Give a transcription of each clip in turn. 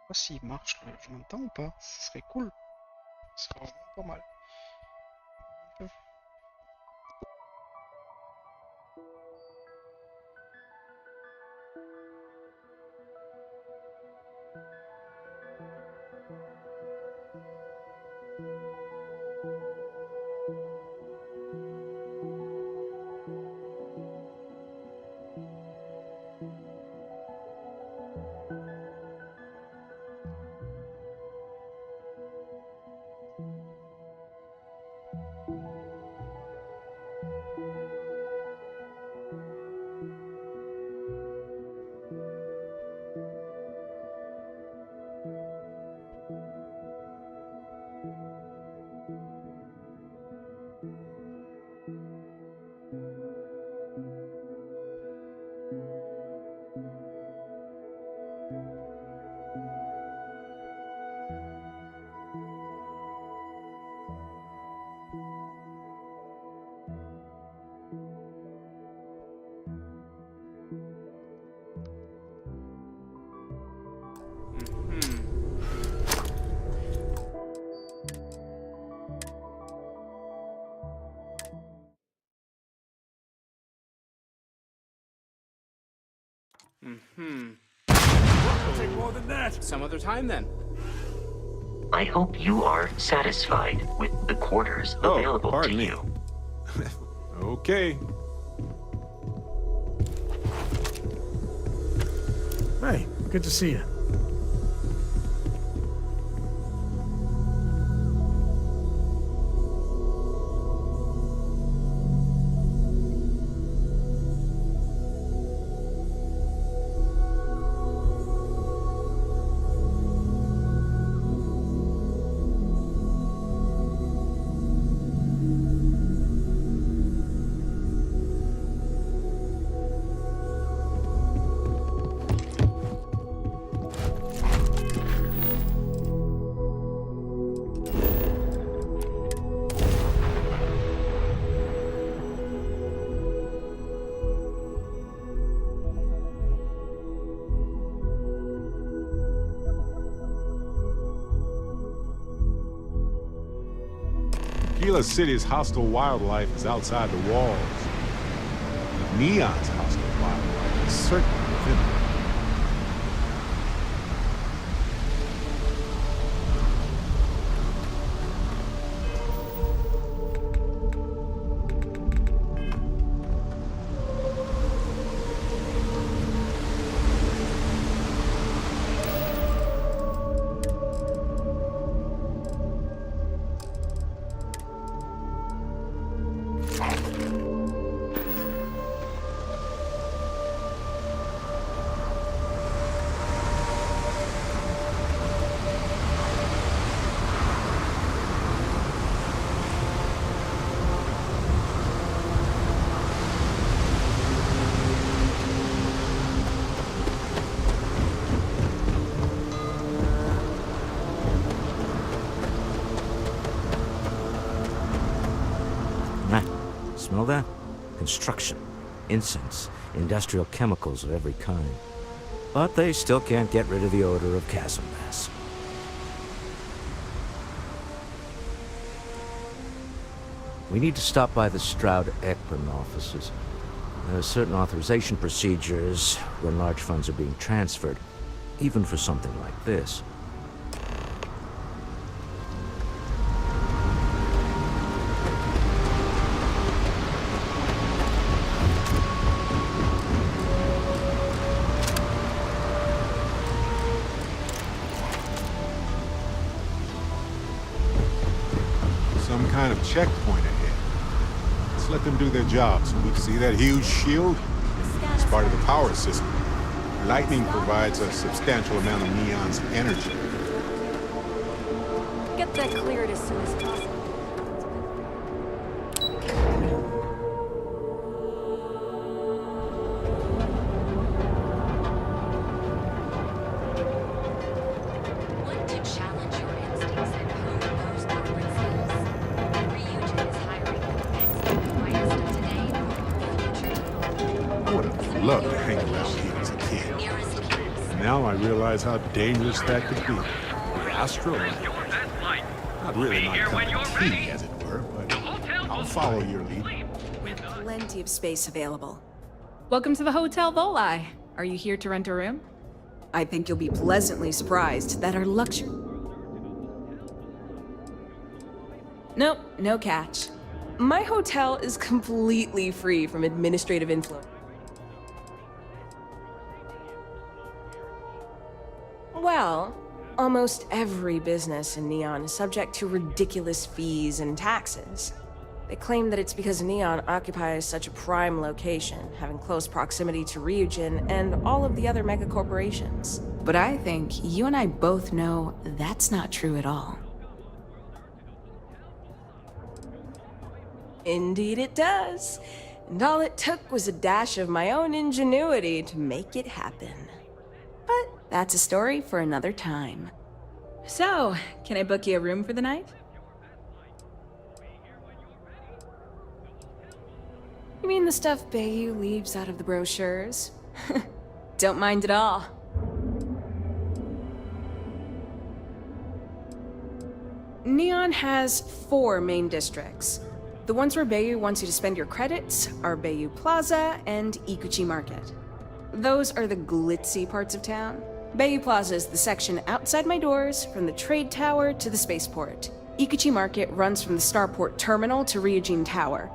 pas s'il marche le chemin de temps ou pas. Ce serait cool. Ce serait vraiment pas mal. It'll take more than that. Some other time then. I hope you are satisfied with the quarters available to pardon me. you. Okay. Hey, good to see you. Gila City's hostile wildlife is outside the walls. But Neon's hostile wildlife is certainly within them. Smell that? Construction, incense, industrial chemicals of every kind. But they still can't get rid of the odor of chasm mass. We need to stop by the Stroud-Ekman offices. There are certain authorization procedures when large funds are being transferred, even for something like this. Some kind of checkpoint ahead. Let's let them do their job so we can see that huge shield. It's part of the power system. Lightning provides a substantial amount of Neon's energy. Get that cleared as soon as possible. Want to challenge your instincts and hone those corporate skills? Ryujin is hiring the best and brightest of today or the future. I would have loved to hang around here as a kid. Nearest peace. Now Now I realize how dangerous that could be. The Astro Lounge. Not really my cup of tea, as it were, but I'll follow your lead. Plenty of space available. Welcome to the Hotel Volai. Are you here to rent a room? I think you'll be pleasantly surprised that our luxury... Nope, no catch. My hotel is completely free from administrative influence. Well, almost every business in Neon is subject to ridiculous fees and taxes. They claim that it's because Neon occupies such a prime location, having close proximity to Ryujin and all of the other megacorporations. But I think you and I both know that's not true at all. Indeed it does. And all it took was a dash of my own ingenuity to make it happen. But that's a story for another time. So, can I book you a room for the night? You mean the stuff Bayu leaves out of the brochures? Don't mind at all. Neon has 4 main districts. The ones where Bayu wants you to spend your credits are Bayu Plaza and Ikuchi Market. Those are the glitzy parts of town. Bayu Plaza is the section outside my doors, from the trade tower to the spaceport. Ikuchi Market runs from the Starport Terminal to Ryujin Tower.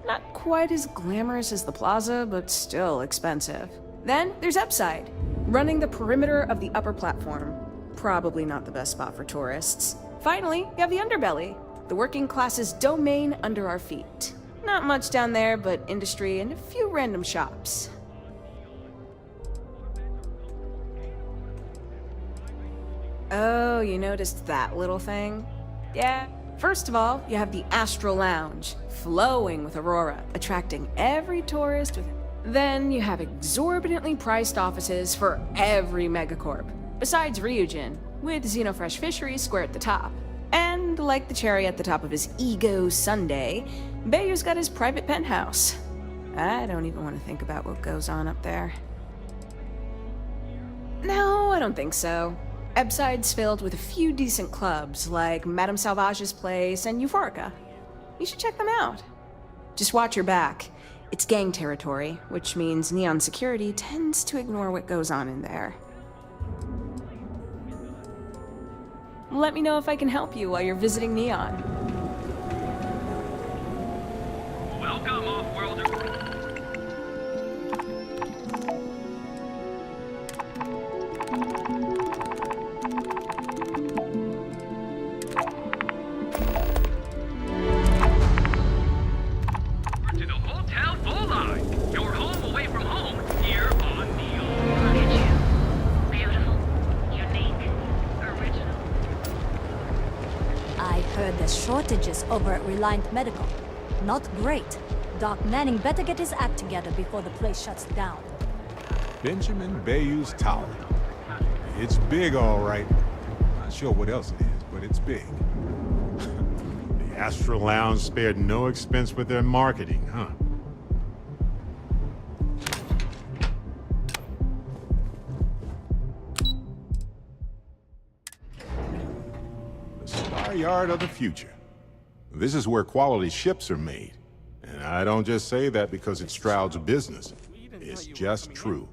Not quite as glamorous as the plaza, but still expensive. Then there's Upside, running the perimeter of the upper platform. Probably not the best spot for tourists. Finally, you have the Underbelly, the working class's domain under our feet. Not much down there, but industry and a few random shops. Oh, you noticed that little thing? Yeah. First of all, you have the Astral Lounge, flowing with Aurora, attracting every tourist with... Then you have exorbitantly priced offices for every megacorp, besides Ryujin, with Xenofresh Fisheries square at the top. And like the cherry at the top of his ego sundae, Bayu's got his private penthouse. I don't even want to think about what goes on up there. No, I don't think so. Ebside's filled with a few decent clubs, like Madame Salvage's place and Euphorica. You should check them out. Just watch your back. It's gang territory, which means Neon security tends to ignore what goes on in there. Let me know if I can help you while you're visiting Neon. Welcome, off-worlder. To the Hotel Volai, your home away from home, here on Neon. Look at you. Beautiful, unique, original. I heard there's shortages over at Reliant Medical. Not great. Doc Manning better get his act together before the place shuts down. Benjamin Bayou's Tower. It's big, all right. Not sure what else it is, but it's big. The Astral Lounge spared no expense with their marketing, huh? The Star Yard of the future. This is where quality ships are made. And I don't just say that because it Stroud's business. It's just true.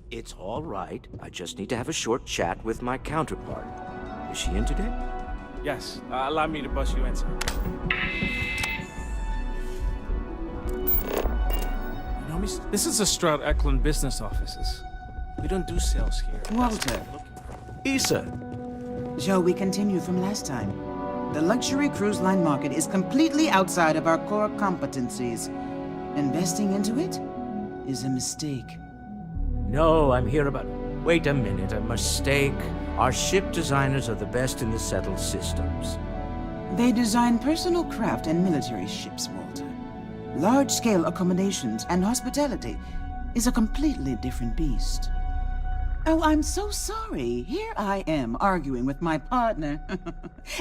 It's all right. I just need to have a short chat with my counterpart. Is she in today? Yes, allow me to bust you in, sir. You know me? This is a Stroud Eklund business offices. We don't do sales here. Walter. Issa! Shall we continue from last time? The luxury cruise line market is completely outside of our core competencies. Investing into it is a mistake. No, I'm here about... Wait a minute, a mistake. Our ship designers are the best in the settled systems. They design personal craft and military ships, Walter. Large-scale accommodations and hospitality is a completely different beast. Oh, I'm so sorry. Here I am arguing with my partner.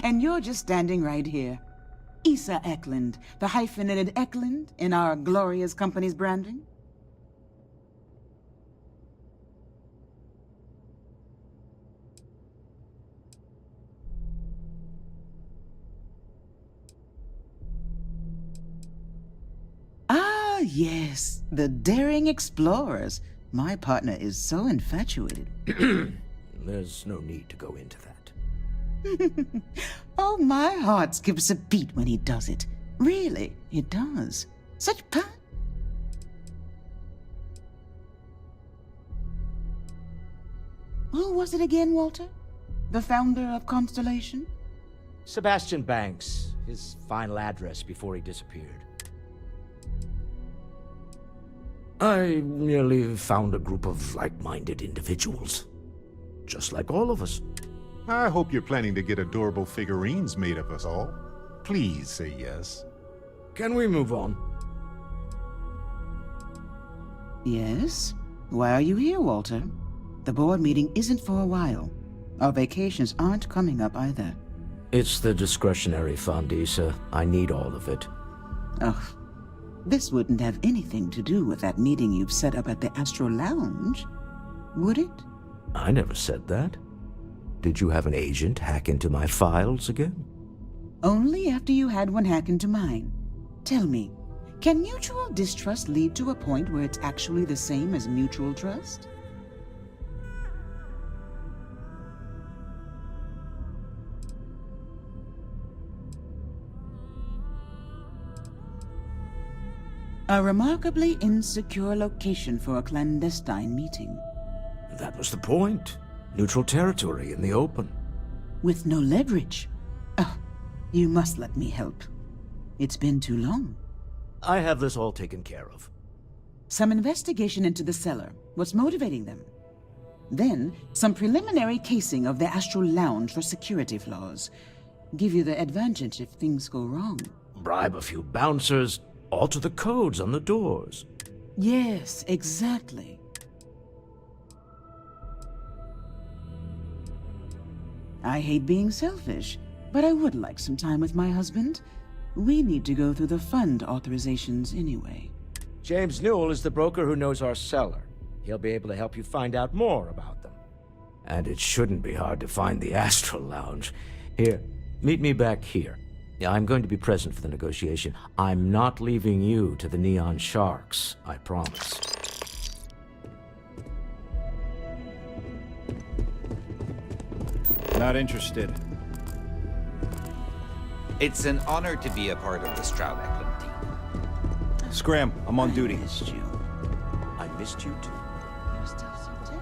And you're just standing right here. Issa Eklund, the hyphenated Eklund in our glorious company's branding. yes, the daring explorers. My partner is so infatuated. There's no need to go into that. Oh, my heart skips a beat when he does it. Really, it does. Such Who was it again, Walter? The founder of Constellation? Sebastian Banks, his final address before he disappeared. I merely found a group of like-minded individuals. Just like all of us. I hope you're planning to get adorable figurines made of us all. Please say yes. Can we move on? Yes? Why are you here, Walter? The board meeting isn't for a while. Our vacations aren't coming up either. It's the discretionary fund, Issa. I need all of it. Ugh. This wouldn't have anything to do with that meeting you've set up at the Astro Lounge, would it? I never said that. Did you have an agent hack into my files again? Only after you had one hack into mine. Tell me, can mutual distrust lead to a point where it's actually the same as mutual trust? A remarkably insecure location for a clandestine meeting. That was the point. Neutral territory in the open. With no leverage. Oh, you must let me help. It's been too long. I have this all taken care of. Some investigation into the cellar. What's motivating them? Then, some preliminary casing of the Astral Lounge for security flaws. Give you the advantage if things go wrong. Bribe a few bouncers, alter the codes on the doors. Yes, exactly. I hate being selfish, but I would like some time with my husband. We need to go through the fund authorizations anyway. James Newell is the broker who knows our cellar. He'll be able to help you find out more about them. And it shouldn't be hard to find the Astral Lounge. Here, meet me back here. Yeah, I'm going to be present for the negotiation. I'm not leaving you to the Neon Sharks, I promise. Not interested. It's an honor to be a part of the Stroud Eklund team. Scram, I'm on duty. I missed you. I missed you too. You're still so tense.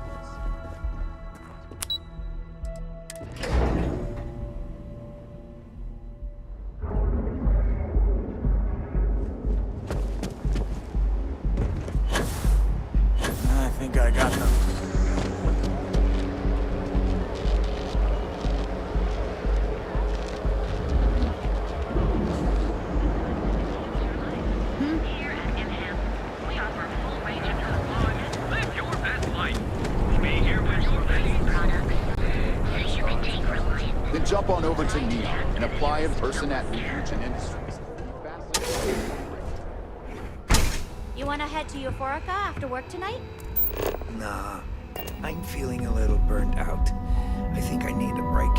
I think I got them. Here at Enhance, we offer a full range of employment. Live your best life. Be here when you're ready. Products, so you can take Reliance. Then jump on over to Neon and apply in person at Fusion Industries. You wanna head to Euphorica after work tonight? Nah, I'm feeling a little burnt out. I think I need a break.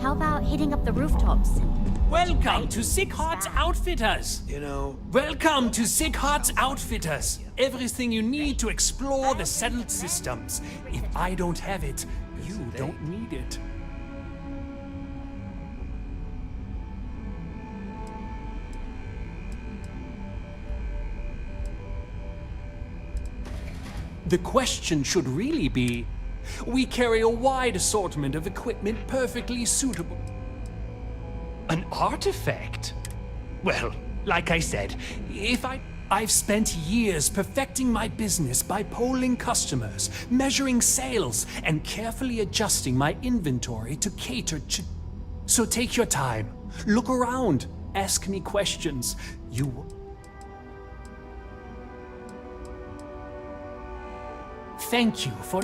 How about hitting up the rooftops? Welcome to Sick Hearts Outfitters. You know, Welcome to Sick Hearts Outfitters. Everything you need to explore the settled systems. If I don't have it, you don't need it. The question should really be, we carry a wide assortment of equipment perfectly suitable. An artifact? Well, like I said, I've spent years perfecting my business by polling customers, measuring sales, and carefully adjusting my inventory to cater to... So take your time, look around, ask me questions. Thank you for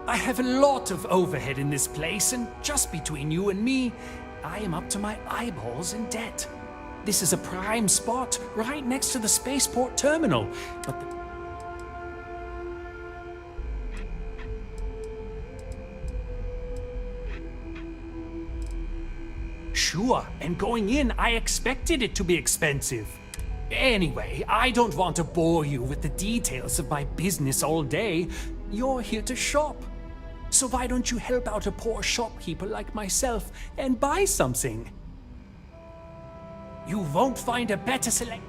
I have a lot of overhead in this place, and just between you and me, I am up to my eyeballs in debt. This is a prime spot, right next to the spaceport terminal, but Sure, and going in, I expected it to be expensive. Anyway, I don't want to bore you with the details of my business all day. You're here to shop. So why don't you help out a poor shopkeeper like myself and buy something? You won't find a better select.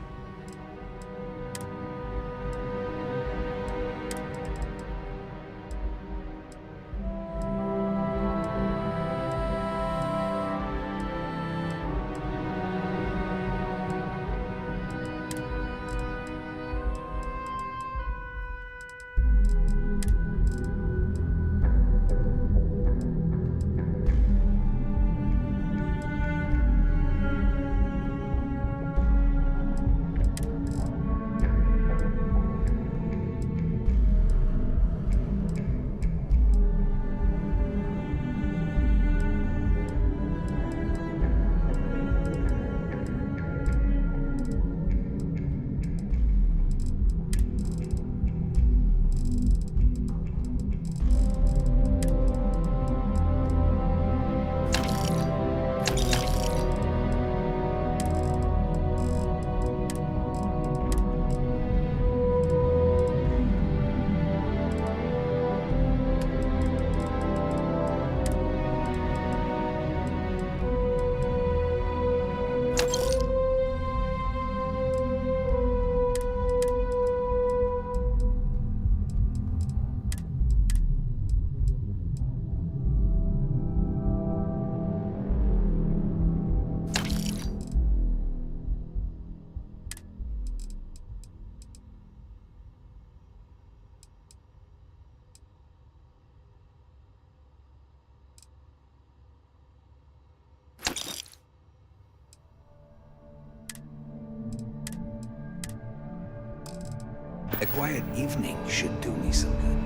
A quiet evening should do me some good.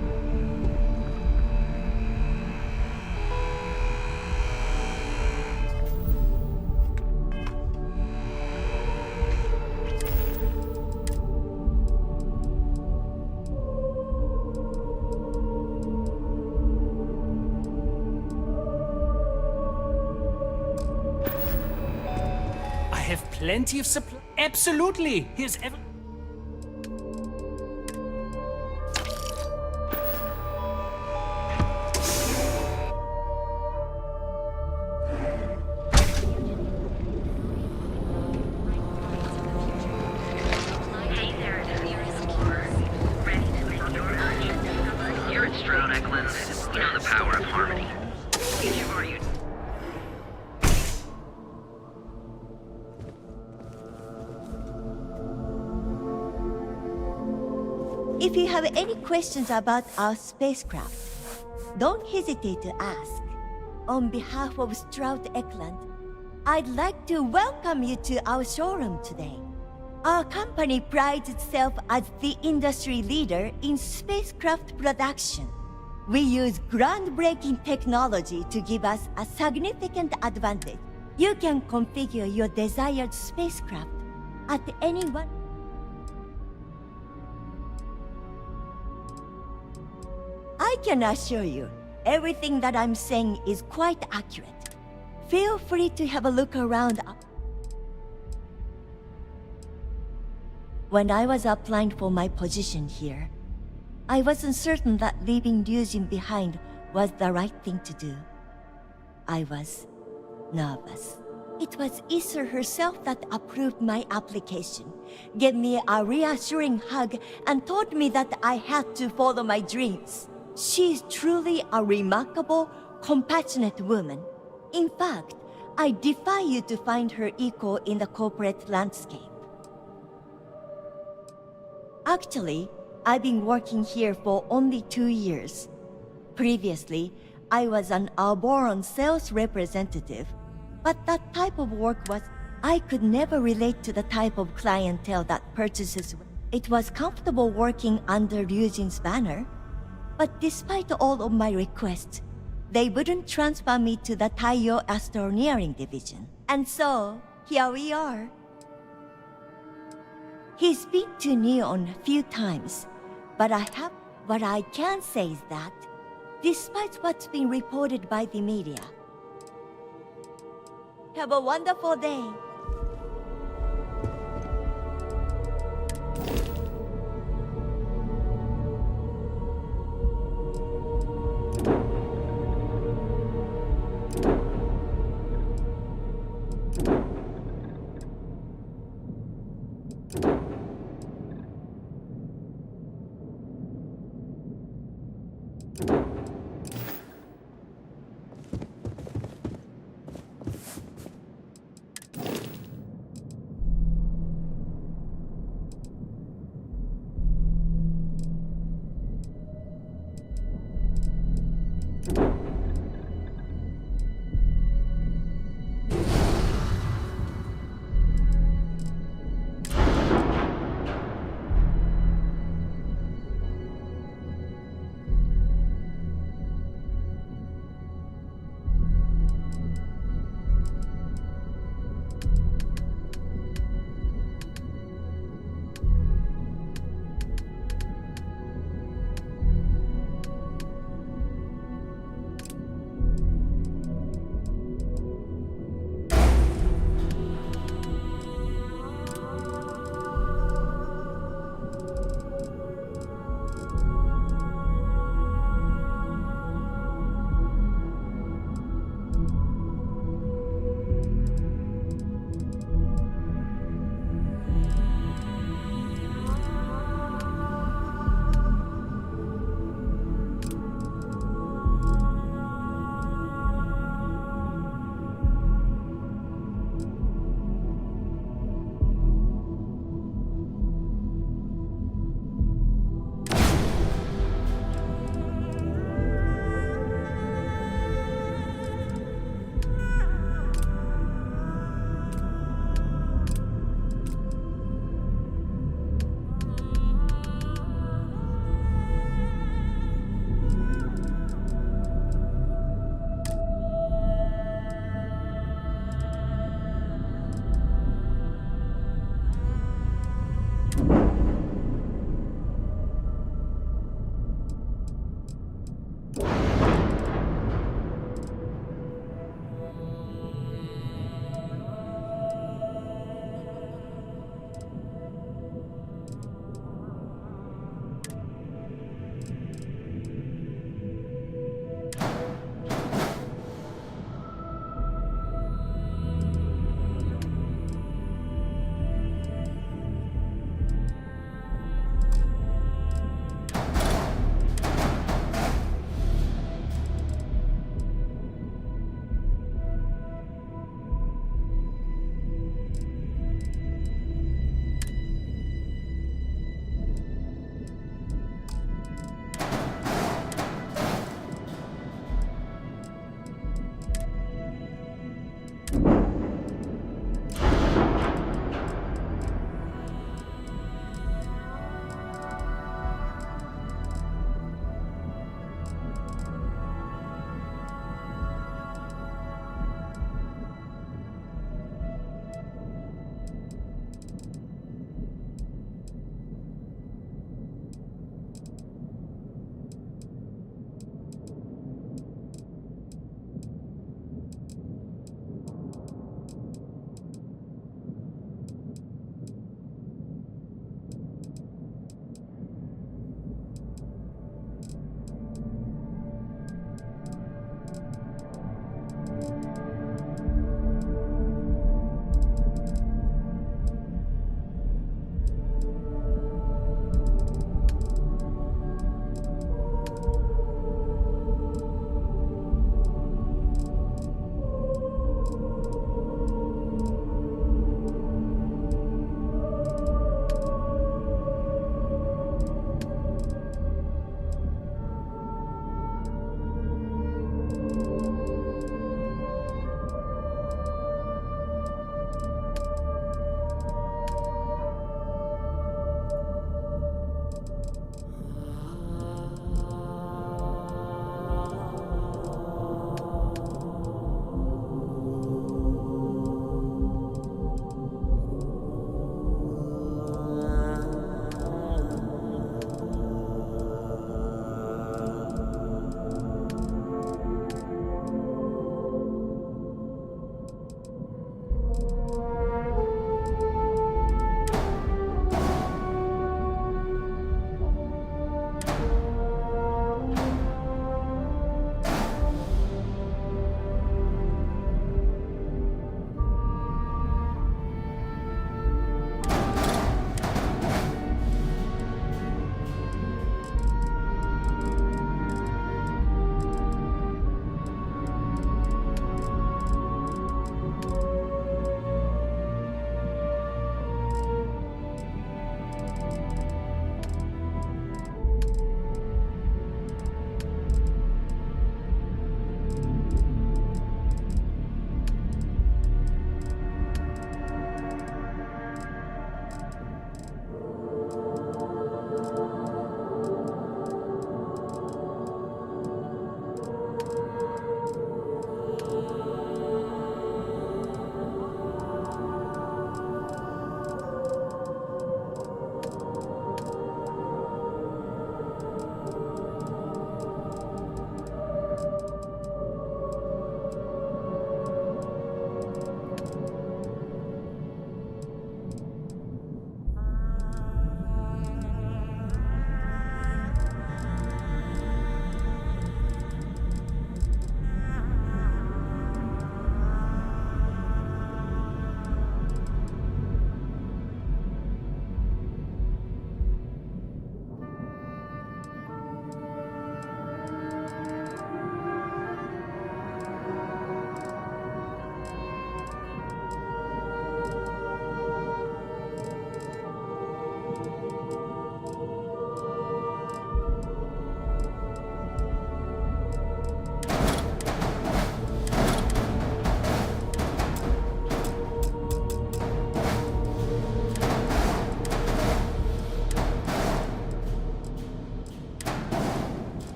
I have plenty of supply. Absolutely. Here's ever. Hey there, explorer. Ready to make your purchase? Here at Stroud Eklund, we know the power of harmony. If you've already If you have any questions about our spacecraft, don't hesitate to ask. On behalf of Stroud Eklund, I'd like to welcome you to our showroom today. Our company prides itself as the industry leader in spacecraft production. We use groundbreaking technology to give us a significant advantage. You can configure your desired spacecraft at any one. I can assure you, everything that I'm saying is quite accurate. Feel free to have a look around. When I was applying for my position here, I wasn't certain that leaving Ryujin behind was the right thing to do. I was nervous. It was Issa herself that approved my application, gave me a reassuring hug, and told me that I had to follow my dreams. She's truly a remarkable, compassionate woman. In fact, I defy you to find her equal in the corporate landscape. Actually, I've been working here for only 2 years. Previously, I was an Arboron sales representative, but that type of work was... I could never relate to the type of clientele that purchases... It was comfortable working under Ryujin's banner, but despite all of my requests, they wouldn't transfer me to the Taiyo Astroneering division. And so, here we are. He's been to Neon a few times, but what I can say is that, despite what's been reported by the media, have a wonderful day.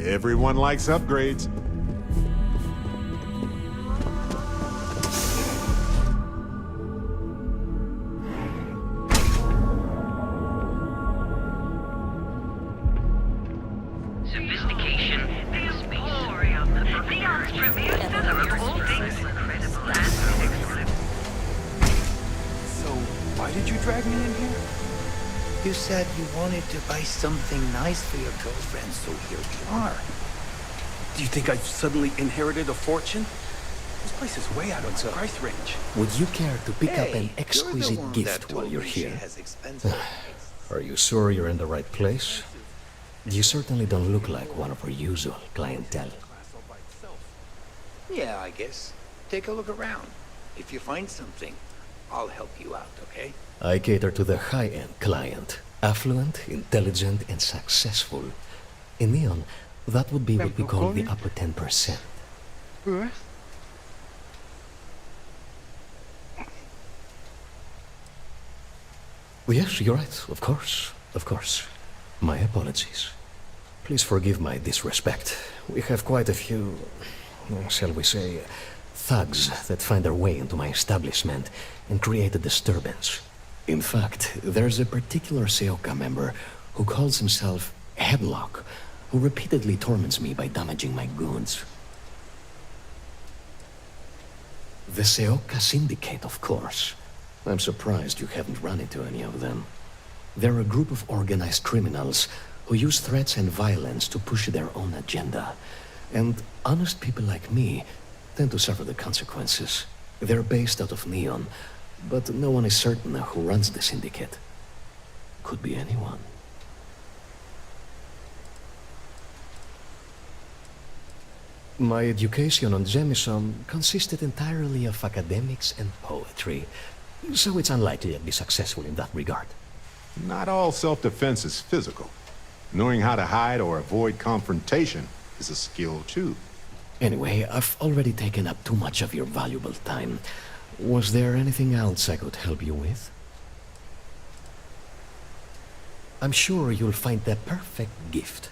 Everyone likes upgrades. Sophistication is space. Neon's premier of all things incredible and So, why did you drag me in here? You said you wanted to buy something nice for your girlfriend, so here we are. Do you think I've suddenly inherited a fortune? This place is way out of my price range. Would you care to pick up Hey, an you're the exquisite one gift that while told you're me she here? has expensive Are you sure you're in the right place? You certainly don't look like one of our usual clientele. Yeah, I guess. Take a look around. If you find something, I'll help you out, okay? I cater to the high-end client. Affluent, intelligent, and successful. In Neon, that would be what we call the upper 10%. Ouais. Yes, you're right. Of course. Of course. My apologies. Please forgive my disrespect. We have quite a few, shall we say, thugs that find their way into my establishment and create a disturbance. In fact, there's a particular Seoka member who calls himself Headlock, who repeatedly torments me by damaging my goods. The Seoka Syndicate, of course. I'm surprised you haven't run into any of them. They're a group of organized criminals who use threats and violence to push their own agenda. And honest people like me tend to suffer the consequences. They're based out of Neon, but no one is certain who runs the syndicate. Could be anyone. My education on Jemison consisted entirely of academics and poetry, so it's unlikely I'd be successful in that regard. Not all self-defense is physical. Knowing how to hide or avoid confrontation is a skill too. Anyway, I've already taken up too much of your valuable time. Was there anything else I could help you with? I'm sure you'll find the perfect gift.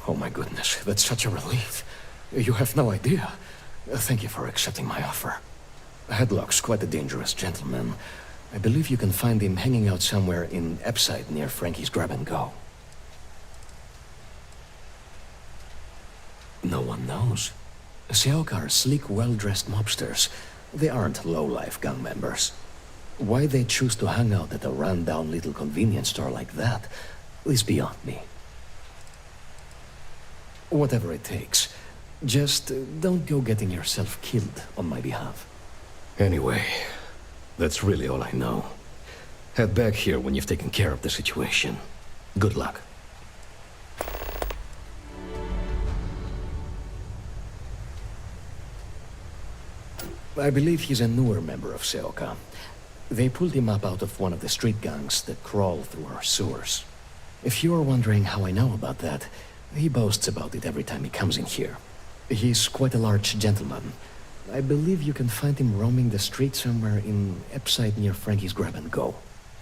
Oh my goodness, that's such a relief. You have no idea. Thank you for accepting my offer. Headlock's quite a dangerous gentleman. I believe you can find him hanging out somewhere in Epside near Frankie's Grab and Go. No one knows. Seoka are sleek, well-dressed mobsters. They aren't low-life gang members. Why they choose to hang out at a run-down little convenience store like that is beyond me. Whatever it takes. Just don't go getting yourself killed on my behalf. Anyway, that's really all I know. Head back here when you've taken care of the situation. Good luck. I believe he's a newer member of Seoka. They pulled him up out of one of the street gangs that crawl through our sewers. If you're wondering how I know about that, he boasts about it every time he comes in here. He's quite a large gentleman. I believe you can find him roaming the street somewhere in Epside near Frankie's Grab and Go.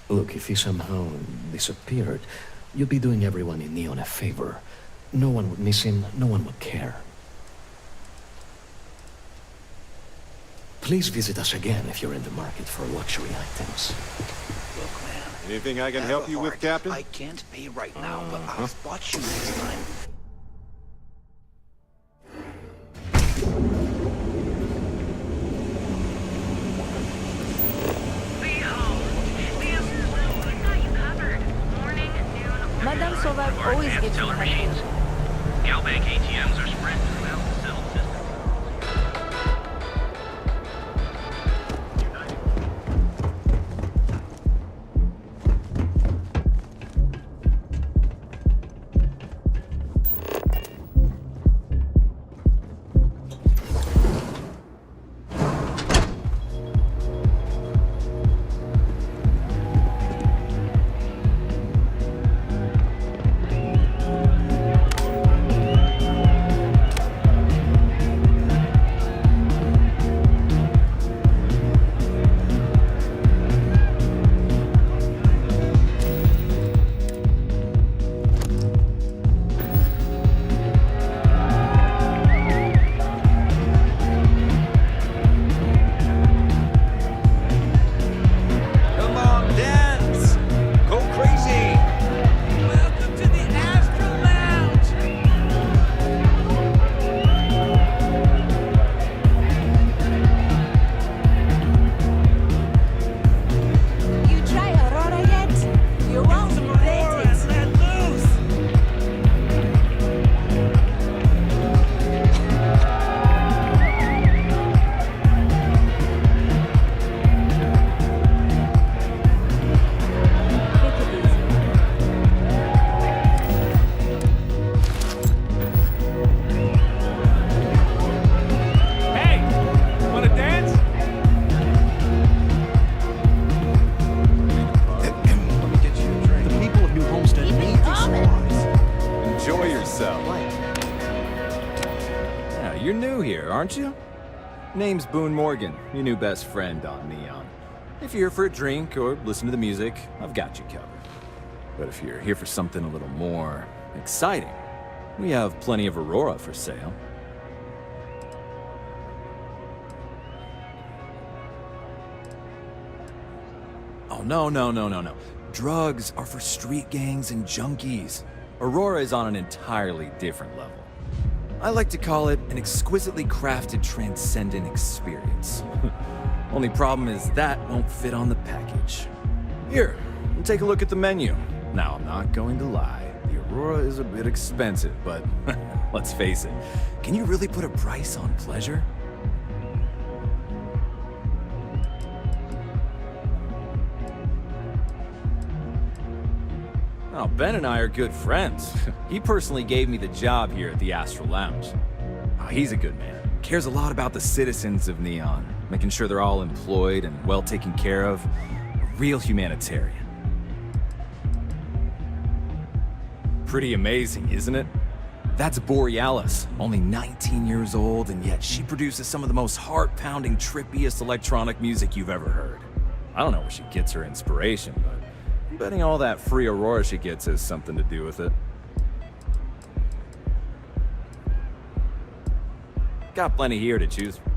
Look, if he somehow disappeared, you'd be doing everyone in Neon a favor. No one would miss him, no one would care. Please visit us again if you're in the market for luxury items. Look, man. Anything I can help you with, Captain? I can't pay right now, but I'll spot you next time. Madame Sauvage always gives me machines. Galbank ATMs are spread throughout the cell system. You're new here, aren't you? Name's Boone Morgan, your new best friend on Neon. If you're here for a drink or listen to the music, I've got you covered. But if you're here for something a little more exciting, we have plenty of Aurora for sale. Oh, no. Drugs are for street gangs and junkies. Aurora is on an entirely different level. I like to call it an exquisitely crafted, transcendent experience. Only problem is that won't fit on the package. Here, take a look at the menu. Now, I'm not going to lie. The Aurora is a bit expensive, but let's face it. Can you really put a price on pleasure? Oh, Ben and I are good friends. He personally gave me the job here at the Astral Lounge. Oh, he's a good man. Cares a lot about the citizens of Neon, making sure they're all employed and well taken care of. A real humanitarian. Pretty amazing, isn't it? That's Borealis, only 19 years old, and yet she produces some of the most heart-pounding, trippiest electronic music you've ever heard. I don't know where she gets her inspiration, but I'm betting all that free Aurora she gets has something to do with it. Got plenty here to choose from.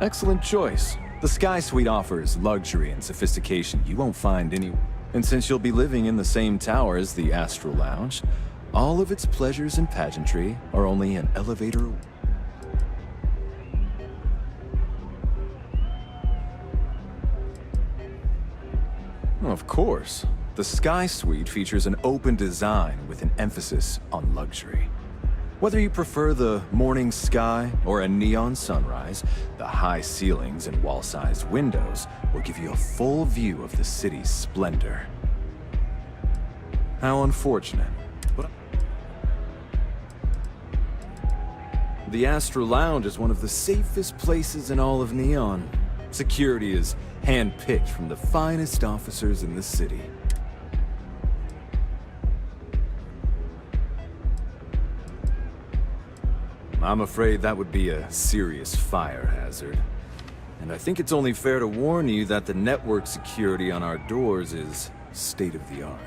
Excellent choice. The Sky Suite offers luxury and sophistication you won't find anywhere. And since you'll be living in the same tower as the Astral Lounge, all of its pleasures and pageantry are only an elevator away. Of course. The Sky Suite features an open design with an emphasis on luxury. Whether you prefer the morning sky or a neon sunrise, the high ceilings and wall-sized windows will give you a full view of the city's splendor. How unfortunate. But the Astral Lounge is one of the safest places in all of Neon. Security is hand-picked from the finest officers in the city. I'm afraid that would be a serious fire hazard. And I think it's only fair to warn you that the network security on our doors is state-of-the-art.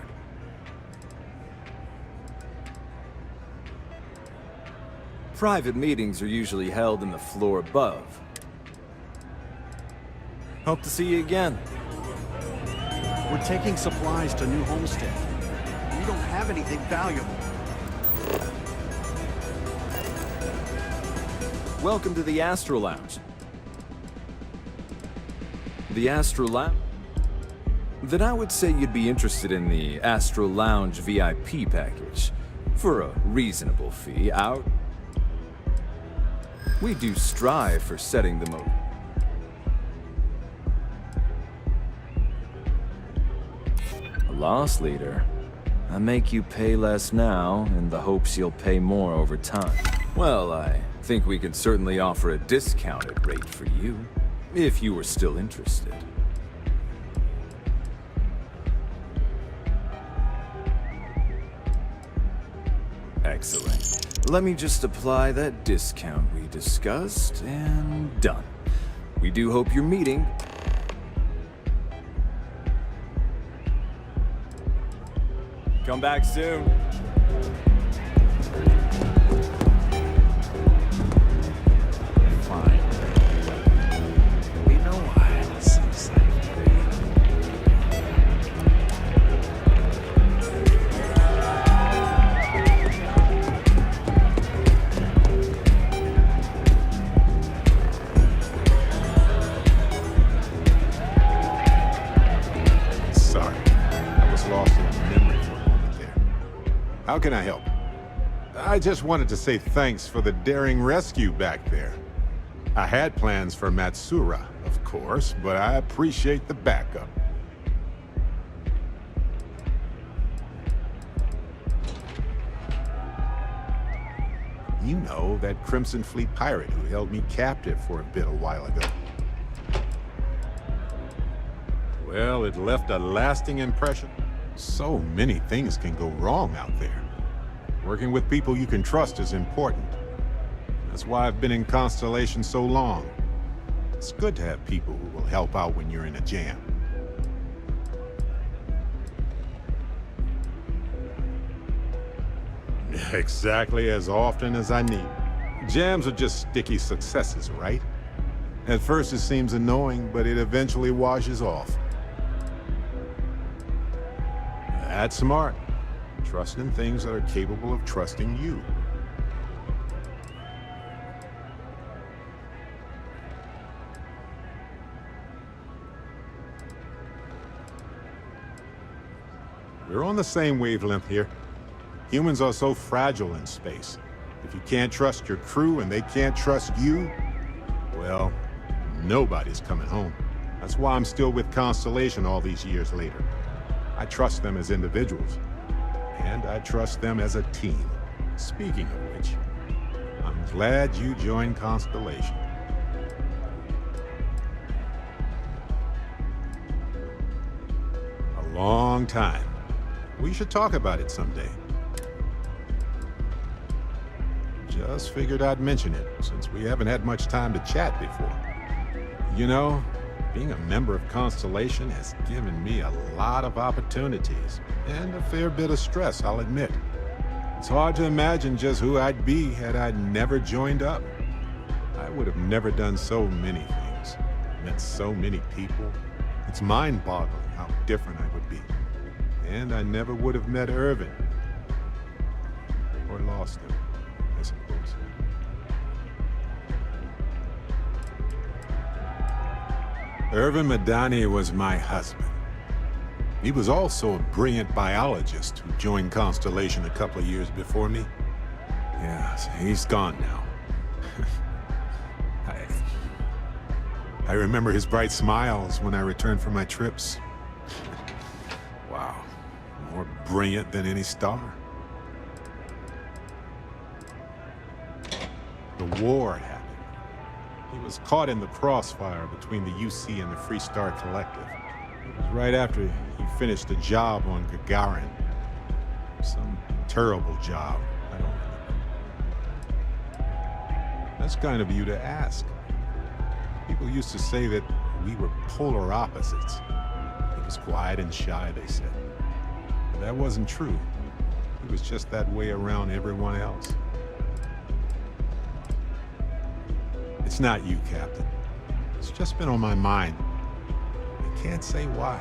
Private meetings are usually held in the floor above. Hope to see you again. We're taking supplies to New Homestead. We don't have anything valuable. Welcome to the Astral Lounge. The Astral Lounge? Then I would say you'd be interested in the Astral Lounge VIP package. For a reasonable fee, we do strive for setting the most. A loss leader. I make you pay less now in the hopes you'll pay more over time. Well, I think we can certainly offer a discounted rate for you, if you were still interested. Excellent. Let me just apply that discount we discussed, and done. We do hope you're meeting. Come back soon. Fine. We know why this is like Sorry, I was lost in memory for a moment there. How can I help? I just wanted to say thanks for the daring rescue back there. I had plans for Matsura, of course, but I appreciate the backup. You know, that Crimson Fleet pirate who held me captive for a bit a while ago. Well, it left a lasting impression. So many things can go wrong out there. Working with people you can trust is important. That's why I've been in Constellation so long. It's good to have people who will help out when you're in a jam. Exactly as often as I need. Jams are just sticky successes, right? At first it seems annoying, but it eventually washes off. That's smart. Trust in things that are capable of trusting you. We're on the same wavelength here. Humans are so fragile in space. If you can't trust your crew and they can't trust you, well, nobody's coming home. That's why I'm still with Constellation all these years later. I trust them as individuals, and I trust them as a team. Speaking of which, I'm glad you joined Constellation. A long time. We should talk about it someday. Just figured I'd mention it, since we haven't had much time to chat before. You know, being a member of Constellation has given me a lot of opportunities, and a fair bit of stress, I'll admit. It's hard to imagine just who I'd be had I never joined up. I would have never done so many things, met so many people. It's mind-boggling how different I would be. And I never would have met Irvin. Or lost him, I suppose. Irvin Madani was my husband. He was also a brilliant biologist who joined Constellation a couple of years before me. Yes, he's gone now. I remember his bright smiles when I returned from my trips. Wow, more brilliant than any star. The war had happened. He was caught in the crossfire between the UC and the Free Star Collective. It was right after he finished a job on Gagarin. Some terrible job, I don't remember. That's kind of you to ask. People used to say that we were polar opposites. He was quiet and shy, they said. But that wasn't true. He was just that way around everyone else. It's not you, Captain. It's just been on my mind. I can't say why.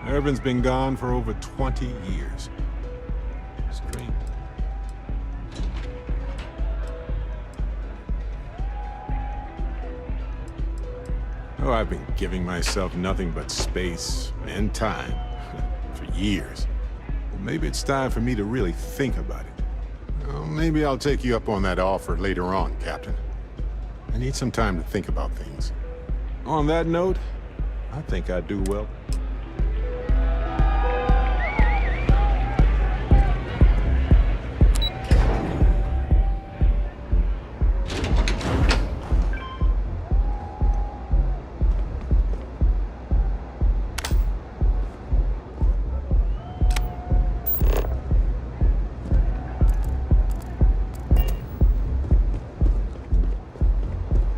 Irvin's been gone for over 20 years. Strange. Oh, I've been giving myself nothing but space and time for years. Well, maybe it's time for me to really think about it. Well, maybe I'll take you up on that offer later on, Captain. I need some time to think about things. On that note, I think I do well.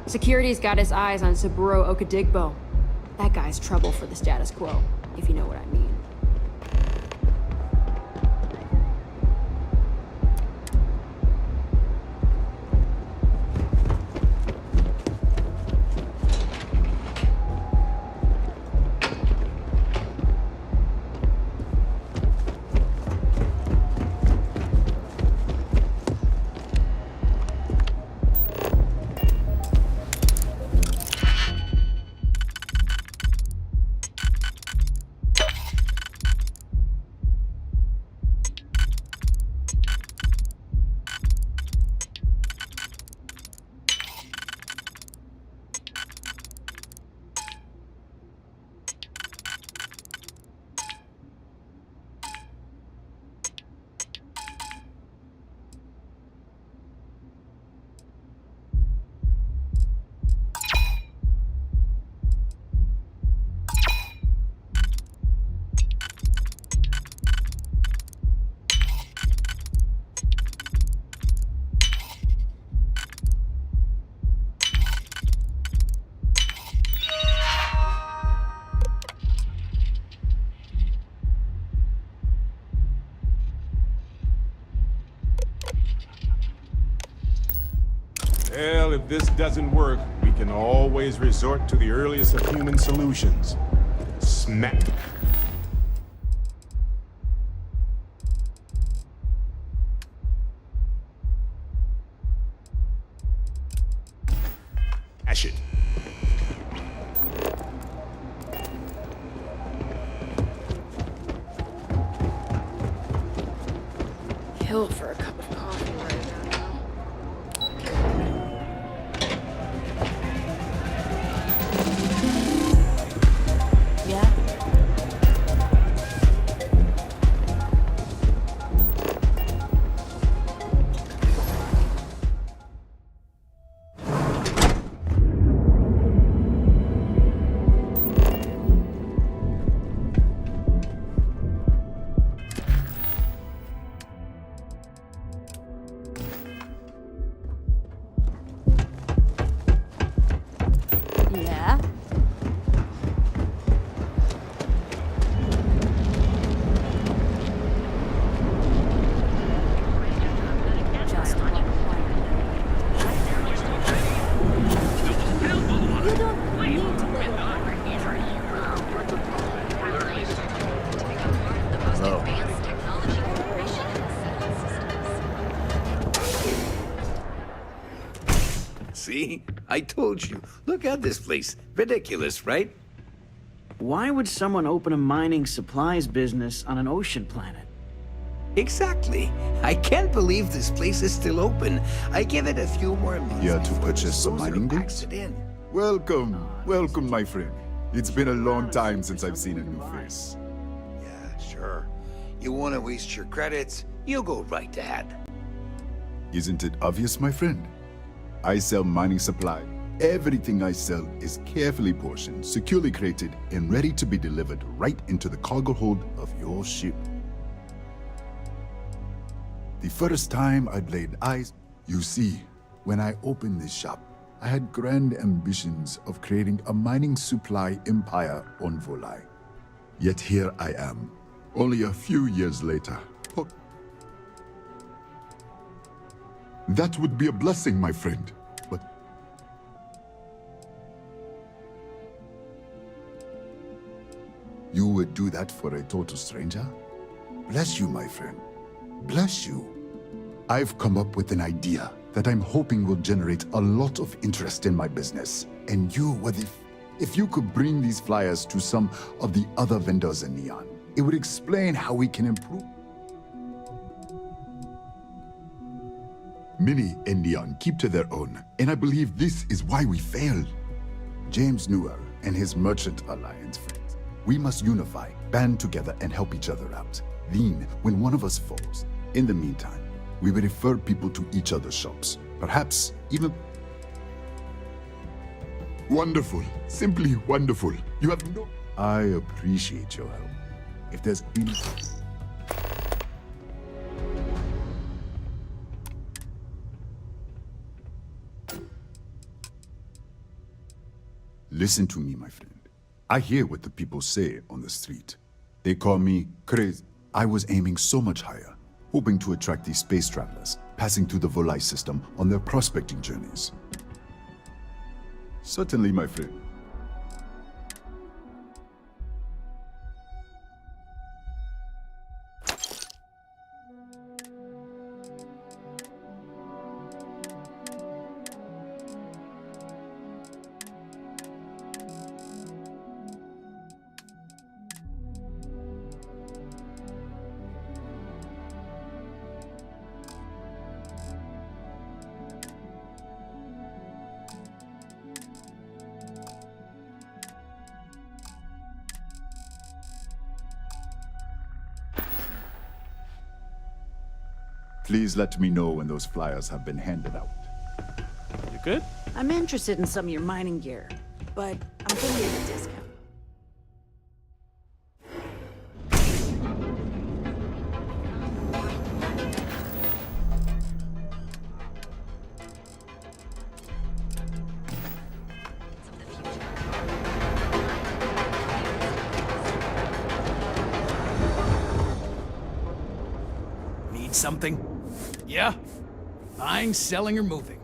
Security's got his eyes on Saburo Okadigbo. That guy's trouble for the status quo, if you know what I mean. Well, if this doesn't work, we can always resort to the earliest of human solutions. Smack. Ash it. Kill for a cup of coffee right about now. Yeah? Yeah? Just one You don't need to Hello. See? I told you. Look at this place. Ridiculous, right? Why would someone open a mining supplies business on an ocean planet? Exactly. I can't believe this place is still open. I give it a few more minutes. Here to before the purchase some sorcerer mining packs goods? it in. Welcome, welcome, my friend. It's been a long time since I've seen a new face. Yeah, sure. You want to waste your credits? You go right ahead. Isn't it obvious, my friend? I sell mining supply. Everything I sell is carefully portioned, securely crated, and ready to be delivered right into the cargo hold of your ship. The first time I'd laid eyes, you see, when I opened this shop, I had grand ambitions of creating a mining supply empire on Volai. Yet here I am, only a few years later. That would be a blessing, my friend, but... You would do that for a total stranger? Bless you, my friend. Bless you. I've come up with an idea that I'm hoping will generate a lot of interest in my business. And you were the... If you could bring these flyers to some of the other vendors in Neon, it would explain how we can improve. Mini and Neon keep to their own, and I believe this is why we failed. James Newell and his Merchant Alliance friends. We must unify, band together, and help each other out. Then, when one of us falls, in the meantime, we will refer people to each other's shops. Perhaps even... Wonderful. Simply wonderful. You have no... I appreciate your help. If there's any... Listen to me, my friend. I hear what the people say on the street. They call me crazy. I was aiming so much higher, hoping to attract these space travelers, passing through the Volai system on their prospecting journeys. Certainly, my friend. Please let me know when those flyers have been handed out. You good? I'm interested in some of your mining gear, but I'm gonna need a discount. Need something? Yeah? Buying, selling, or moving?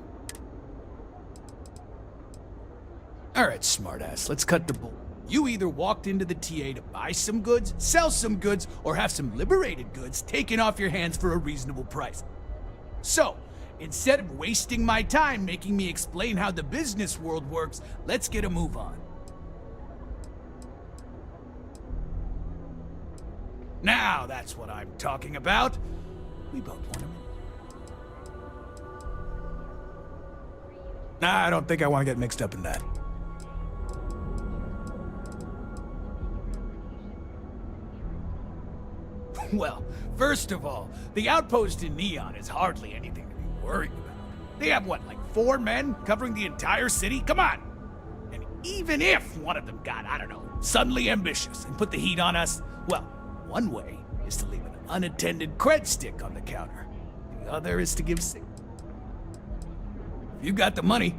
Alright, smartass, let's cut the bull. You either walked into the TA to buy some goods, sell some goods, or have some liberated goods taken off your hands for a reasonable price. So, instead of wasting my time making me explain how the business world works, let's get a move on. Now that's what I'm talking about. We both want him. Nah, I don't think I want to get mixed up in that. Well, first of all, the outpost in Neon is hardly anything to be worried about. They have what, like 4 men covering the entire city? Come on! And even if one of them got, I don't know, suddenly ambitious and put the heat on us, well, one way is to leave an unattended cred stick on the counter. The other is to give sick. If you got the money.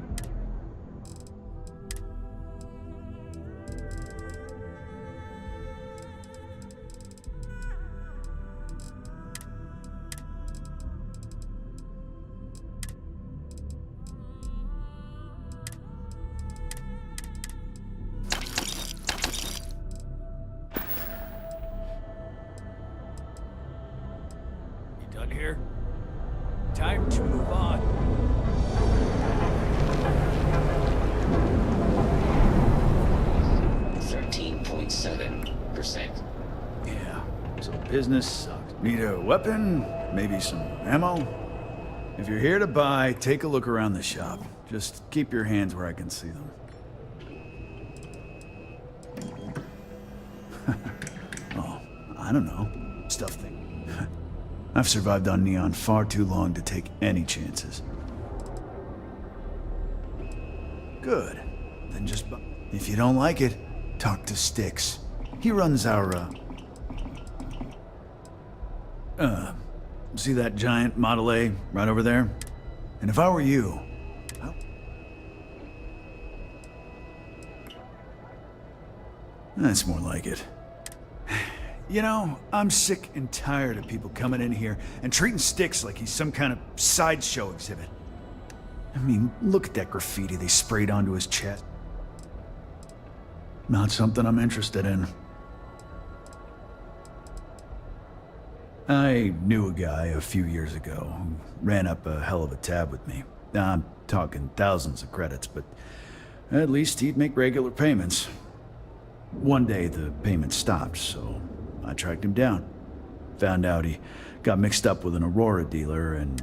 Done here? Time to move on. .7%. Yeah, so business sucks. Need a weapon? Maybe some ammo? If you're here to buy, take a look around the shop. Just keep your hands where I can see them. Oh, I don't know. Stuff thing. I've survived on Neon far too long to take any chances. Good. Then just if you don't like it, talk to Styx. He runs our, see that giant Model A right over there? And if I were you, that's more like it. You know, I'm sick and tired of people coming in here and treating Styx like he's some kind of sideshow exhibit. I mean, look at that graffiti they sprayed onto his chest. Not something I'm interested in. I knew a guy a few years ago who ran up a hell of a tab with me. I'm talking thousands of credits, but at least he'd make regular payments. One day the payments stopped, so I tracked him down. Found out he got mixed up with an Aurora dealer, and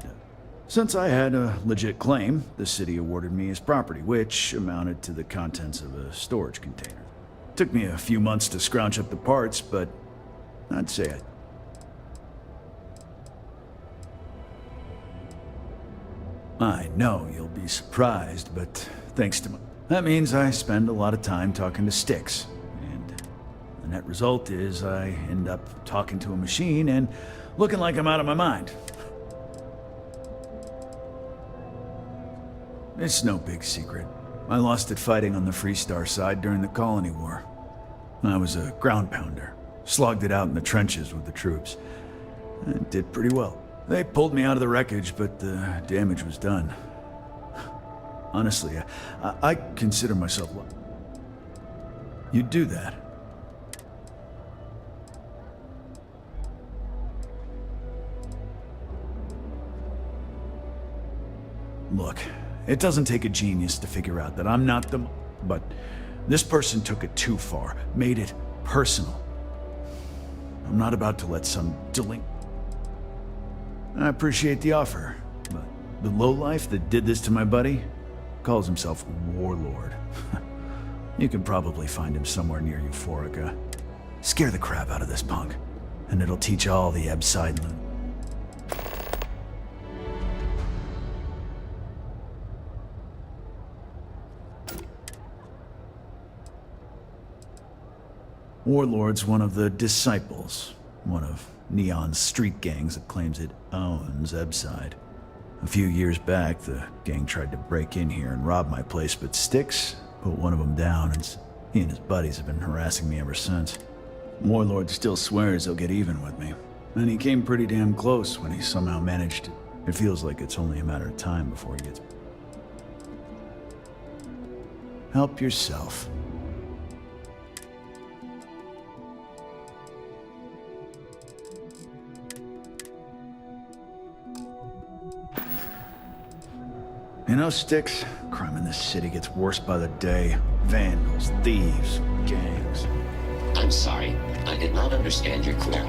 since I had a legit claim, the city awarded me his property, which amounted to the contents of a storage container. Took me a few months to scrounge up the parts, but I'd say it. I know you'll be surprised, but thanks to that means I spend a lot of time talking to Styx. The net result is I end up talking to a machine and looking like I'm out of my mind. It's no big secret. I lost it fighting on the Freestar side during the Colony War. I was a ground pounder, slogged it out in the trenches with the troops, and did pretty well. They pulled me out of the wreckage, but the damage was done. Honestly, I consider myself lucky. You'd do that. Look, it doesn't take a genius to figure out that I'm not the... But this person took it too far, made it personal. I'm not about to let some delinquent... I appreciate the offer, but the lowlife that did this to my buddy calls himself Warlord. You can probably find him somewhere near Euphorica. Scare the crap out of this punk, and it'll teach all the Ebside loot. Warlord's one of the Disciples, one of Neon's street gangs that claims it owns Ebside. A few years back, the gang tried to break in here and rob my place, but Styx put one of them down, and he and his buddies have been harassing me ever since. Warlord still swears he'll get even with me, and he came pretty damn close when he somehow managed it. It feels like it's only a matter of time before he gets... Help yourself. You know, Sticks, crime in this city gets worse by the day. Vandals, thieves, gangs. I'm sorry. I did not understand your query.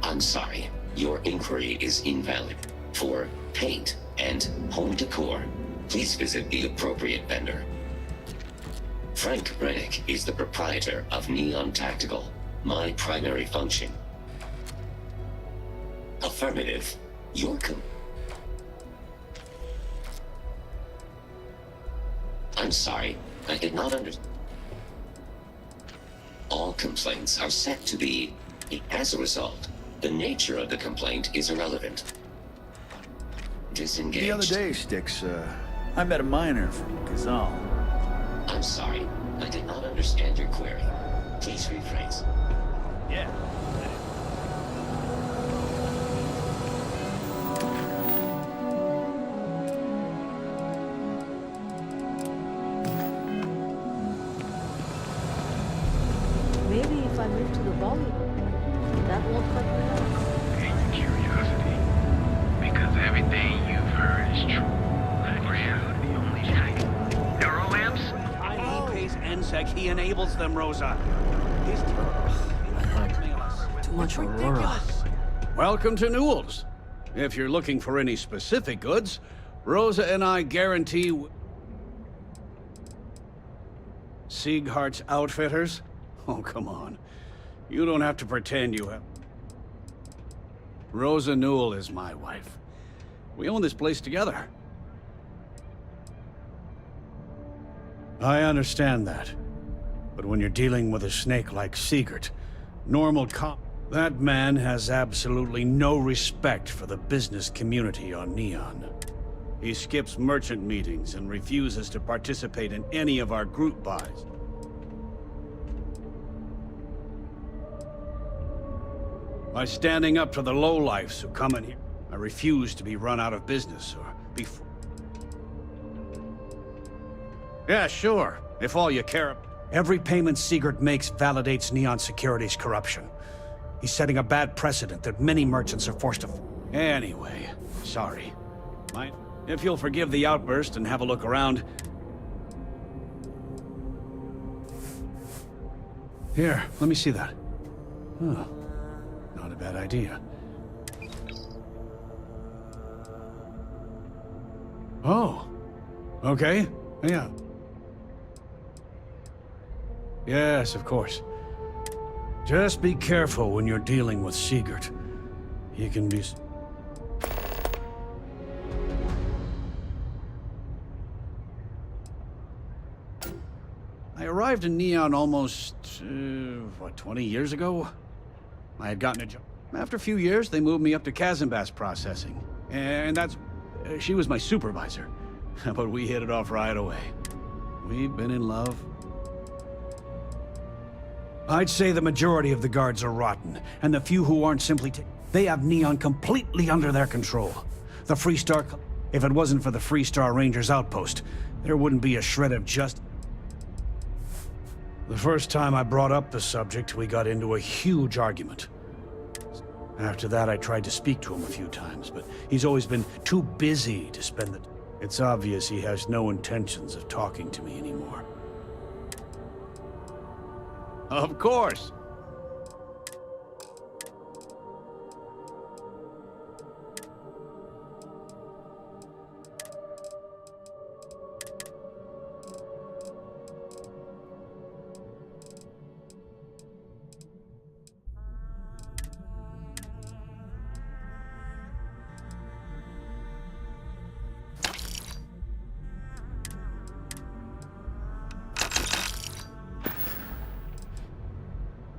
I'm sorry. Your inquiry is invalid. For paint and home decor, please visit the appropriate vendor. Frank Rennick is the proprietor of Neon Tactical, my primary function. Affirmative. Your I'm sorry, I did not understand. All complaints are set to be. As a result, the nature of the complaint is irrelevant. Disengaged. The other day, Sticks, I met a miner from Kazal. I'm sorry, I did not understand your query. Please rephrase. Yeah. Maybe if I move to the volume, that won't cut me off. Ain't curiosity. Because everything you've heard is true. Reality only shines. Neuroamps? He pays NSEC, he enables them, Rosa. Too much Aurora. Welcome to Newell's. If you're looking for any specific goods, Rosa and I guarantee... Sieghart's Outfitters? Oh, come on. You don't have to pretend you have... Rosa Newell is my wife. We own this place together. I understand that. But when you're dealing with a snake like Siegert, normal that man has absolutely no respect for the business community on Neon. He skips merchant meetings and refuses to participate in any of our group buys. By standing up to the lowlifes who come in here, I refuse to be run out of business or be... Yeah, sure. If all you care... Every payment Siegert makes validates Neon Security's corruption. He's setting a bad precedent that many merchants are forced to... Anyway, sorry. If you'll forgive the outburst and have a look around... Here, let me see that. Huh. Not a bad idea. Oh. Okay. Yeah. Yes, of course. Just be careful when you're dealing with Siegert. He can be... I arrived in Neon almost, 20 years ago? I had gotten a job. After a few years, they moved me up to Kazanbas processing. And that's... she was my supervisor. But we hit it off right away. We've been in love. I'd say the majority of the guards are rotten, and the few who aren't simply... they have Neon completely under their control. The Freestar... if it wasn't for the Freestar Rangers outpost, there wouldn't be a shred of just... The first time I brought up the subject, we got into a huge argument. After that, I tried to speak to him a few times, but he's always been too busy to spend the... It's obvious he has no intentions of talking to me anymore. Of course!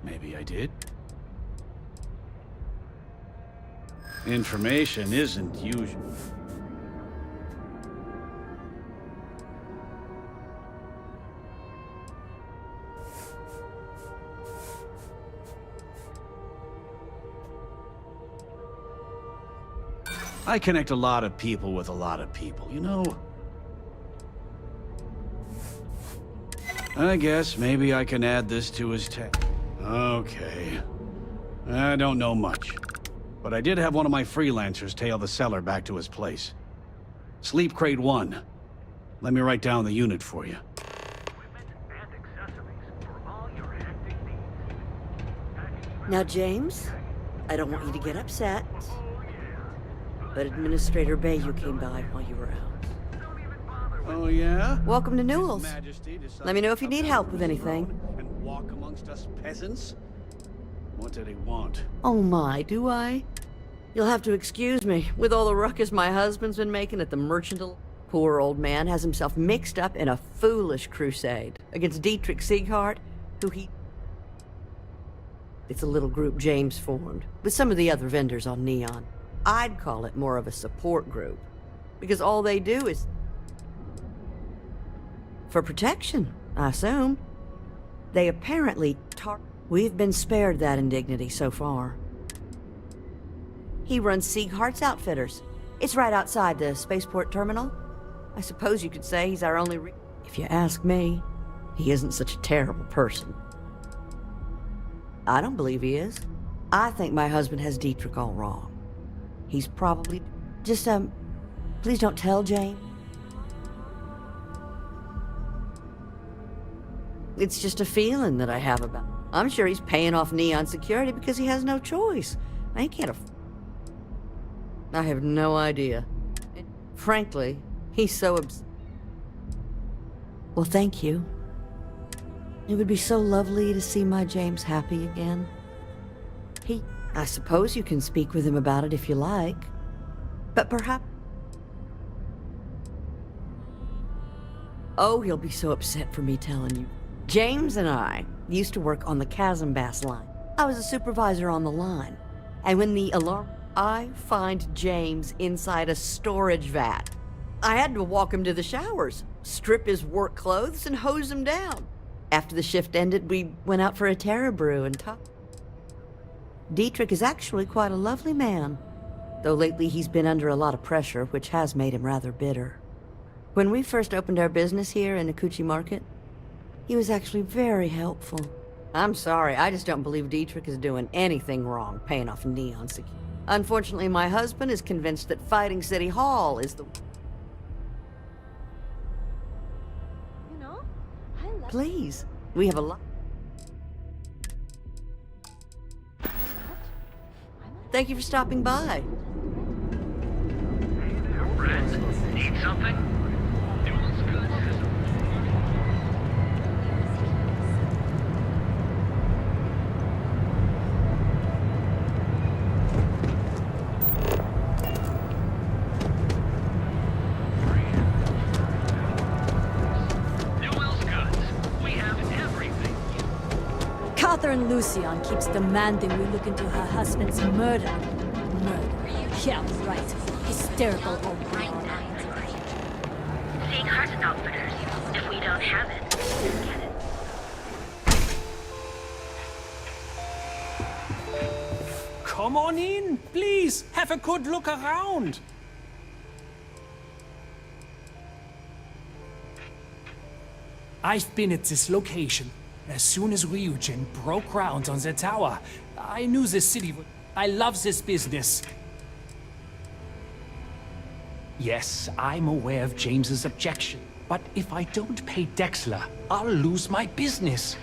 Maybe I did. Information isn't usual. I connect a lot of people with a lot of people, you know? I guess maybe I can add this to his tech. Okay. I don't know much. But I did have one of my freelancers tail the seller back to his place. Sleep Crate 1. Let me write down the unit for you. Now, James, I don't want you to get upset, but Administrator Bayou came by while you were out. Oh, yeah? Welcome to Newell's. Let me know if you need help with anything. And walk amongst us peasants? What did he want? Oh my, do I? You'll have to excuse me. With all the ruckus my husband's been making at the merchant, poor old man has himself mixed up in a foolish crusade against Dietrich Sieghart, who he... It's a little group James formed, with some of the other vendors on Neon. I'd call it more of a support group, because all they do is... for protection, I assume. They apparently We've been spared that indignity so far. He runs Sieghart's Outfitters. It's right outside the spaceport terminal. I suppose you could say he's our only If you ask me, he isn't such a terrible person. I don't believe he is. I think my husband has Dietrich all wrong. He's probably... Just, please don't tell Jane. It's just a feeling that I have about... I'm sure he's paying off Neon security because he has no choice. I can't I have no idea. Frankly, he's so Well, thank you. It would be so lovely to see my James happy again. I suppose you can speak with him about it if you like. But perhaps... Oh, he'll be so upset for me telling you. James and I used to work on the Chasm Bass line. I was a supervisor on the line. And when the alarm... I find James inside a storage vat. I had to walk him to the showers, strip his work clothes, and hose him down. After the shift ended, we went out for a Terra brew and talked. Dietrich is actually quite a lovely man, though lately he's been under a lot of pressure, which has made him rather bitter. When we first opened our business here in Akuchi Market, he was actually very helpful. I'm sorry, I just don't believe Dietrich is doing anything wrong paying off Neon security. Unfortunately, my husband is convinced that fighting City Hall is the... You know, I love... Please, we have a lot... Thank you for stopping by. Brad, need something? Newell's good. Catherine Lucian keeps demanding we look into her husband's murder. Yeah, right. Hysterical old broad. Seeing Heart and Outfitters. If we don't have it, we'll get it. Come on in, please. Have a good look around. I've been at this location. As soon as Ryujin broke ground on the tower, I knew this city would... I love this business. Yes, I'm aware of James's objection, but if I don't pay Dexler, I'll lose my business.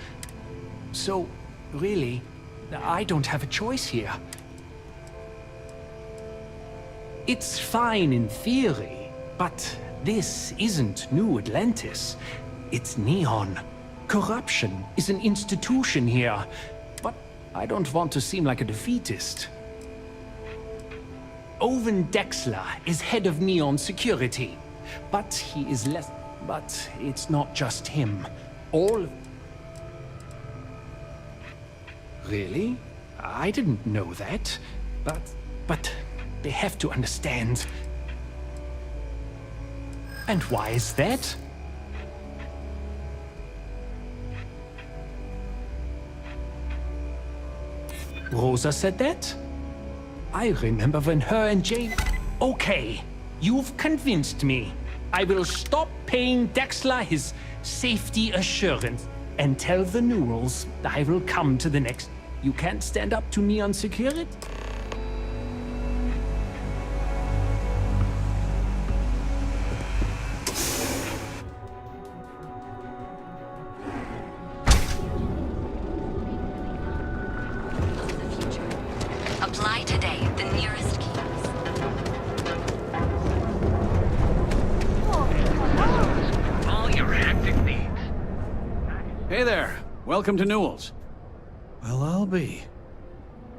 So, really, I don't have a choice here. It's fine in theory, but this isn't New Atlantis. It's Neon. Corruption is an institution here, but I don't want to seem like a defeatist. Owen Dexler is head of Neon Security, but he is less... But it's not just him. All... Really? I didn't know that, but they have to understand. And why is that? Rosa said that? I remember when her and Jane... Okay, you've convinced me. I will stop paying Dexler his safety assurance and tell the Newells I will come to the next. You can't stand up to Neon Security? Apply today at the nearest keys. All your hectic needs. Hey there. Welcome to Newell's. Well, I'll be.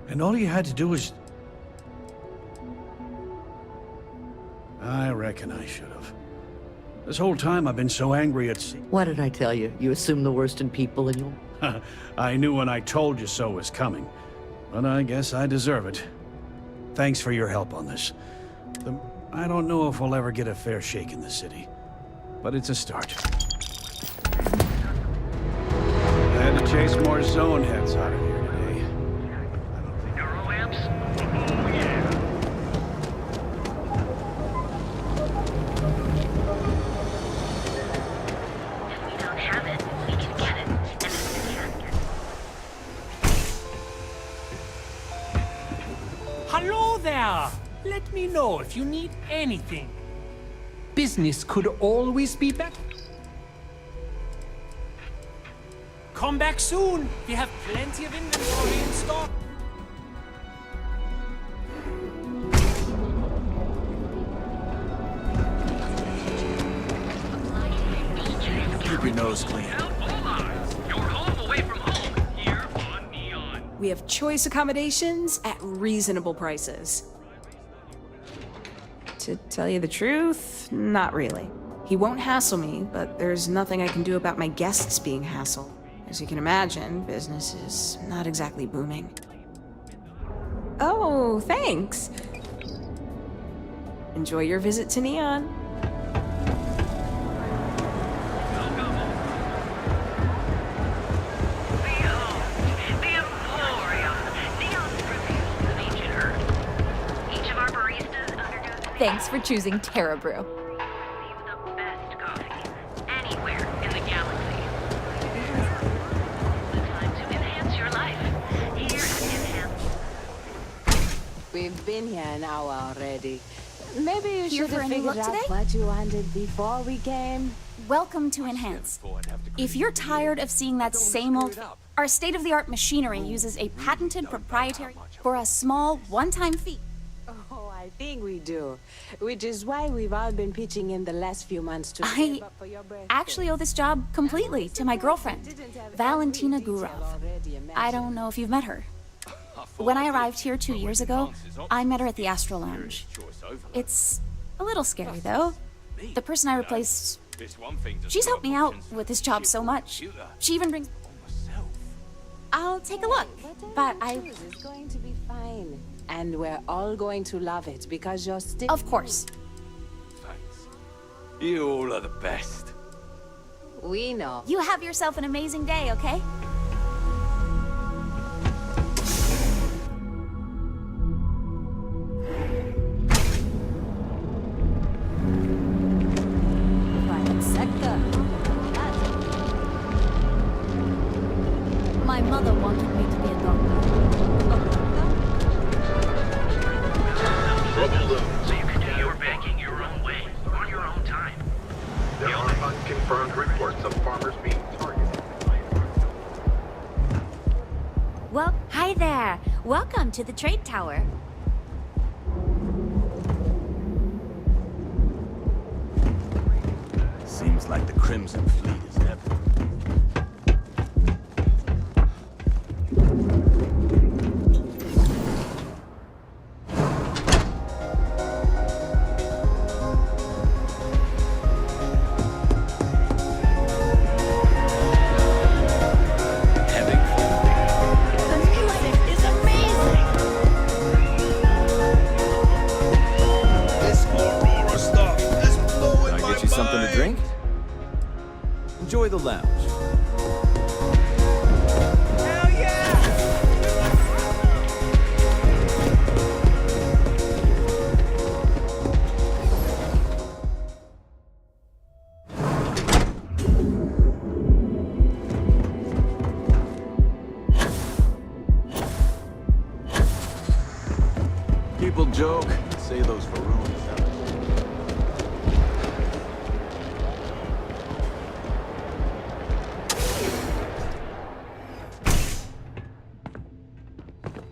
And all you had to do was... I reckon I should have. This whole time I've been so angry at sea. What did I tell you? You assume the worst in people and you'll... I knew when I told you so was coming. But I guess I deserve it. Thanks for your help on this. I don't know if we'll ever get a fair shake in the city. But it's a start. I had to chase more zone heads out of here today. Neuroamps? Oh, yeah. If we don't have it, we can get it. And if we can't get it. Hello there! Let me know if you need anything. Business could always be better. Come back soon. We have plenty of inventory in stock. Keep your nose clean. You're home away from home. Here on Neon. We have choice accommodations at reasonable prices. To tell you the truth, not really. He won't hassle me, but there's nothing I can do about my guests being hassled. As you can imagine, business is not exactly booming. Oh, thanks. Enjoy your visit to Neon. Thanks for choosing Terra Brew. Anywhere in the galaxy. The time to enhance your life. Here at Enhance. We've been here an hour already. Maybe you Here should for have a new figured look out today? what you wanted before we came. Welcome to Enhance. If you're tired of seeing that same old... Our state-of-the-art machinery uses a patented proprietary... For a small, one-time fee. Oh, I think we do. Which is why we've all been pitching in the last few months to save up for your birthday. Actually owe this job completely to my girlfriend, Valentina Gurov. I don't know if you've met her. When I arrived here 2 years ago, I met her at the Astro Lounge. It's a little scary, though. The person I replaced... She's helped me out with this job so much. She even brings... I'll take a look, but It's going to be fine. And we're all going to love it because you're still... Of course. You all are the best. We know. You have yourself an amazing day, okay? Private sector. My mother wanted me to be a doctor. So you can do your banking your own way, on your own time. There are unconfirmed reports of farmers being targeted. Well, hi there. Welcome to the Trade Tower. Seems like the Crimson Fleet is never... Something to drink? Enjoy the lounge. joke. Say those for ruins.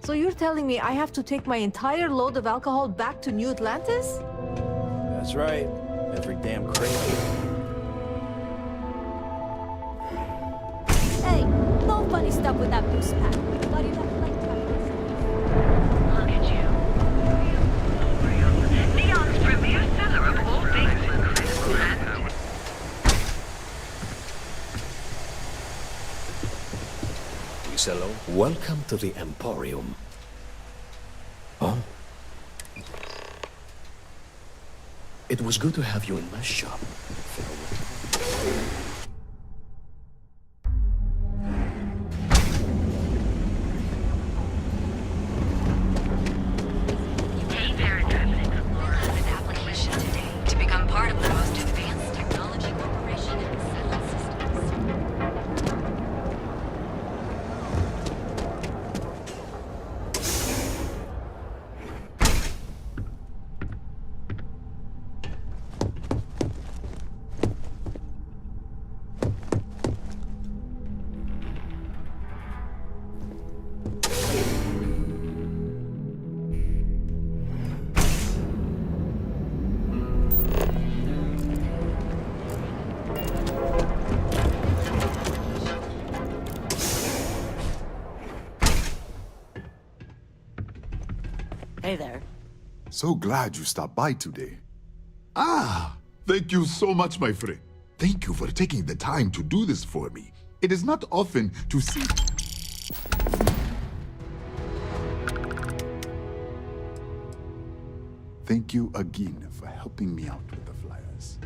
So you're telling me I have to take my entire load of alcohol back to New Atlantis? That's right. Every damn crate. Hey, no funny stuff with that boost pack. Got enough light time. Look at you. Neon's premier seller of all things incredible and... Hello. Welcome to the Emporium. Oh. It was good to have you in my shop. Hey there, Internet Explorer has an application today to become part of the most advanced technology corporation in the Sound Systems. Hey there. So glad you stopped by today. Ah, thank you so much, my friend. Thank you for taking the time to do this for me. It is not often to see... Thank you again for helping me out with the flyers.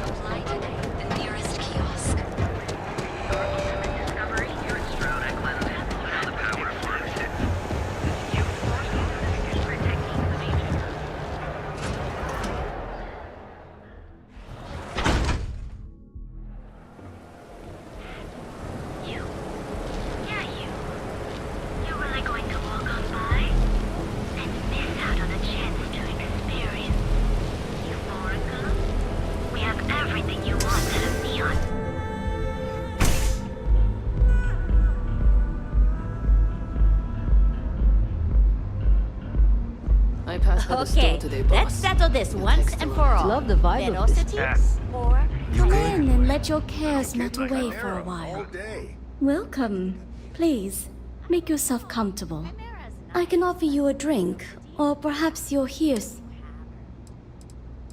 Apply today at the nearest kiosk. Your ultimate discovery, your Strode Eklund. You know the power of harnessing. You are protecting the nature. You? Yeah, you. You're really going to walk on by and miss out on a chance to experience Euphorica? We have everything you want out of Neon. I passed by the store Okay, today, boss. let's settle this once and for all. Love the vibe of this Velocities or Come in and let your cares melt away for a while. Welcome. Please, make yourself comfortable. I can offer you a drink, or perhaps you're here.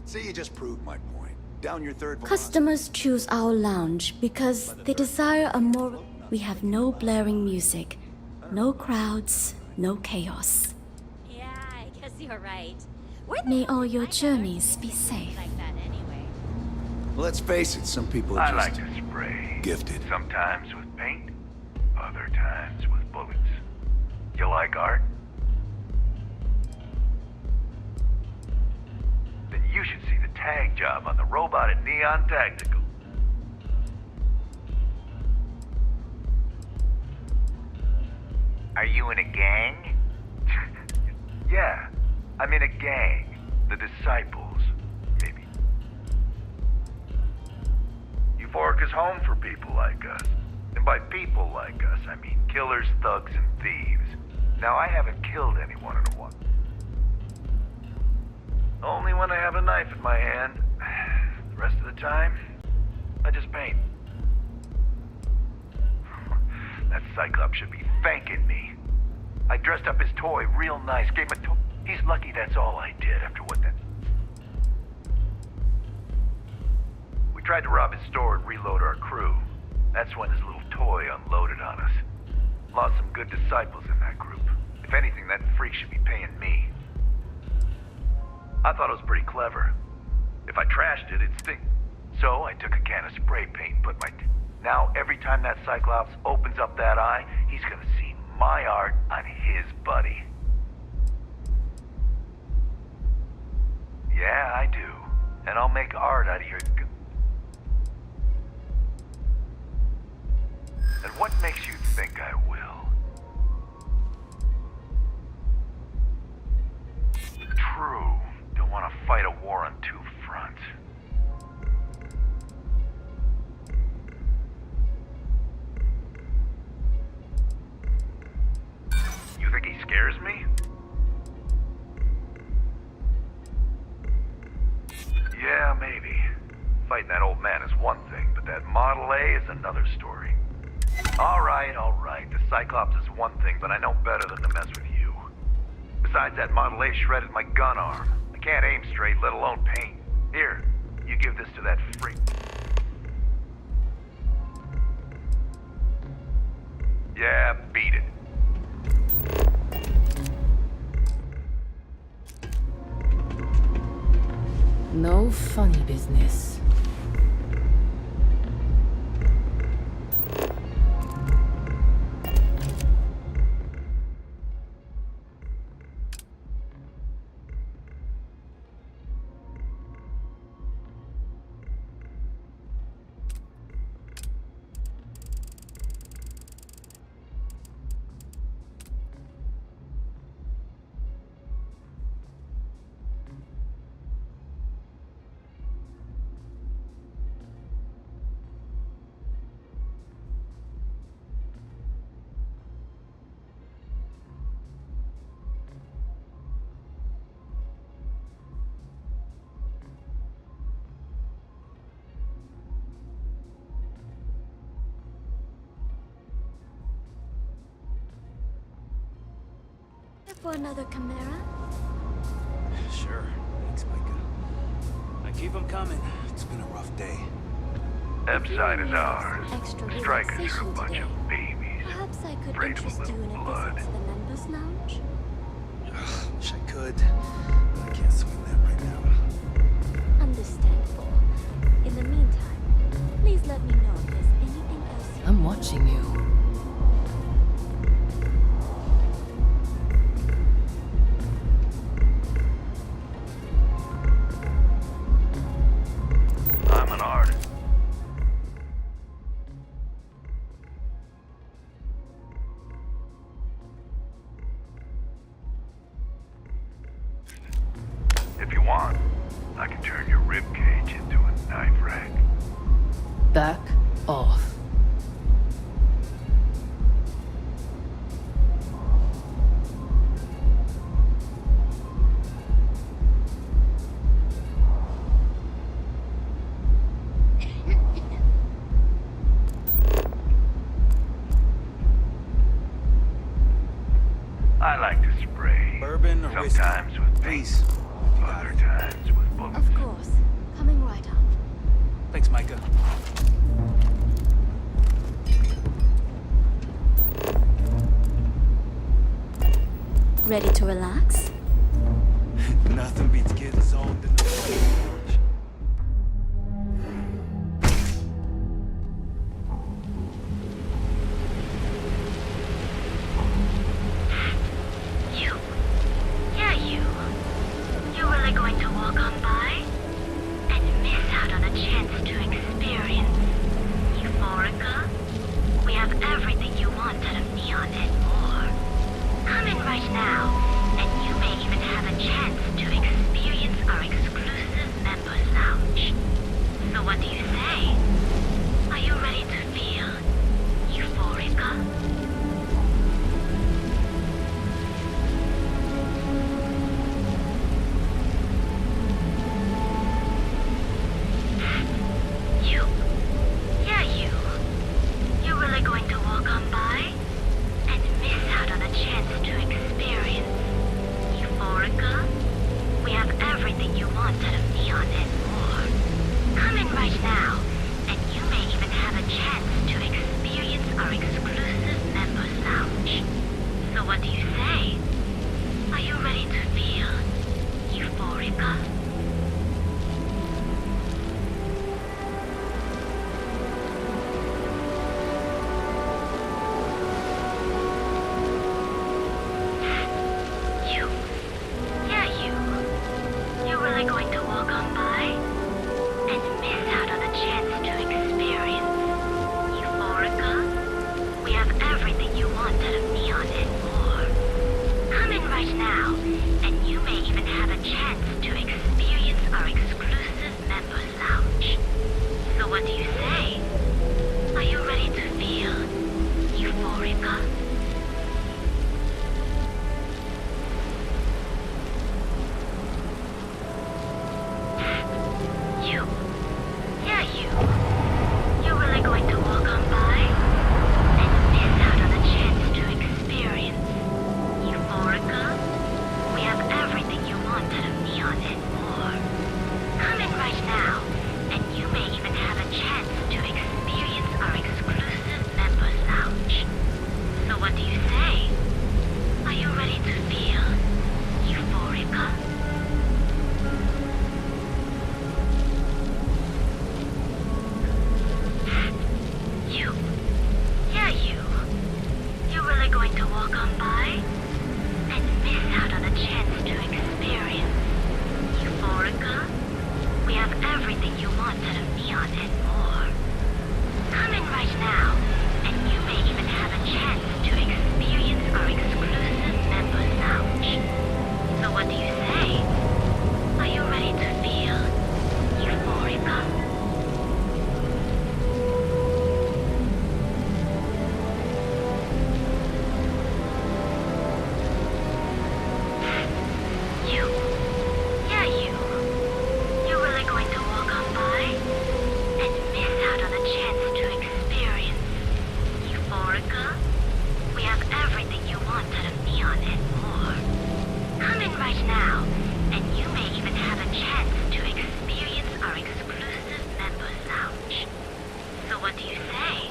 See, you just proved my point. Down your third velocity. Customers choose our lounge because they desire a more... We have no blaring music, no crowds, no chaos. Yeah, I guess you're right. May all your journeys be safe. Like that anyway. Let's face it, some people are I just like to spray. gifted. Sometimes with paint, other times with bullets. You like art? Then you should see the tag job on the robot at Neon Tactical. Are you in a gang? Yeah, I'm in a gang. The Disciples, maybe. Euphorica's home for people like us. And by people like us, I mean killers, thugs, and thieves. Now, I haven't killed anyone in a while. Only when I have a knife in my hand. The rest of the time, I just paint. That Cyclops should be thanking me. I dressed up his toy real nice, gave him a toy. He's lucky that's all I did after what that... We tried to rob his store and reload our crew. That's when his little toy unloaded on us. Lost some good disciples in that group. If anything, that freak should be paying me. I thought it was pretty clever. If I trashed it, it'd stink. So I took a can of spray paint and put my... Now, every time that Cyclops opens up that eye, he's gonna see my art on his buddy. Yeah, I do. And I'll make art out of your... And what makes you think I will? True. Don't want to fight a war on two fronts. You think he scares me? Yeah, maybe. Fighting that old man is one thing, but that Model A is another story. All right. The Cyclops is one thing, but I know better than to mess with you. Besides, that Model A shredded my gun arm. I can't aim straight, let alone paint. Here, you give this to that freak. Yeah, beat it. No funny business. For another Chimera? Sure. Thanks, Micah. I keep them coming. It's been a rough day. Epside is ours. Extra Strikers are a bunch today. of babies. Perhaps I could Afraid of a interest you little in a blood. visit to the members' lounge? Wish I could. But I can't swing that right now. Understandable. In the meantime, please let me know if there's anything else you... I'm watching you. I'm an artist. If you want, I can turn your ribcage into a knife rack. Back off. I like to spray. Bourbon or whiskey? Sometimes with paste, other times with bullets. Of course. Coming right up. Thanks, Micah. Ready to relax? Nothing beats getting zoned in the You. Yeah, you. You're really going to walk on by? And miss out on a chance to experience Euphorica? We have everything you want out of neon and more. Come in right now, and you may do you say?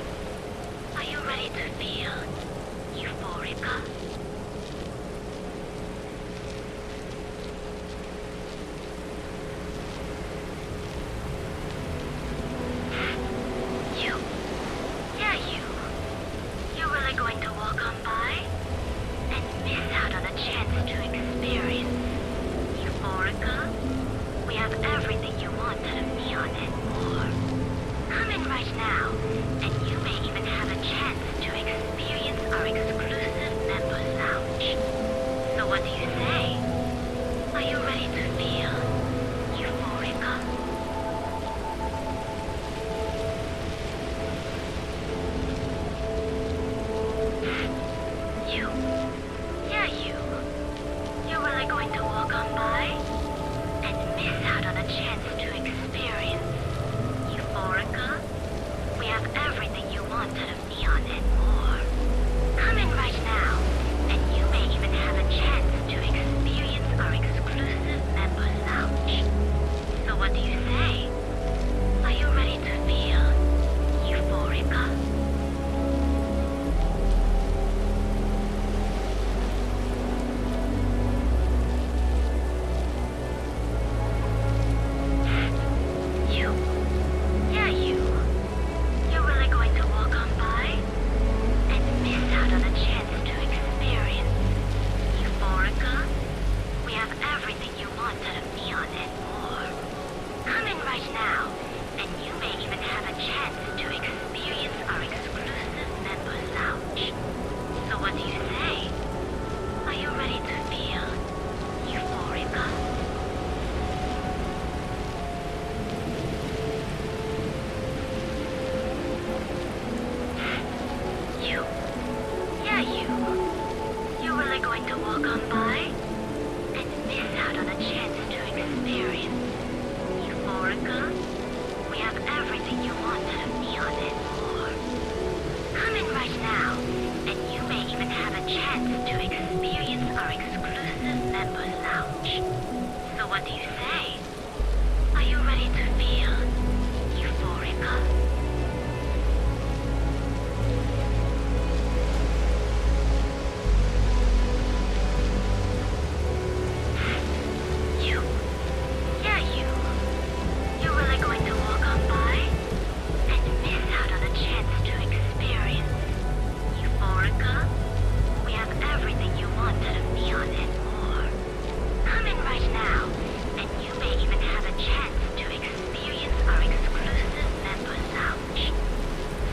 Are you ready to feel euphorica? You. Yeah, you. You're really going to walk on by and miss out on a chance to experience euphorica? We have everything you wanted of neon and more. Come in right now, and you may even have a chance to experience our exclusive members lounge. So what do you say? Are you ready to feel euphorica? You. Yeah, you. You're really going to walk on by and miss out on a chance to experience euphorica? We have everything you wanted of neon and more. Come in right now, and you may even have a chance to experience our exclusive members lounge. So what do you say? Are you ready to feel euphorica? You. Yeah, you. You're really going to walk on by and miss out on a chance to experience euphorica? We have everything you wanted of neon and more. Come in right now, and you may even have a chance to experience our exclusive members lounge. So what do you say? Are you ready to feel euphorica? You. Yeah, you. You're really going to walk on by and miss out on a chance to experience euphorica? We have everything you wanted of neon and more. Come in right now, and you may even have a chance to experience our exclusive members lounge. So what do you say? Are you ready to feel euphorica? You. Yeah, you. You're really going to walk on by and miss out on a chance to experience euphorica? We have everything you wanted of neon and more. Come in right now, and you may even have a chance to experience our exclusive members lounge.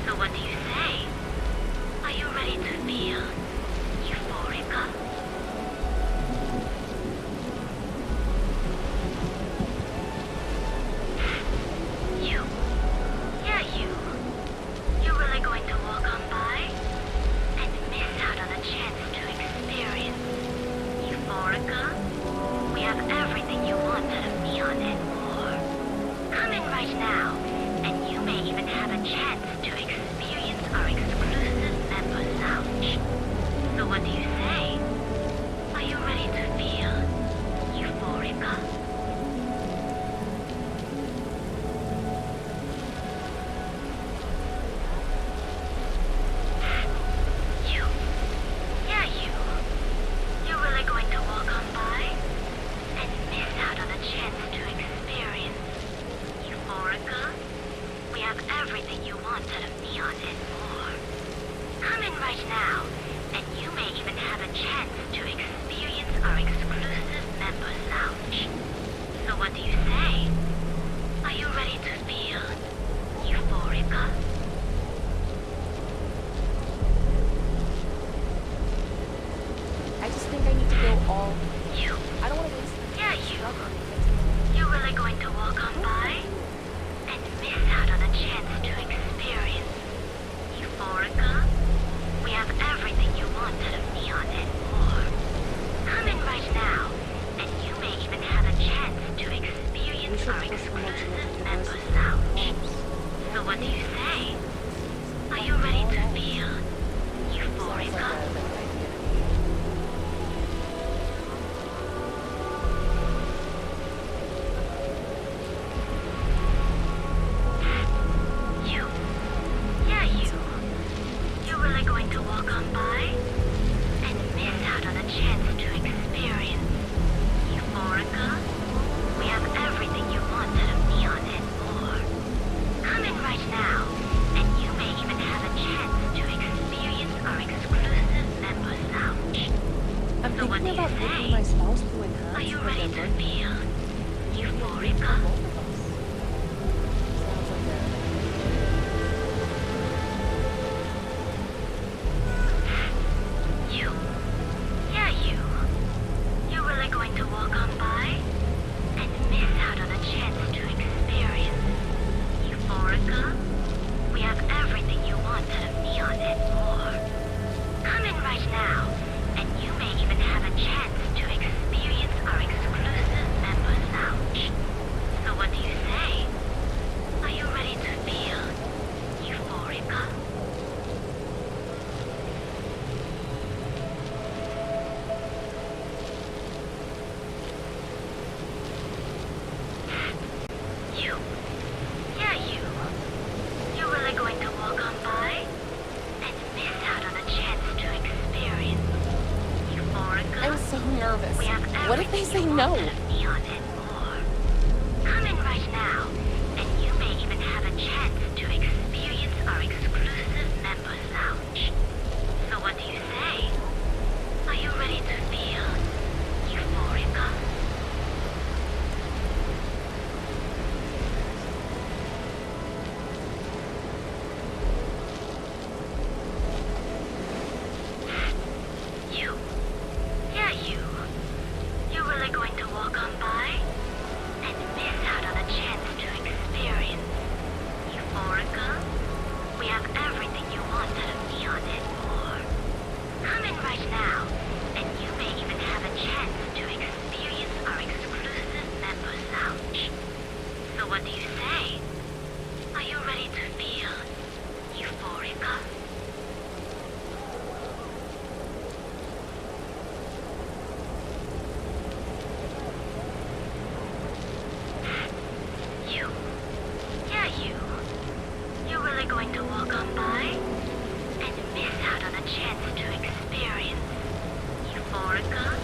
So what do you say? Are you ready to feel euphorica? You. Yeah, you. You're really going to walk on by and miss out on a chance to experience euphorica? We have everything you wanted of neon and more. Come in right now, and you may even have a chance to experience our exclusive members lounge. So what do you say? Are you ready to feel euphorica? You. Yeah, you. You're really going to walk on by and miss out on a chance to experience euphorica? We have everything you wanted of neon and more. Come in right now, and you may even have a chance to experience our exclusive members lounge. So what do you say? Are you ready to feel euphorica? I just think I need to go all. You. I don't want to waste. Yeah, you. You're really going to walk on by and miss out on a chance to experience euphorica? We have everything you wanted of neon and more. Come in right now, and you may even have a chance to experience our exclusive members lounge. So what do you say? Are you ready to feel euphorica? You. on by and miss out on a chance to experience Euphorica? We have everything you wanted of Neon and more. Come in right now, and you may even have a chance to experience our exclusive members lounge. I'm So what do thinking you about say? making my spouse to enhance. Are you ready to feel Euphorica? You. Yeah, you. You're really going to walk on by and miss out on a chance to experience Euphorica? We have everything you wanted of Neon and more. Come in right now, and you may even have a chance to experience our exclusive members lounge. So what do you say? Are you ready to feel Euphorica? You. Yeah, you. You're really going to walk on by and miss out on a chance to experience Euphorica? I'm so nervous. We have What if they say everything you no? wanted of Neon and more. Come in right now, and you may even have a chance to experience our exclusive members lounge. So what do you say? Are you ready to feel Euphorica? You. Yeah, you. You're really going to walk on by and miss out on a chance to experience Euphorica? We have everything you wanted of Neon and more. Come in right now, and you may even have a chance to experience our exclusive members lounge. So what do you say? Are you ready to feel Euphorica? You. Yeah, you. You're really going to walk on by and miss out on a chance to experience Euphorica?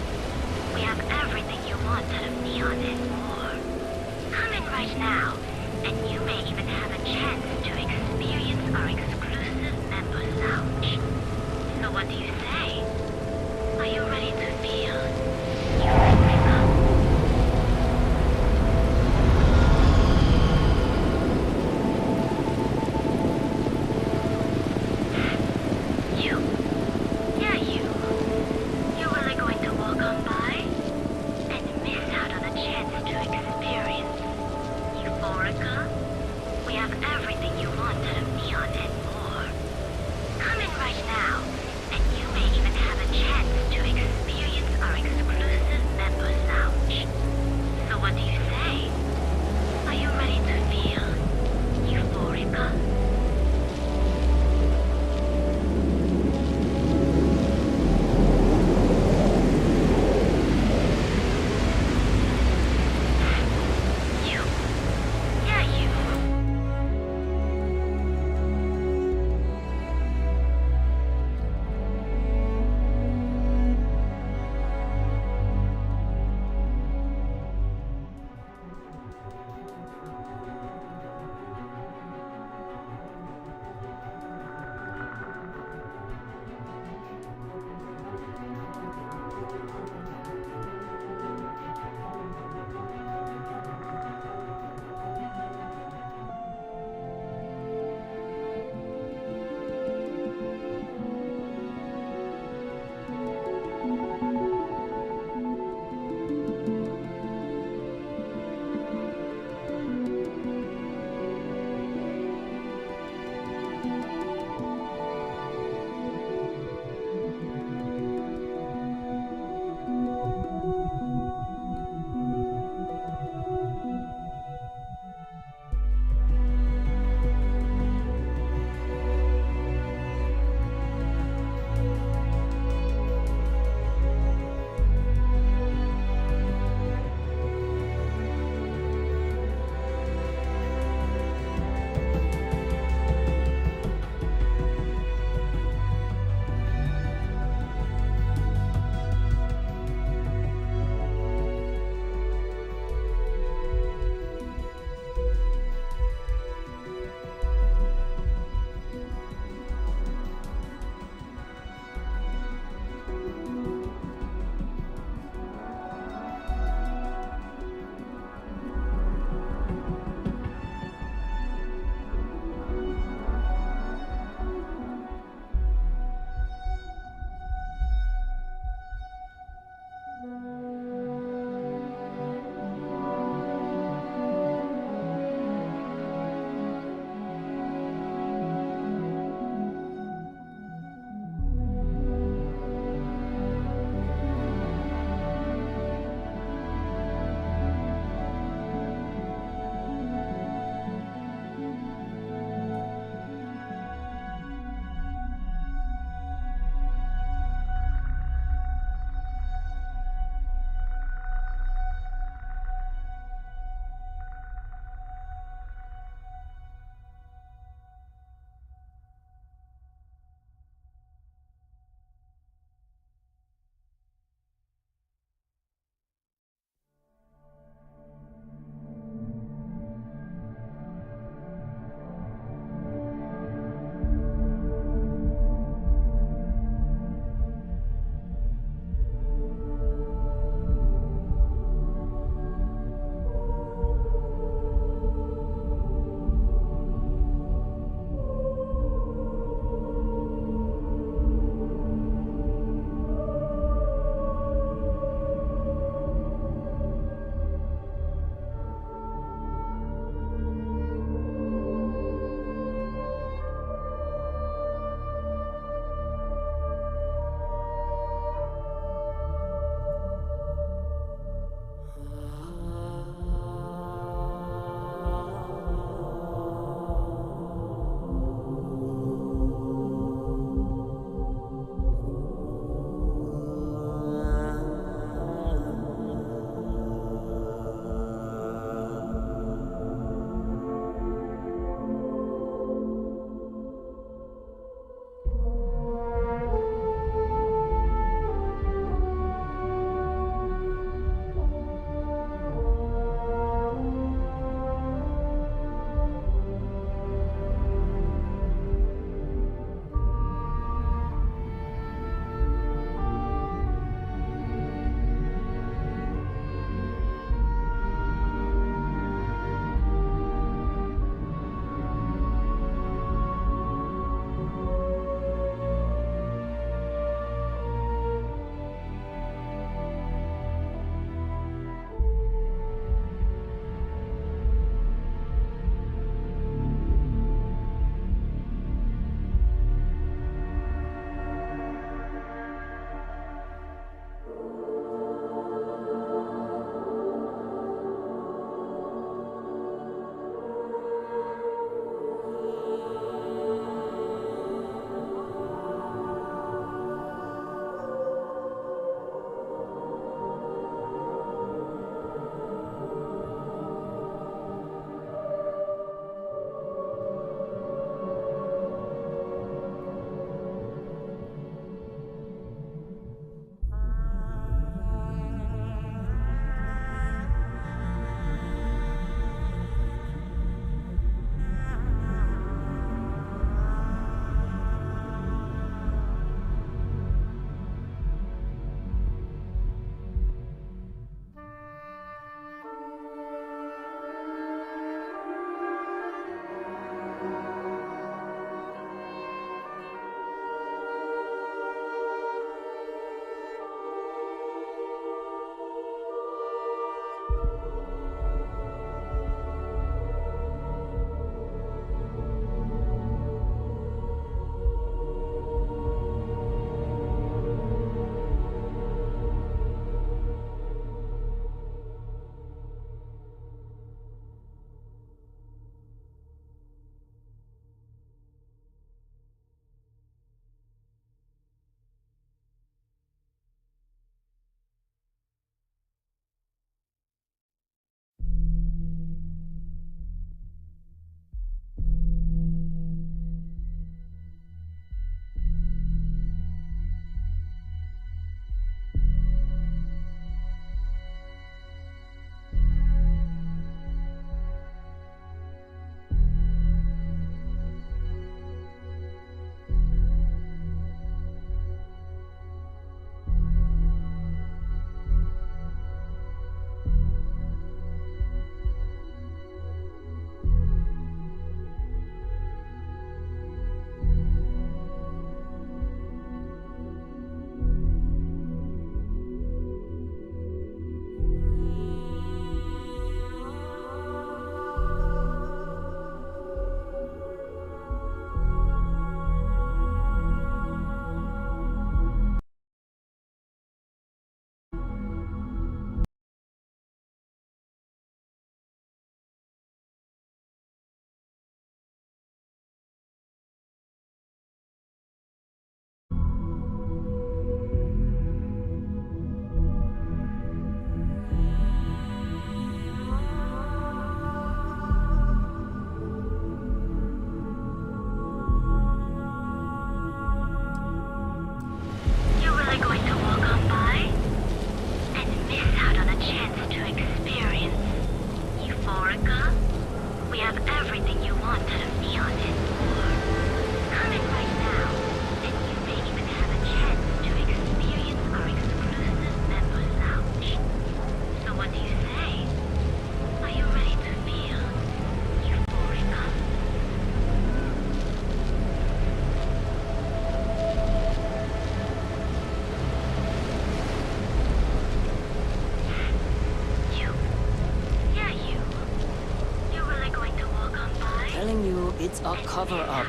cover up.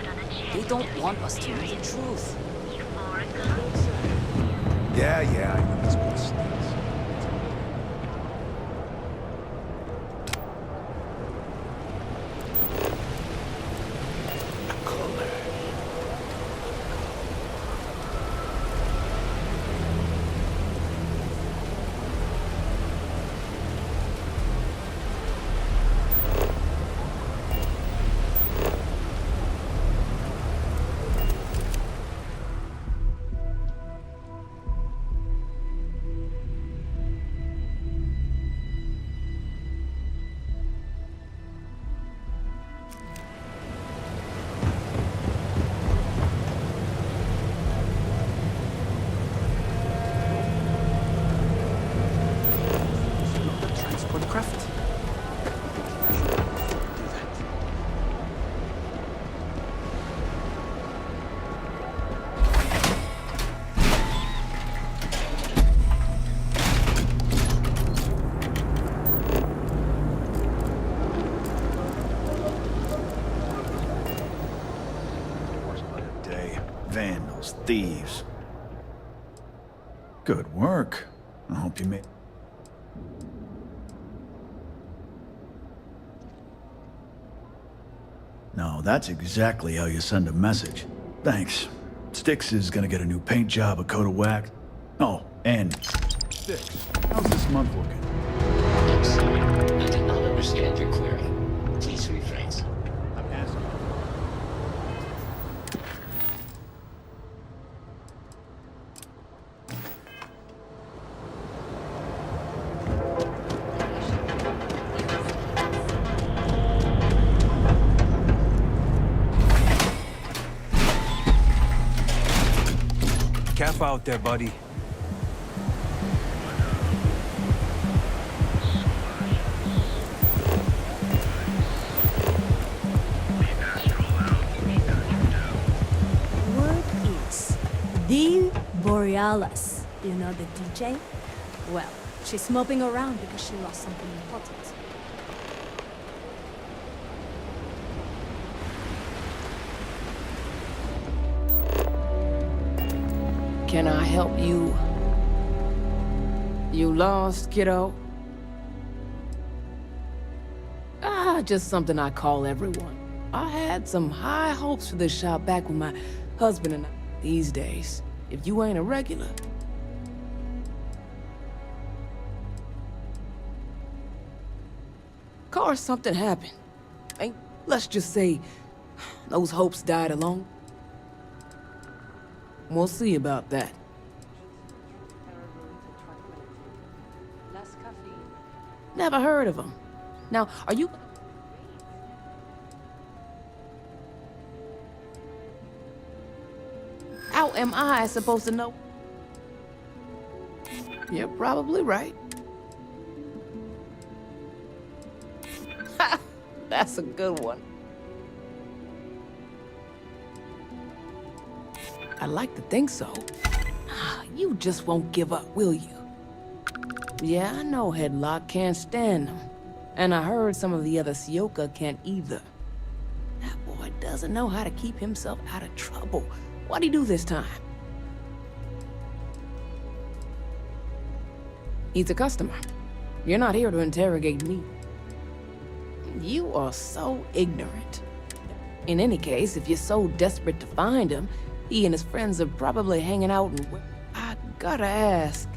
They don't want us to know the truth. Yeah, I know this place stinks. Vandals, thieves. Good work. I hope you made... No, that's exactly how you send a message. Thanks. Styx is gonna get a new paint job, a coat of wax. Oh, and... Styx, how's this month looking? I did not understand your query. Please rephrase. I'm asking. Cap out there, buddy. Word is the Borealis. You know the DJ? Well, she's moping around because she lost something important. Can I help you? You lost, kiddo? Just something I call everyone. I had some high hopes for this shop back with my husband and I. These days, if you ain't a regular... Of course, something happened. Let's just say, those hopes died alone. We'll see about that. Never heard of him. Now, are you... How am I supposed to know? You're probably right. That's a good one. I'd like to think so. You just won't give up, will you? Yeah, I know Headlock can't stand them. And I heard some of the other Sioka can't either. That boy doesn't know how to keep himself out of trouble. What'd he do this time? He's a customer. You're not here to interrogate me. You are so ignorant. In any case, if you're so desperate to find him, he and his friends are probably hanging out and... I gotta ask.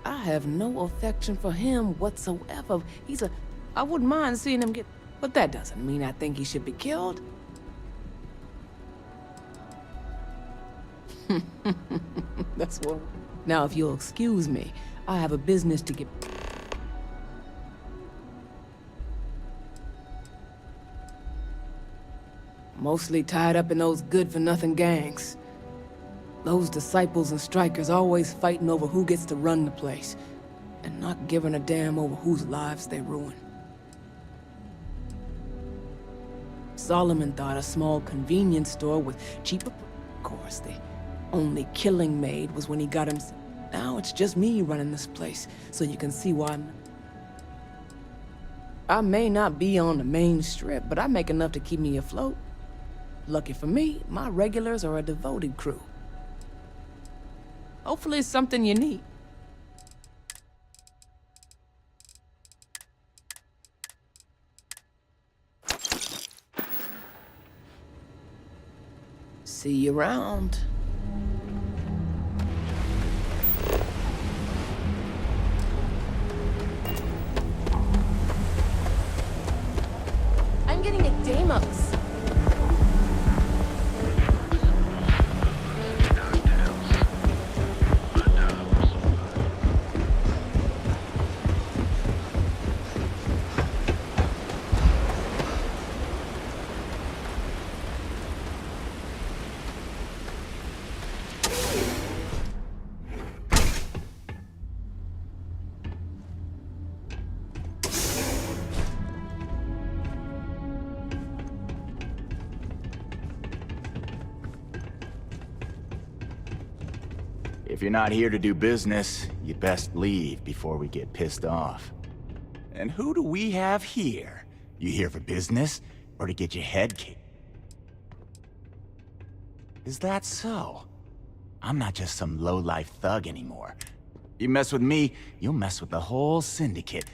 I have no affection for him whatsoever. He's a... I wouldn't mind seeing him get... But that doesn't mean I think he should be killed. That's what... Now, if you'll excuse me, I have a business to get... Mostly tied up in those good-for-nothing gangs. Those disciples and strikers always fighting over who gets to run the place, and not giving a damn over whose lives they ruin. Solomon thought a small convenience store with cheaper... Of course, the only killing made was when he got him... Now it's just me running this place, so you can see why I may not be on the main strip, but I make enough to keep me afloat. Lucky for me, my regulars are a devoted crew. Hopefully it's something you need. See you around. I'm getting a Deimos. If you're not here to do business, you'd best leave before we get pissed off. And who do we have here? You here for business, or to get your head kicked? Is that so? I'm not just some low-life thug anymore. You mess with me, you'll mess with the whole syndicate.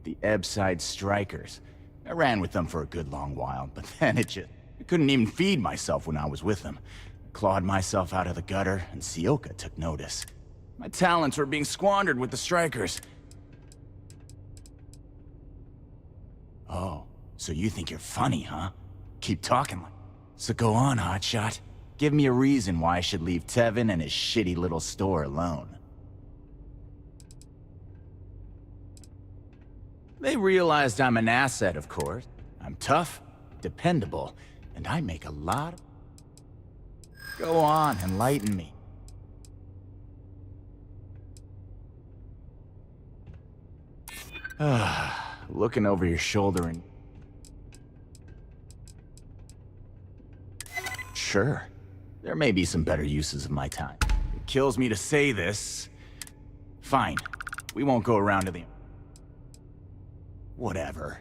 The Ebbside Strikers. I ran with them for a good long while, but then I couldn't even feed myself when I was with them. Clawed myself out of the gutter, and Sioka took notice. My talents were being squandered with the Strikers. Oh, so you think you're funny, huh? Keep talking like... So go on, hotshot. Give me a reason why I should leave Tevin and his shitty little store alone. They realized I'm an asset, of course. I'm tough, dependable, and I make a lot of... Go on, enlighten me. Looking over your shoulder and... Sure, there may be some better uses of my time. It kills me to say this. Fine, we won't go around to the... Whatever.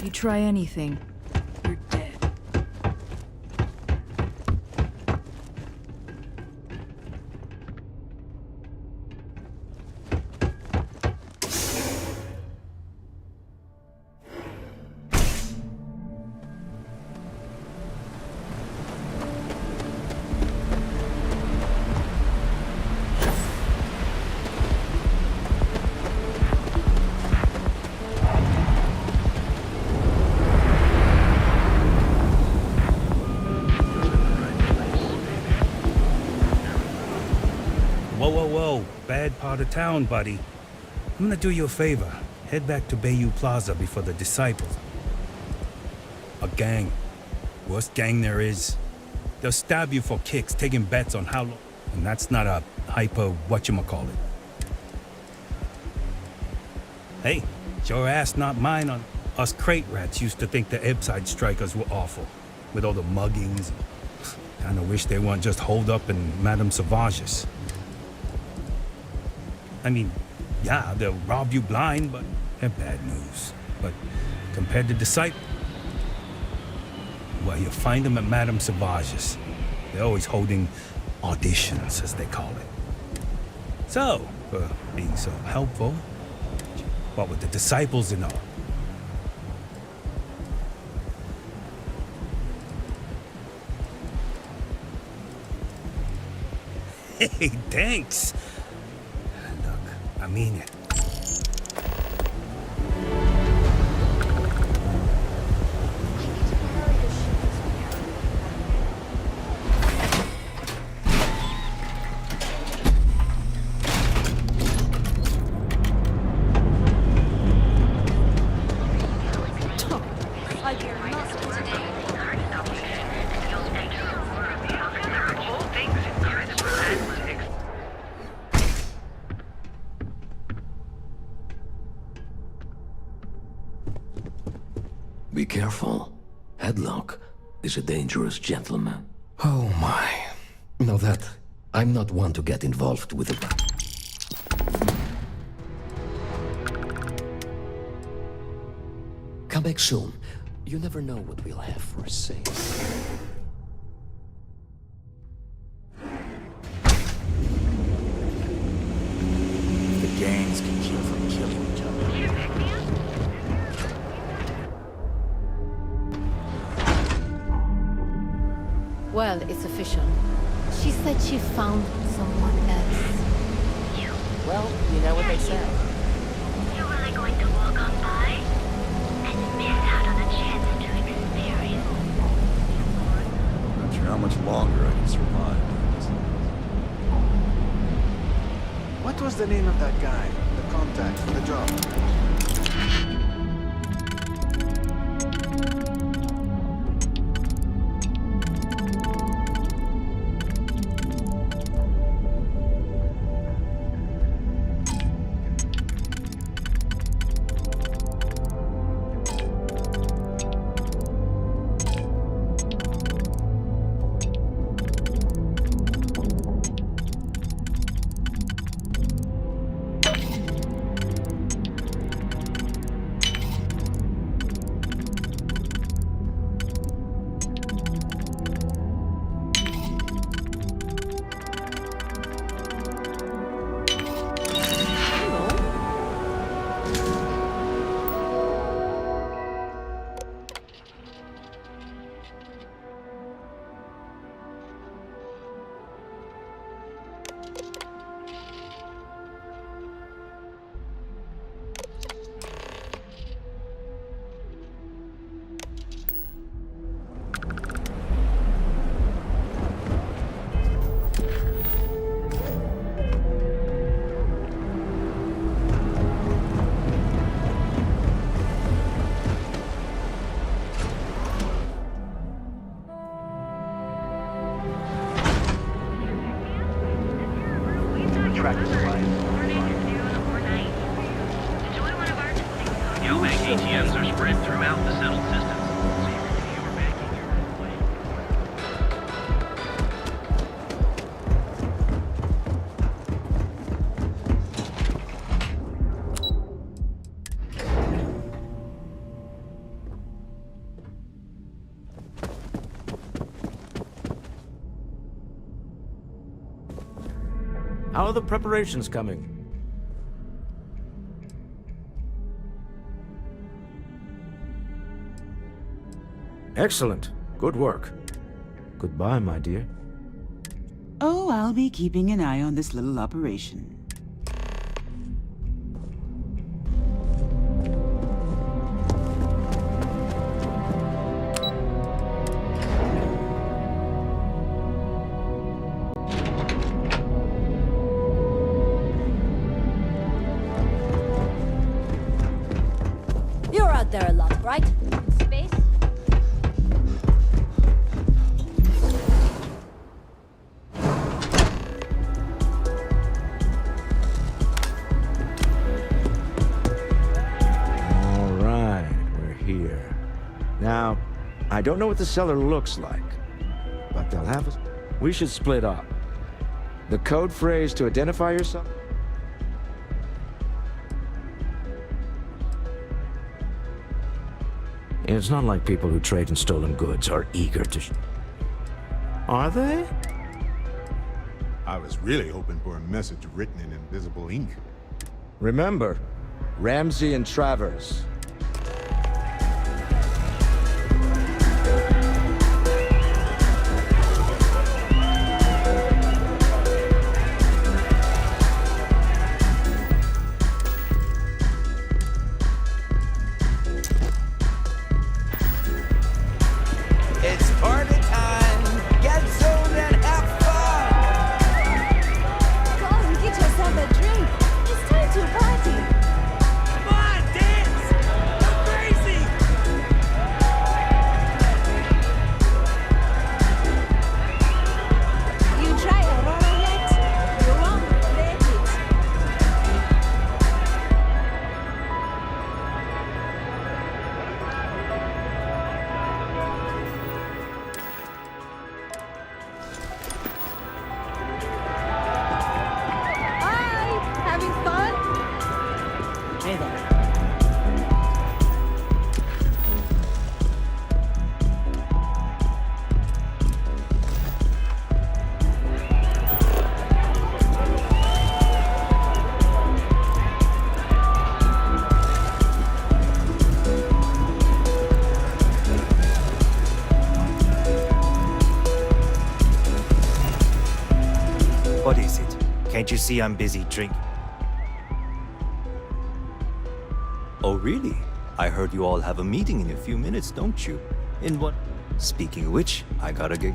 You try anything, you're dead. Whoa, bad part of town, buddy. I'm gonna do you a favor. Head back to Bayou Plaza before the Disciples. A gang. Worst gang there is. They'll stab you for kicks, taking bets on how long. And that's not a hyper whatchamacallit. Hey, it's your ass, not mine. On us crate rats used to think the Ebbside Strikers were awful. With all the muggings. Kinda wish they weren't just holed up in Madame Sauvage's. I mean, yeah, they'll rob you blind, but they're bad news. But compared to Disciples, well, you'll find them at Madame Sauvage's. They're always holding auditions, as they call it. So, for being so helpful, what with the Disciples and all? Hey, thanks. Look, I mean it. Be careful. Headlock is a dangerous gentleman. Oh my. Know that I'm not one to get involved with a... Come back soon. You never know what we'll have for a sale. The gangs can keep from killing each other. Well, it's official. She said she found someone else. Well, you know what they say. You're really going to walk on by and miss out on the chance to experience. Not sure how much longer I can survive. What was the name of that guy? The contact for the job? Geobank ATMs are spread throughout the settled systems. How are the preparations coming? Excellent. Good work. Goodbye, my dear. Oh, I'll be keeping an eye on this little operation. You're out there a lot, right? Space? Now, I don't know what the cellar looks like, but they'll have us. We should split up. The code phrase to identify yourself? It's not like people who trade in stolen goods are eager to... Are they? I was really hoping for a message written in invisible ink. Remember, Ramsey and Travers. It's party time! Get zoned and have fun! Go on, get yourself a drink. It's time to party. Come on, dance! Can't you see I'm busy drinking? Oh, really? I heard you all have a meeting in a few minutes, don't you? In what? Speaking of which, I gotta get...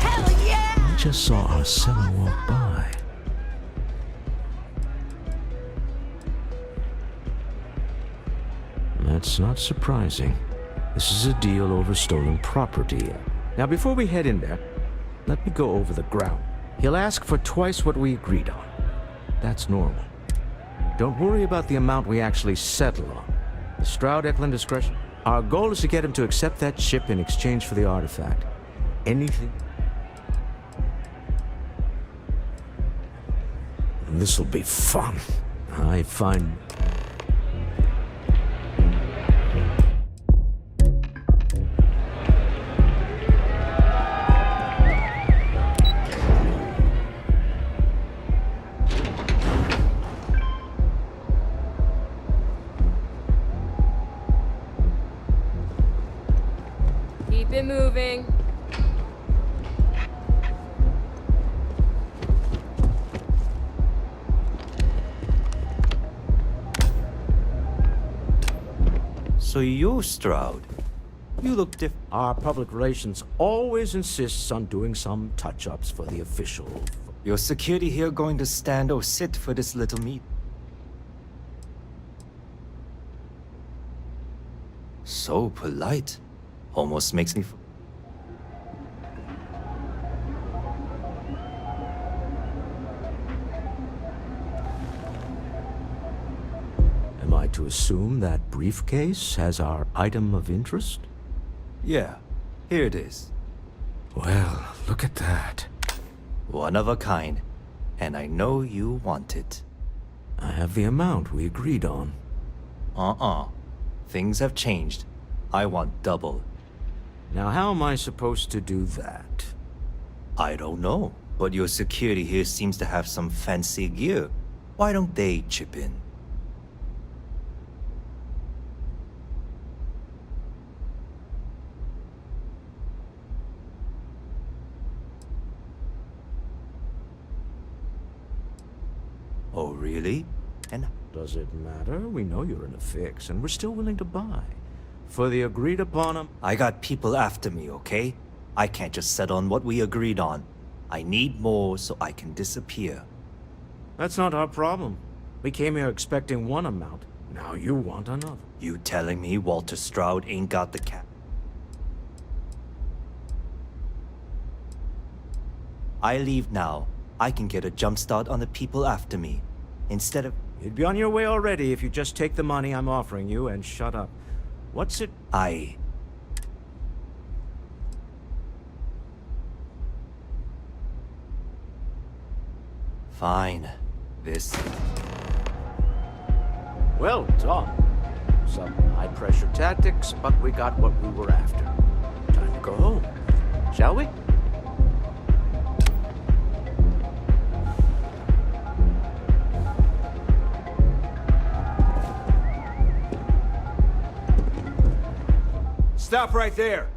Hell yeah! I just saw our seller walk by. That's not surprising. This is a deal over stolen property. Now, before we head in there, let me go over the ground. He'll ask for twice what we agreed on. That's normal. Don't worry about the amount we actually settle on. The Stroud-Eklund discretion. Our goal is to get him to accept that ship in exchange for the artifact. Anything. This'll be fun. I find... Keep it moving. So you're Stroud. You look different. Our public relations always insists on doing some touch-ups for the official. Your security here going to stand or sit for this little meet? So polite. Almost makes me... Am I to assume that briefcase has our item of interest? Yeah, here it is. Well, look at that. One of a kind. And I know you want it. I have the amount we agreed on. Things have changed. I want double. Now, how am I supposed to do that? I don't know, but your security here seems to have some fancy gear. Why don't they chip in? Oh, really? And does it matter? We know you're in a fix, and we're still willing to buy. For the agreed upon... I got people after me, okay? I can't just settle on what we agreed on. I need more so I can disappear. That's not our problem. We came here expecting one amount. Now you want another. You telling me Walter Stroud ain't got the cap? I leave now. I can get a jump start on the people after me. Instead of... You'd be on your way already if you just take the money I'm offering you and shut up. What's it? Fine. This... Well done. Some high-pressure tactics, but we got what we were after. Time to go home. Shall we? Stop right there.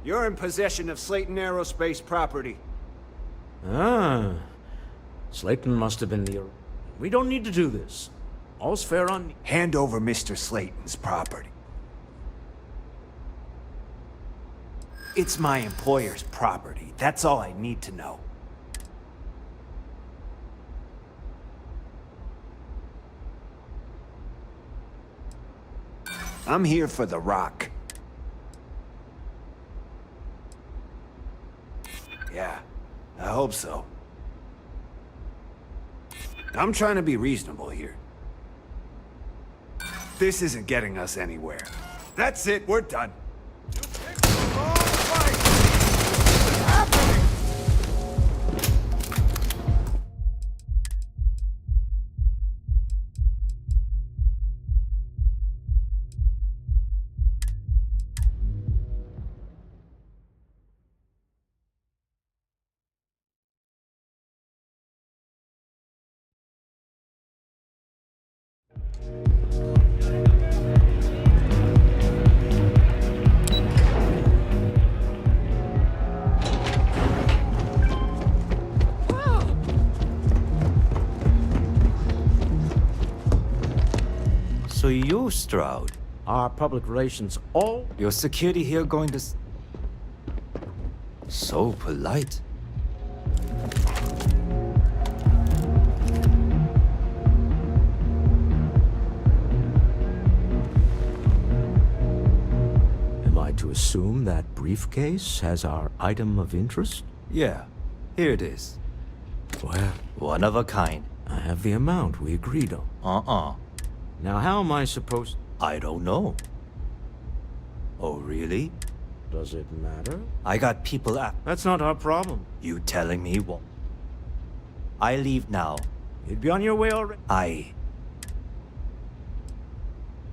You're in possession of Slayton Aerospace property. Ah. Slayton must have been the... We don't need to do this. All's fair on... Hand over Mr. Slayton's property. It's my employer's property. That's all I need to know. I'm here for the rock. Yeah, I hope so. I'm trying to be reasonable here. This isn't getting us anywhere. That's it, we're done. So you're Stroud. Our public relations all... Your security here going to... So polite. Am I to assume that briefcase has our item of interest? Yeah, here it is. Well, one of a kind. I have the amount we agreed on. Now how am I supposed... I don't know. Oh, really? Does it matter? I got people at... That's not our problem. You telling me what? I leave now. You'd be on your way already.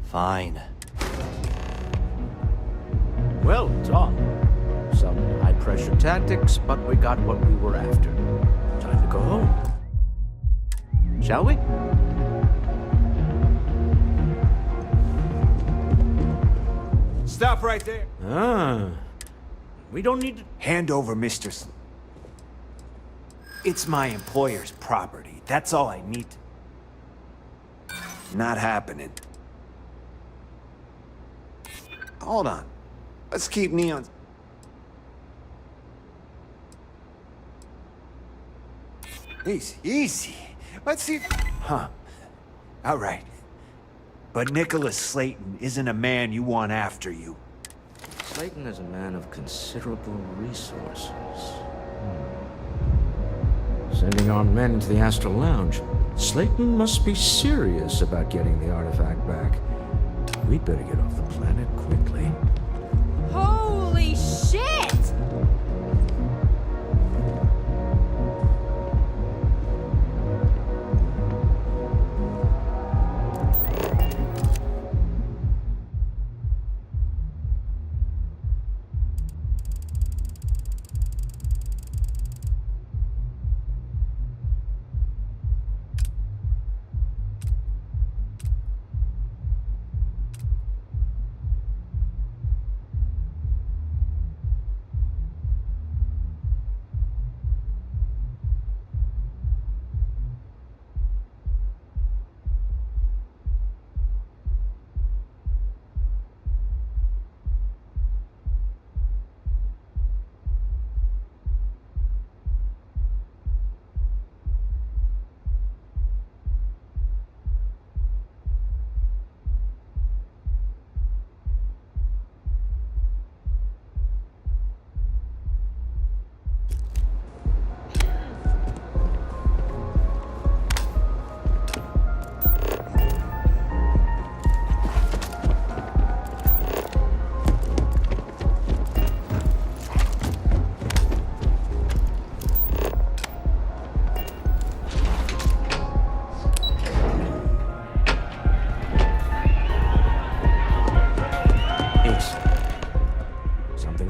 Fine. Well done. Some high-pressure tactics, but we got what we were after. Time to go home. Shall we? Stop right there. We don't need to... Hand over Mr. It's my employer's property. That's all I need. Not happening. Hold on. Let's keep Neon... Easy, easy. Let's see... Huh. All right. But Nicholas Slayton isn't a man you want after you. Slayton is a man of considerable resources. Sending armed men into the Astral Lounge. Slayton must be serious about getting the artifact back. We'd better get off the planet quickly. Holy shit!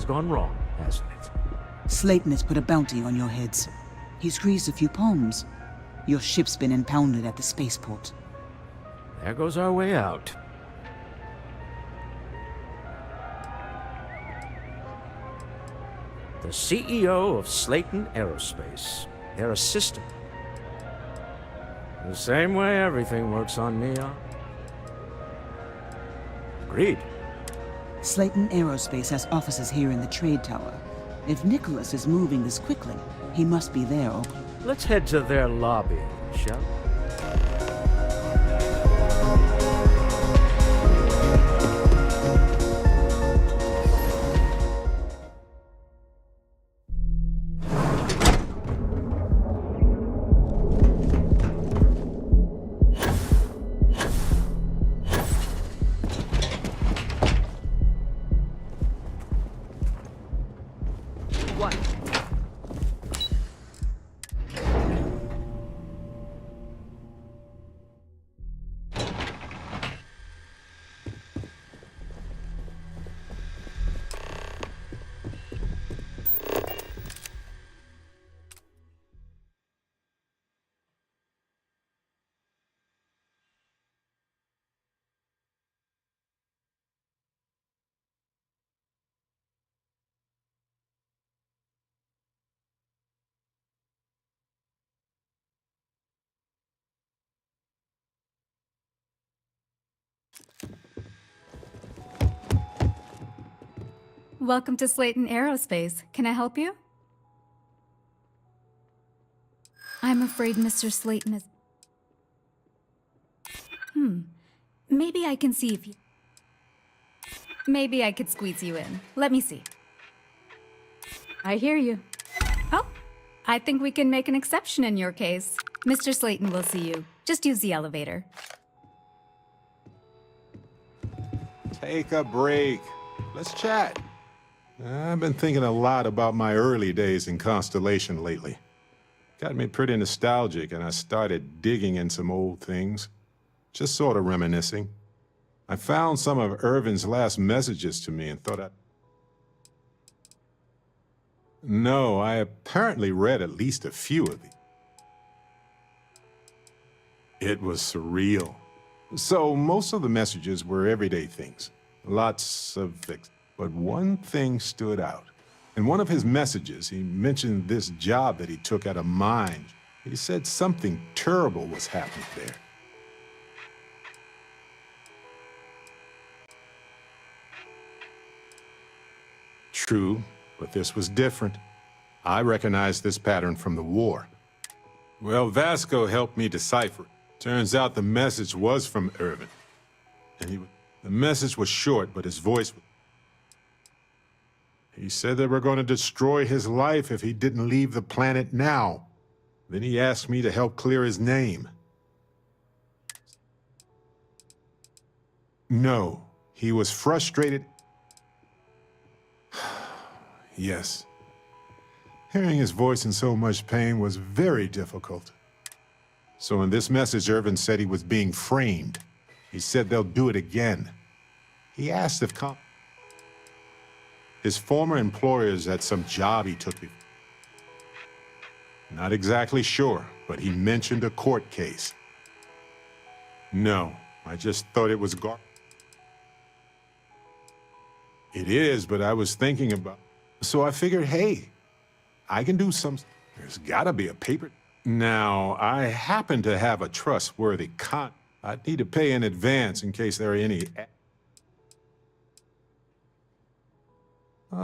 Gone wrong, hasn't it? Slayton has put a bounty on your heads. He's greased a few palms. Your ship's been impounded at the spaceport. There goes our way out. The CEO of Slayton Aerospace. Their assistant. The same way everything works on Neon. Agreed. Slayton Aerospace has offices here in the trade tower. If Nicholas is moving this quickly, he must be there. Let's head to their lobby, shall we? Welcome to Slayton Aerospace. Can I help you? I'm afraid Mr. Slayton is... Maybe I can see if you... Maybe I could squeeze you in. Let me see. I hear you. Oh, I think we can make an exception in your case. Mr. Slayton will see you. Just use the elevator. Take a break. Let's chat. I've been thinking a lot about my early days in Constellation lately. Got me pretty nostalgic, and I started digging in some old things. Just sort of reminiscing. I found some of Irvin's last messages to me and thought I'd... No, I apparently read at least a few of these. It was surreal. So most of the messages were everyday things. Lots of things. But one thing stood out. In one of his messages, he mentioned this job that he took at a mine. He said something terrible was happening there. True, but this was different. I recognized this pattern from the war. Well, Vasco helped me decipher it. Turns out the message was from Irvin. And the message was short, but his voice was... He said they were going to destroy his life if he didn't leave the planet now. Then he asked me to help clear his name. No, he was frustrated. Yes. Hearing his voice in so much pain was very difficult. So in this message, Irvin said he was being framed. He said they'll do it again. He asked if his former employers had some job he took before. Not exactly sure, but he mentioned a court case. No, I just thought it was It is, but I was thinking about... So I figured, hey, I can do some... There's gotta be a paper... Now, I happen to have a trustworthy I'd need to pay in advance in case there are any...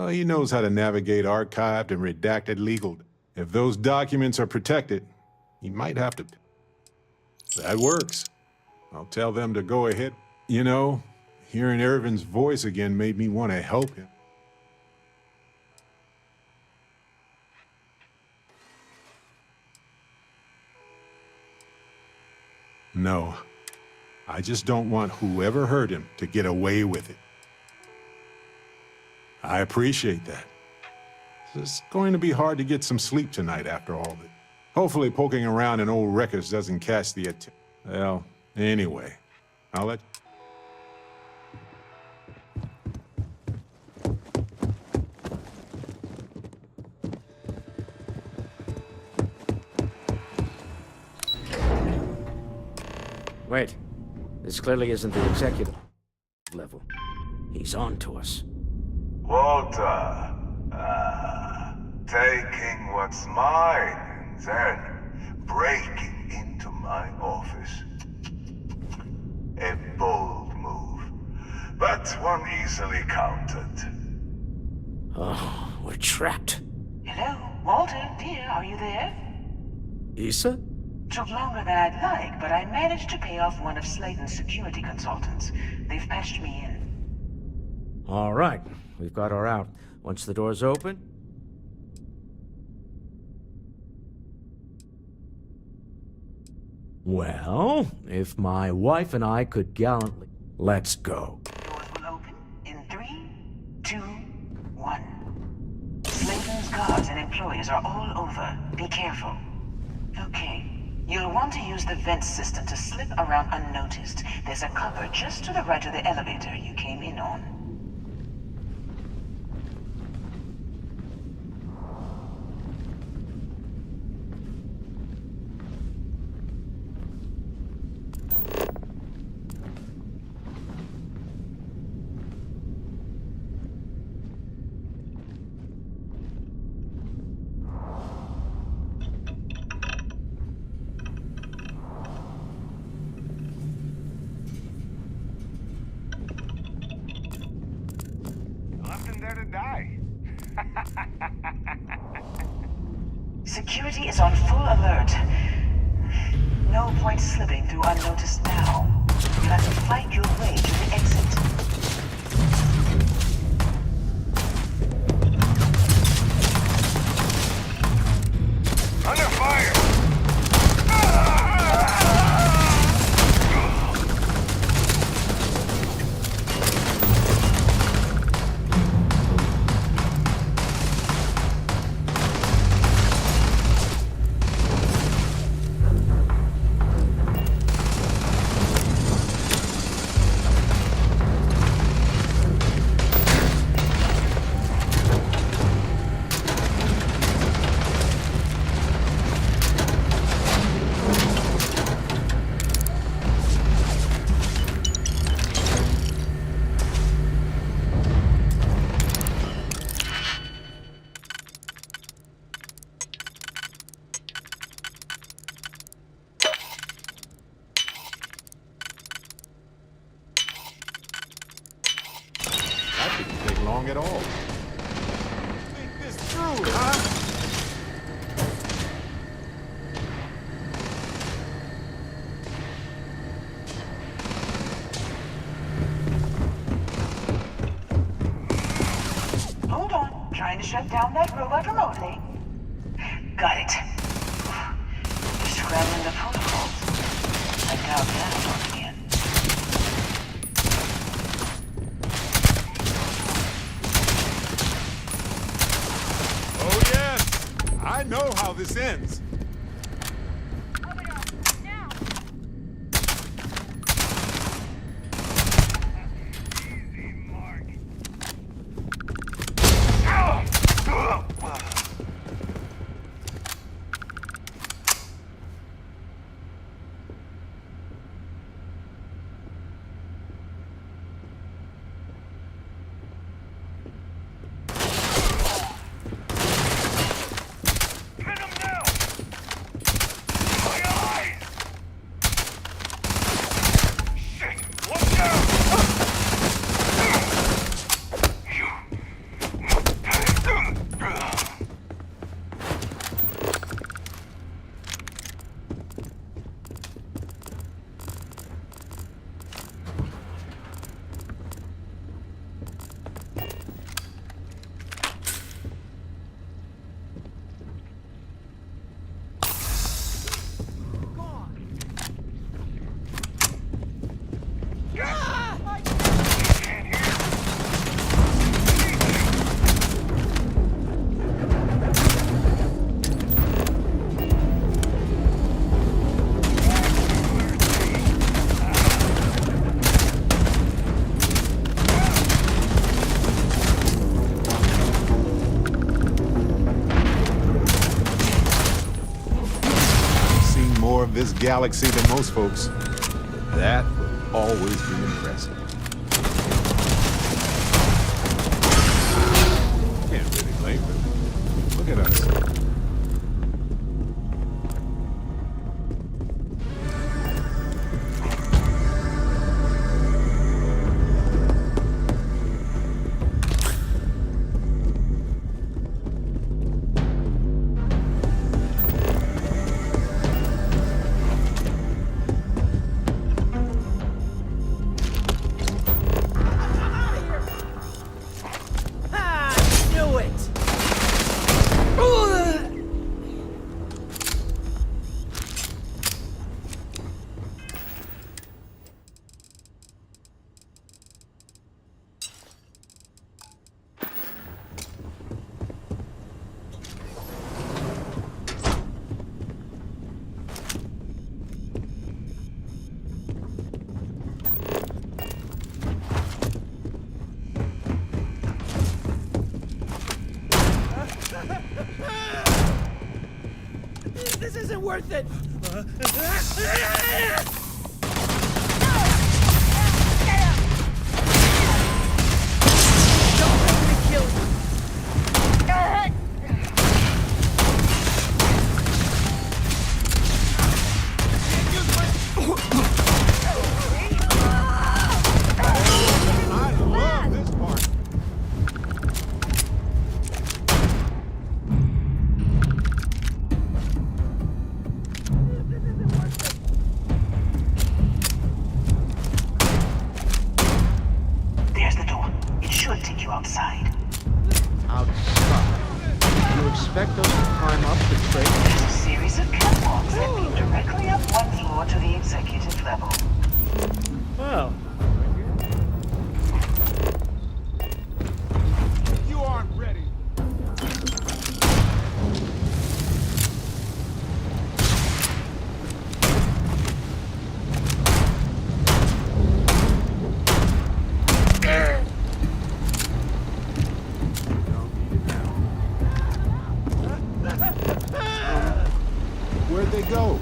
He knows how to navigate archived and redacted legal... If those documents are protected, he might have to... That works. I'll tell them to go ahead. You know, hearing Irvin's voice again made me want to help him. No, I just don't want whoever hurt him to get away with it. I appreciate that. It's going to be hard to get some sleep tonight after all that. Hopefully poking around in old records doesn't catch the attention. Well, anyway, I'll let... Wait. This clearly isn't the executive level. He's on to us. Walter, taking what's mine and then breaking into my office. A bold move, but one easily countered. Oh, we're trapped. Hello, Walter, dear, are you there? Issa? Took longer than I'd like, but I managed to pay off one of Slayton's security consultants. They've patched me in. All right, we've got her out. Once the door's open... Well, if my wife and I could gallantly... Let's go. Doors will open in 3, 2, 1. Slayton's guards and employees are all over. Be careful. Okay. You'll want to use the vent system to slip around unnoticed. There's a cupboard just to the right of the elevator you came in on. Security is on full alert. No point slipping through unnoticed now. You have to fight your way to the exit. Under fire! That didn't take long at all. Think this through, huh? Hold on. Trying to shut down that robot remotely. Got it. You're scrambling the protocols. I doubt that'll work again. Oh, yes! I know how this ends. More of this galaxy than most folks. That will always be impressive. Can't really blame them. Look at us. This isn't worth it! Don't make me kill you! I love this part. Where'd they go?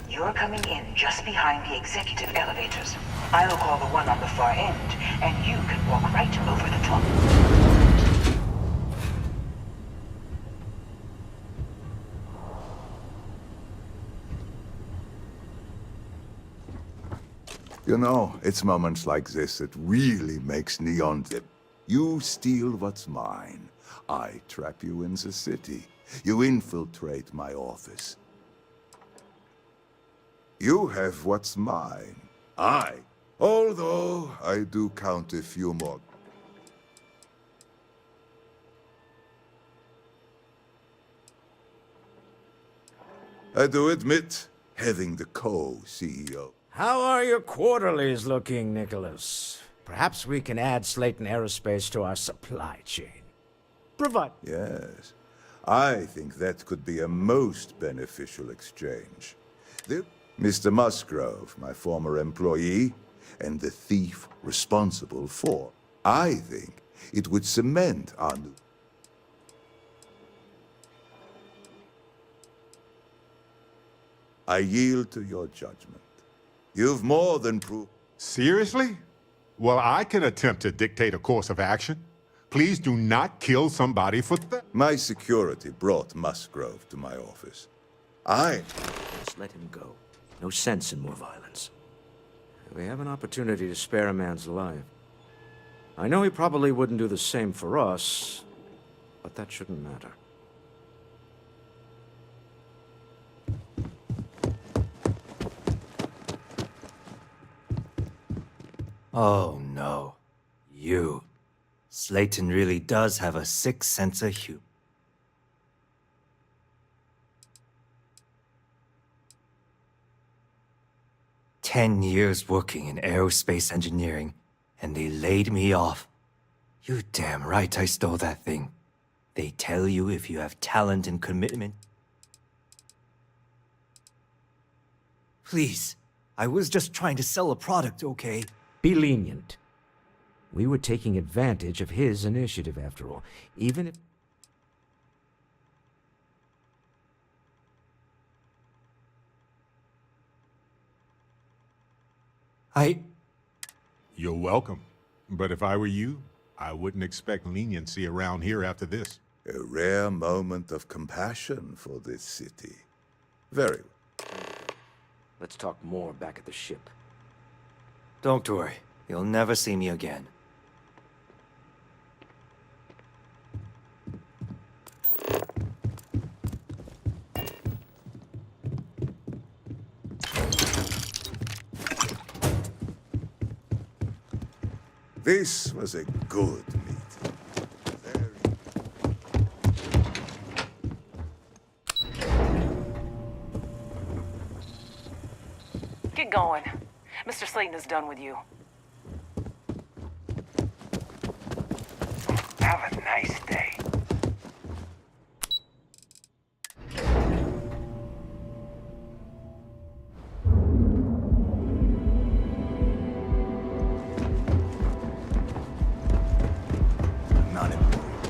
You're coming in just behind the executive elevators. I'll call the one on the far end, and you can walk right over the top. You know, it's moments like this that really makes Neon dip. You steal what's mine. I trap you in the city. You infiltrate my office. You have what's mine. Although I do count a few more. I do admit, having the co-CEO. How are your quarterlies looking, Nicholas? Perhaps we can add Slayton Aerospace to our supply chain. Provide. Yes, I think that could be a most beneficial exchange. Mr. Musgrove, my former employee, and the thief responsible for. I think it would cement our new... I yield to your judgment. You've more than proved... Seriously? Well, I can attempt to dictate a course of action. Please do not kill somebody for theft. My security brought Musgrove to my office. Just let him go. No sense in more violence. We have an opportunity to spare a man's life. I know he probably wouldn't do the same for us, but that shouldn't matter. Oh no. You. Slayton really does have a sick sense of humor. 10 years working in aerospace engineering, and they laid me off. You damn right I stole that thing. They tell you if you have talent and commitment. Please, I was just trying to sell a product, okay? Be lenient. We were taking advantage of his initiative, after all. Even if... You're welcome. But if I were you, I wouldn't expect leniency around here after this. A rare moment of compassion for this city. Very well. Let's talk more back at the ship. Don't worry, you'll never see me again. This was a good meeting. Get going. Mr. Slayton is done with you. Have a nice day. Not important.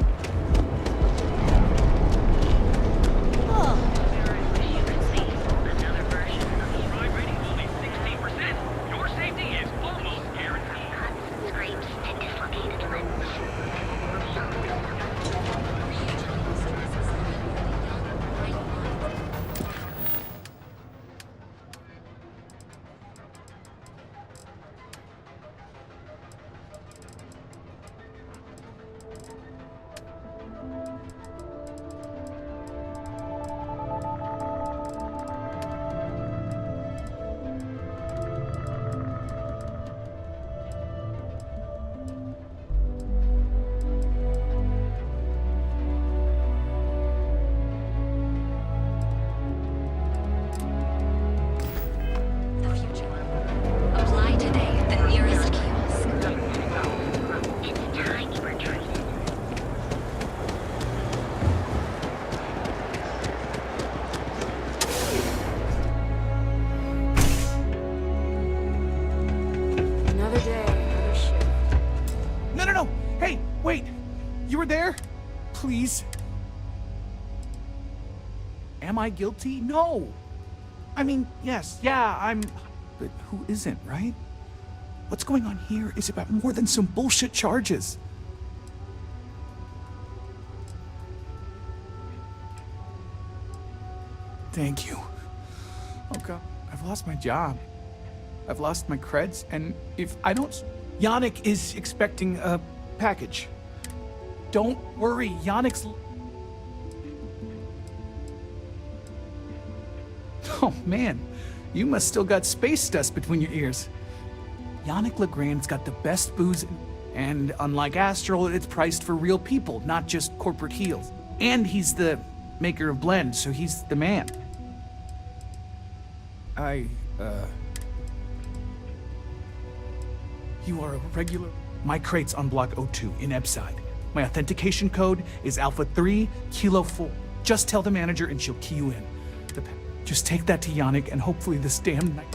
Your safety is almost guaranteed. Scrapes and dislocated limbs. Apply today at the nearest kiosk. It's time you were treated. Another day, another shift. No, no, no! Hey, wait! You were there? Please. Am I guilty? No! I mean, yes, yeah, I'm... But who isn't, right? What's going on here is about more than some bullshit charges. Thank you. Oh god, I've lost my job. I've lost my creds, and if I don't... Yannick is expecting a package. Don't worry, Yannick's... Oh man, you must still got space dust between your ears. Yannick Legrand's got the best booze, and unlike Astral, it's priced for real people, not just corporate heels. And he's the maker of blends, so he's the man. You are a regular... My crate's on Block O2 in Ebside. My authentication code is Alpha 3 Kilo 4. Just tell the manager and she'll key you in. Just take that to Yannick and hopefully this damn night...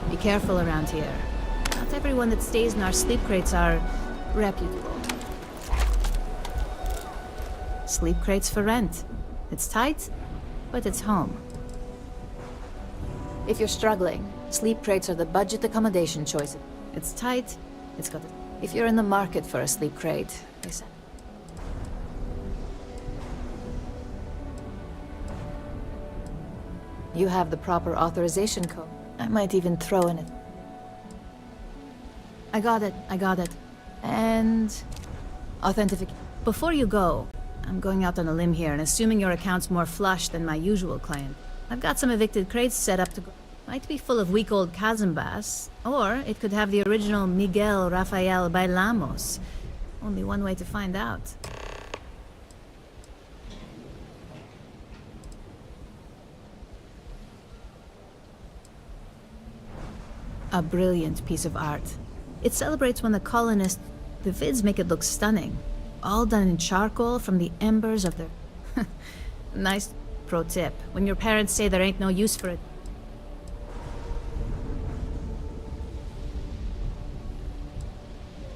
Be careful around here. Not everyone that stays in our sleep crates are reputable. Sleep crates for rent. It's tight, but it's home. If you're struggling, sleep crates are the budget accommodation choice. It's tight, it's got... If you're in the market for a sleep crate, they said... You have the proper authorization code. I might even throw in it. I got it. And... authenticate. Before you go, I'm going out on a limb here and assuming your account's more flush than my usual client. I've got some evicted crates set up to go. Might be full of week old Kazambas, or it could have the original Miguel Rafael Bailamos. Only one way to find out. A brilliant piece of art. It celebrates when the colonists... The vids make it look stunning. All done in charcoal from the embers of their... Nice pro tip. When your parents say there ain't no use for it.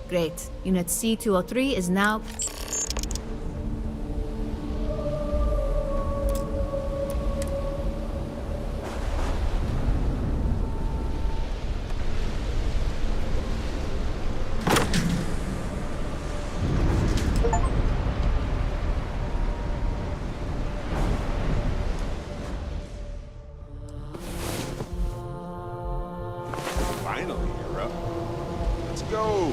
Great. Unit C-203 is now... Finally, you're up. Let's go.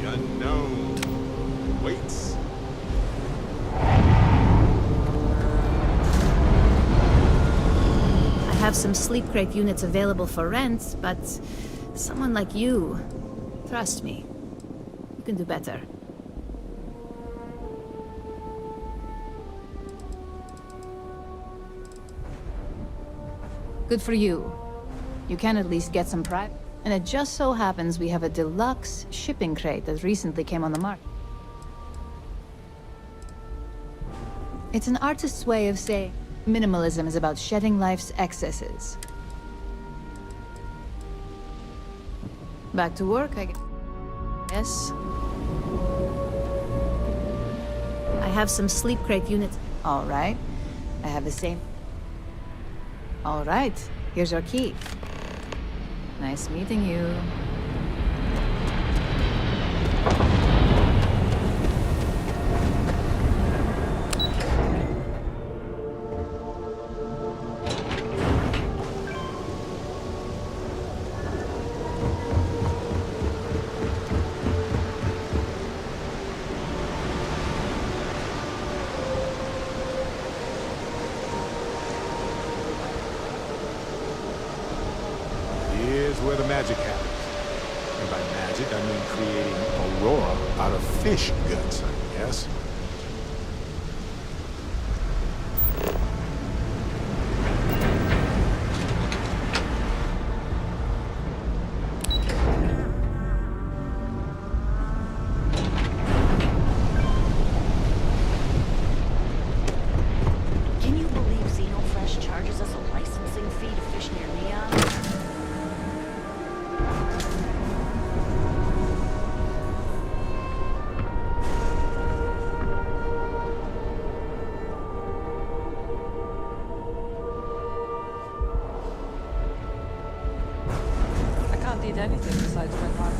The unknown waits. I have some sleep crate units available for rent, but someone like you, trust me, you can do better. Good for you. You can at least get some private. And it just so happens we have a deluxe shipping crate that recently came on the market. It's an artist's way of saying minimalism is about shedding life's excesses. Back to work, I guess. I have some sleep crate units. All right. I have the same. All right. Here's our key. Nice meeting you. Here's where the magic happens. And by magic, I mean creating aurora out of fish guts, I guess. Can you believe Xenofresh charges us a licensing fee to fish near Neon? I can't eat anything besides red heart.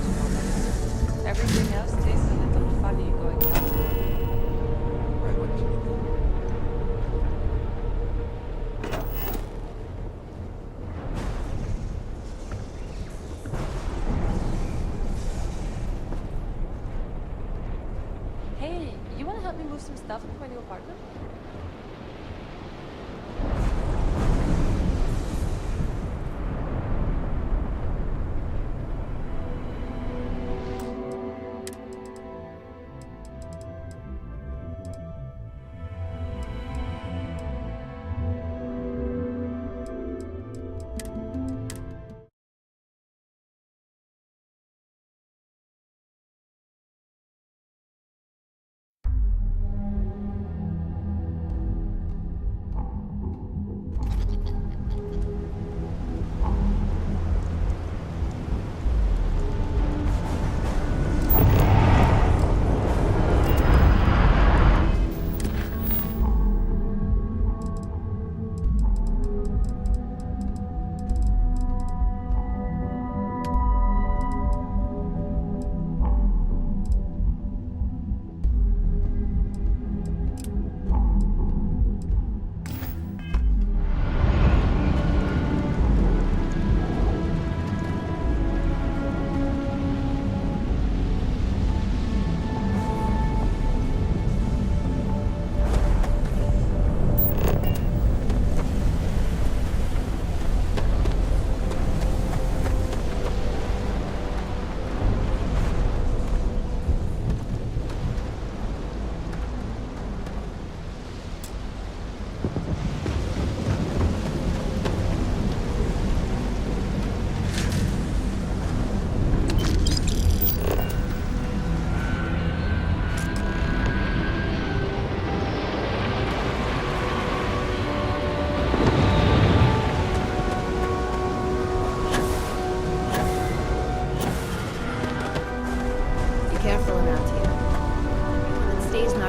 Everything else tastes a little funny going down. Hey, you want to help me move some stuff into my new apartment?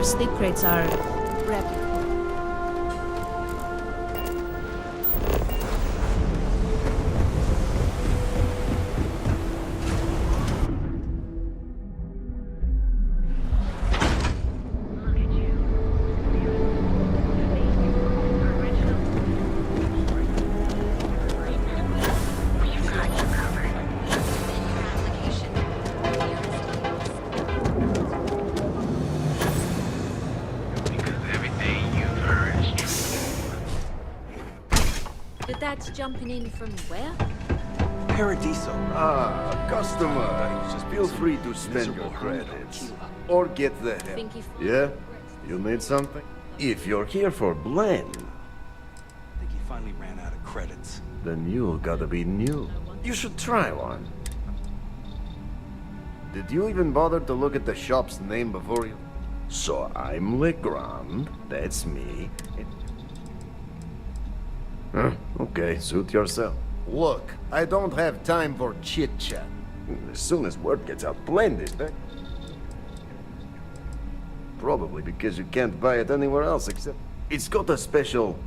Our sleep crates are reputable. The dad's jumping in from where? Paradiso. Ah, customer. Just feel free to spend your credits. Or get the hell. Think if- Yeah? You need something? If you're here for blend, I think he finally ran out of credits. then you gotta be new. You should try one. Did you even bother to look at the shop's name before you? So I'm Legrand, that's me. Huh, okay, suit yourself. Look, I don't have time for chit-chat. As soon as word gets out, blend is back. Probably because you can't buy it anywhere else except... It's got a special...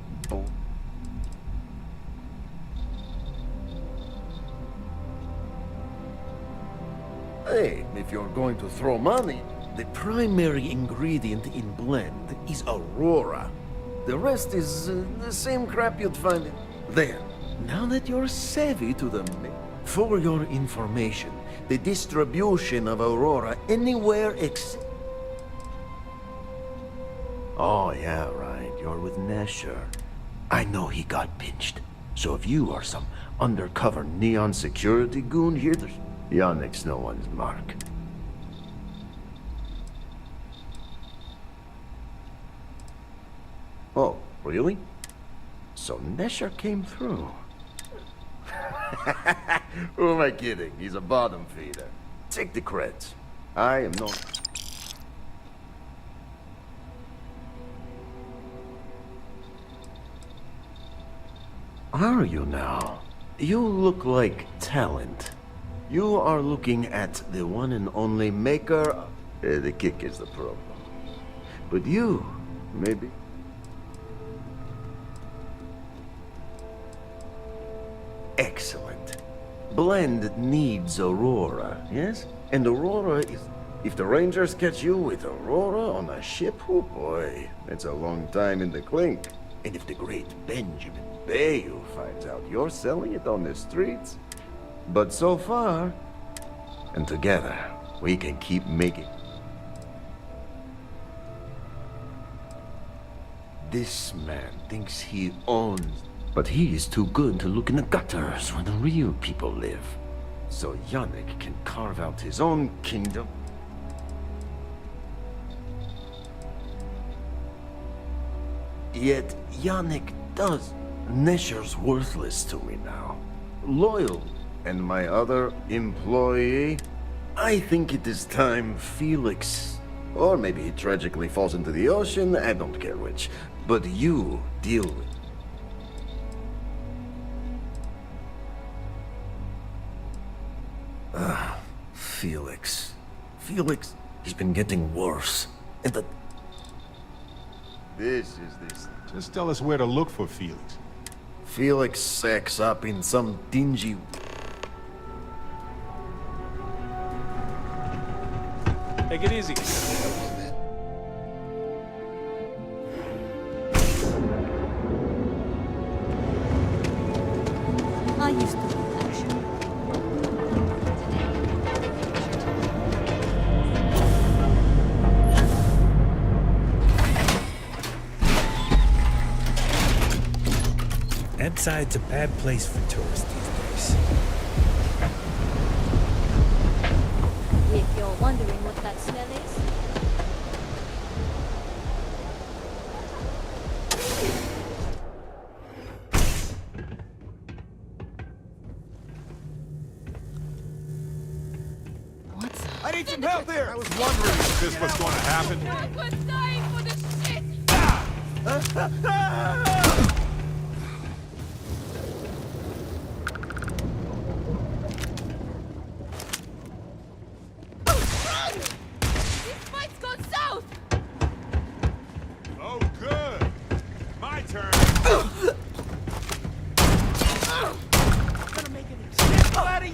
Hey, if you're going to throw money, the primary ingredient in blend is Aurora. The rest is the same crap you'd find in... There. Now that you're savvy to the... For your information, the distribution of Aurora anywhere except... Oh, yeah, right. You're with Nesher. I know he got pinched. So if you are some undercover neon security goon here, Yannick's no one's mark. Oh, really? So Nesher came through. Who am I kidding? He's a bottom feeder. Take the creds. I am not... Are you now? You look like talent. You are looking at the one and only maker... the kick is the problem. But you, maybe... Excellent. Blend needs Aurora, yes? And Aurora is... If the Rangers catch you with Aurora on a ship, oh boy, that's a long time in the clink. And if the great Benjamin Bayou finds out you're selling it on the streets... But so far, and together, we can keep making... This man thinks he owns... But he is too good to look in the gutters where the real people live. So Yannick can carve out his own kingdom. Yet Yannick does. Nesher's worthless to me now. Loyal. And my other employee? I think it is time Felix... Or maybe he tragically falls into the ocean, I don't care which. But you deal with... Felix. Felix, he's been getting worse. And the... This. Just tell us where to look for Felix. Felix sacks up in some dingy... Take it easy. I used to do that shit. Ebbside's a bad place for tourists these days. If you're wondering what that smell is, I need some help here! I was wondering if this was going to happen.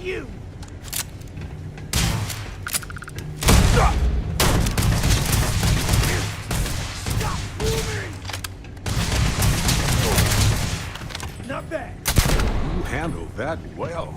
you! Stop moving! Not bad. You handled that well.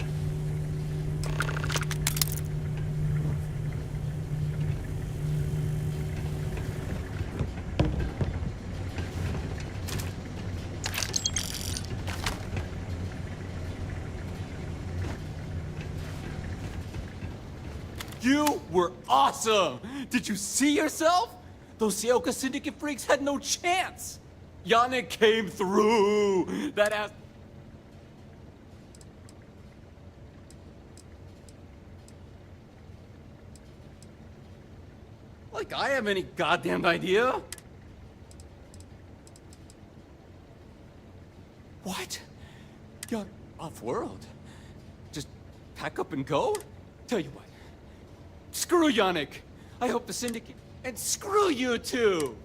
You were awesome! Did you see yourself? Those Sioka Syndicate freaks had no chance! Yannick came through! That ass... Like I have any goddamn idea? What? You're off-world? Just pack up and go? Tell you what. Screw Yannick! I hope the Syndicate... And screw you too!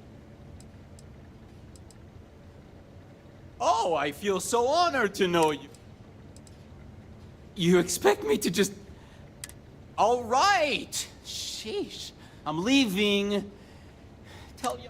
Oh, I feel so honored to know you. You expect me to just... All right! Sheesh. I'm leaving. Tell you...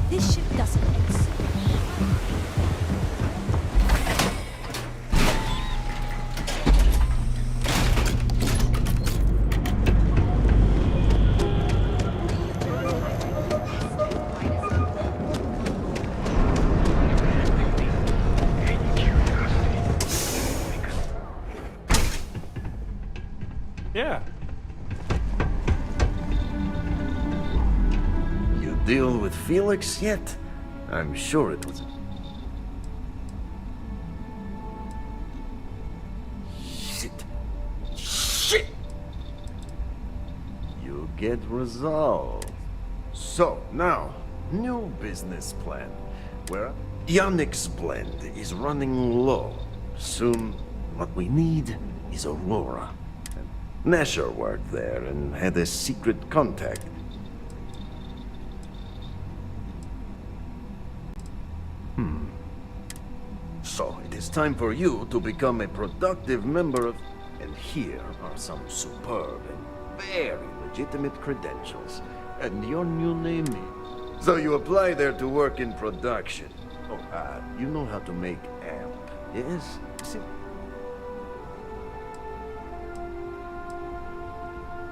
This ship doesn't exist. Yeah. You deal with Felix yet? I'm sure it was... Shit. Shit! You get resolved. So, now, new business plan. Where Yannick's blend is running low. Soon, what we need is Aurora. Nasher worked there and had a secret contact. So, it is time for you to become a productive member of... And here are some superb and very legitimate credentials. And your new name is... So you apply there to work in production. Oh, you know how to make amp, yes? See?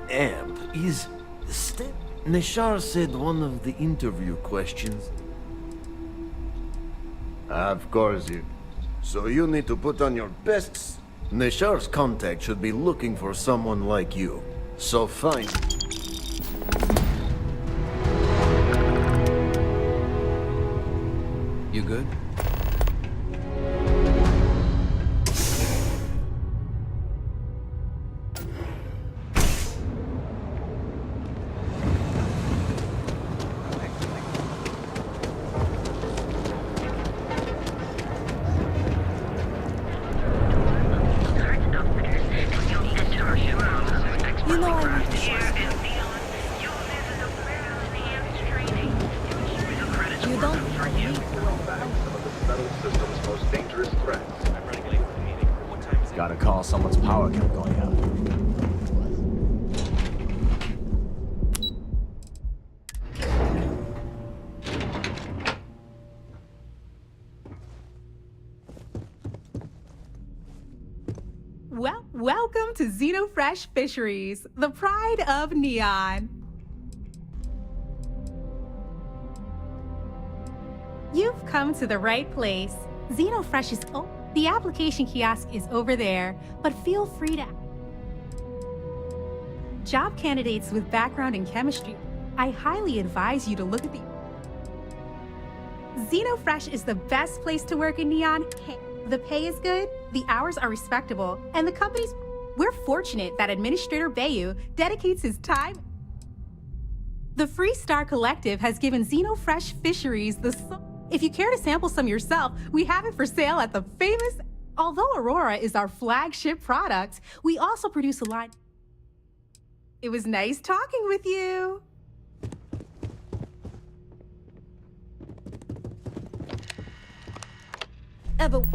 Amp is... Neshar said one of the interview questions... Of course you... So you need to put on your best... Neshar's contact should be looking for someone like you. So fine. You good? Gotta call, someone's power kept going out. Well, welcome to Xenofresh Fisheries, the pride of Neon. You've come to the right place. Xenofresh is open. The application kiosk is over there, but feel free to... Job candidates with background in chemistry, I highly advise you to look at the... Xenofresh is the best place to work in Neon. Hey, the pay is good, the hours are respectable, and the company's... We're fortunate that Administrator Bayu dedicates his time... The Freestar Collective has given Xenofresh Fisheries the... If you care to sample some yourself, we have it for sale at the famous... Although Aurora is our flagship product, we also produce a line... It was nice talking with you. But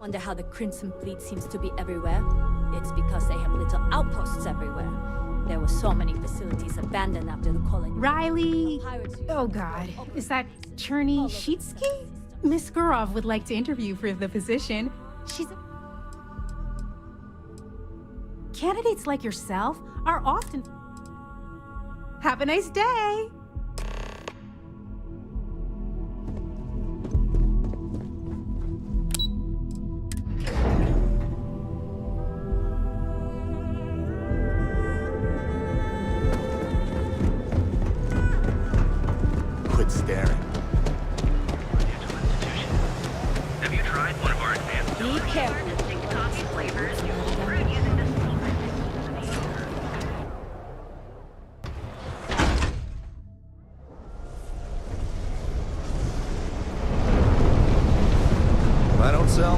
wonder how the Crimson Fleet seems to be everywhere. It's because they have little outposts everywhere. There were so many facilities abandoned after the colony. Riley... Oh God, is that Cherny Sheetsky? Miss Gurov would like to interview for the position. She's... Candidates like yourself are often... Have a nice day! Quit staring. Have you tried one of our advanced Be careful. Coffee flavors. We're using the If I don't sell,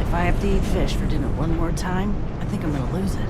If I have to eat fish for dinner one more time, I think I'm gonna lose it.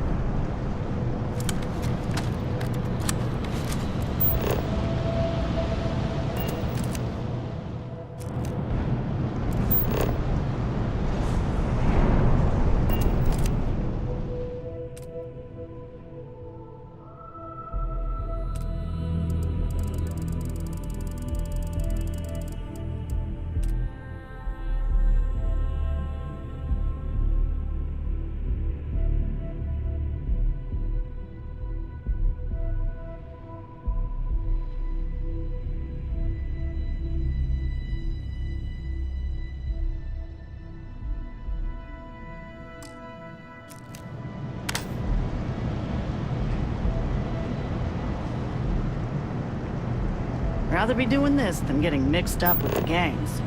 Rather be doing this than getting mixed up with the gangs.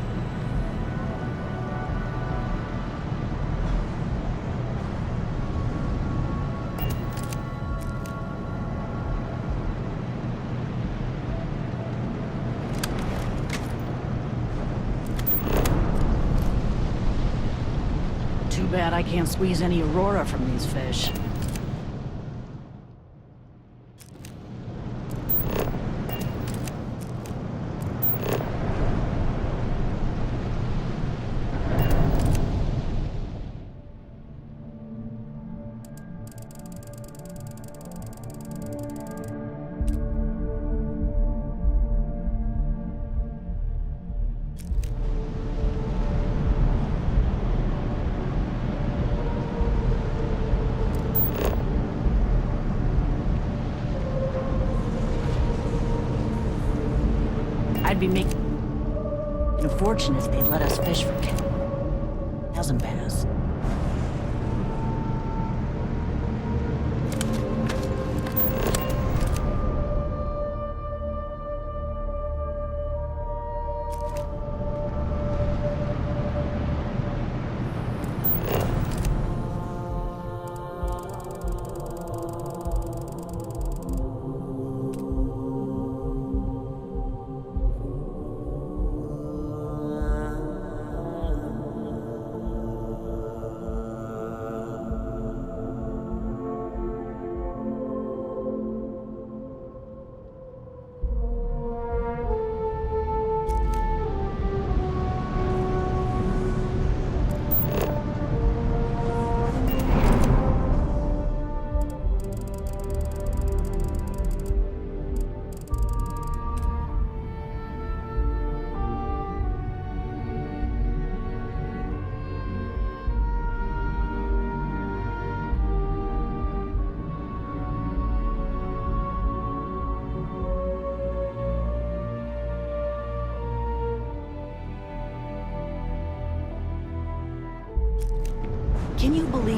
Too bad I can't squeeze any Aurora from these fish. I'd be making a fortune if they'd let us fish for thousand bass.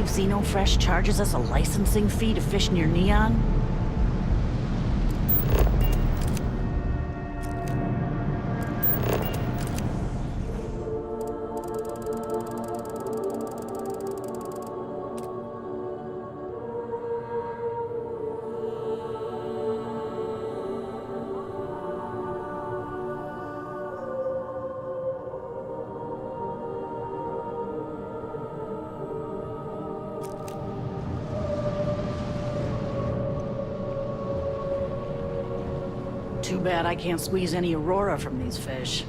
Xenofresh charges us a licensing fee to fish near Neon? Too bad I can't squeeze any Aurora from these fish.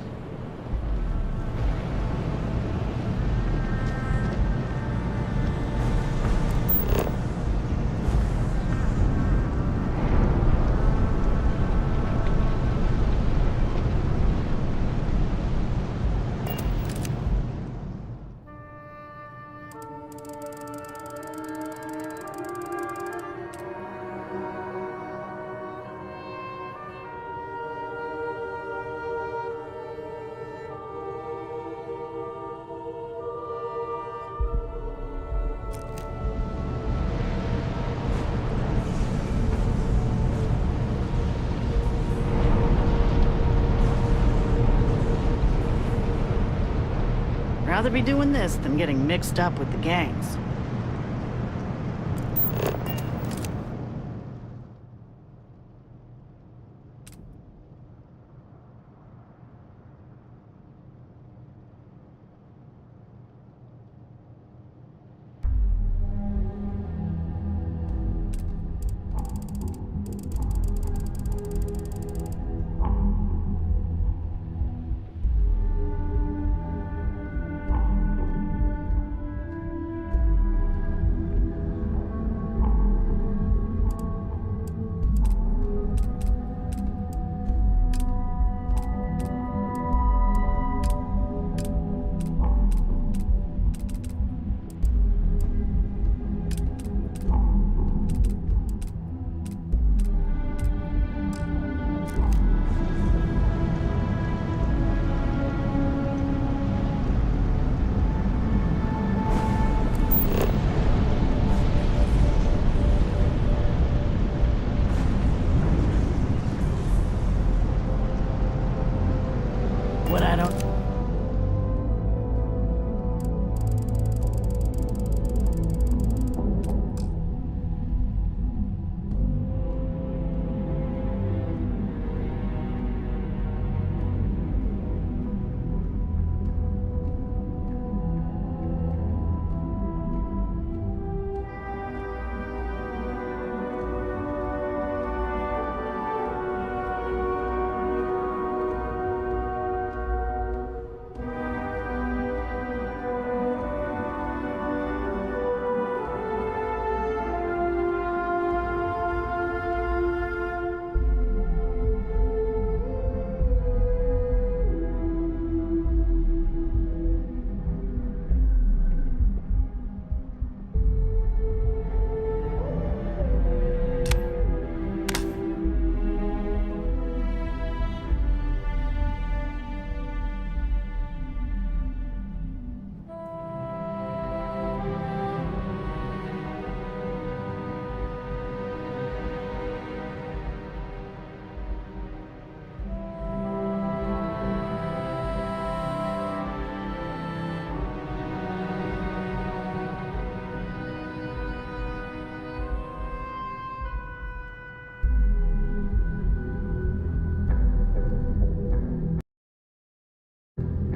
Rather be doing this than getting mixed up with the gangs. What I don't...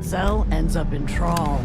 Cell ends up in trawl.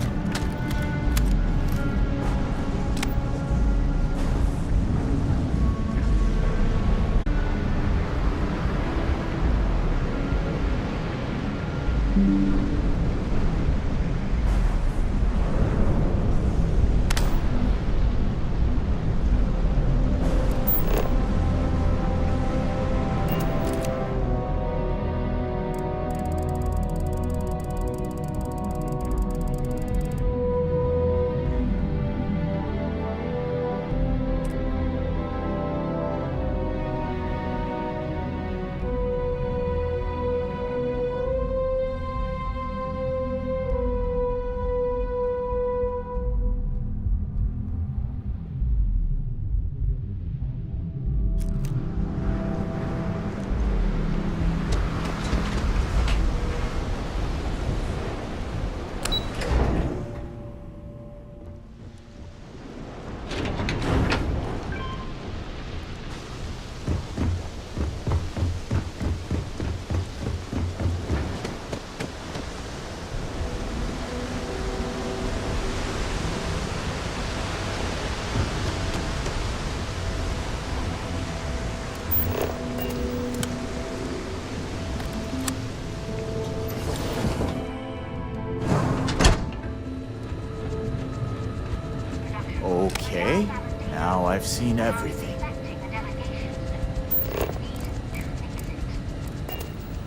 I've seen everything.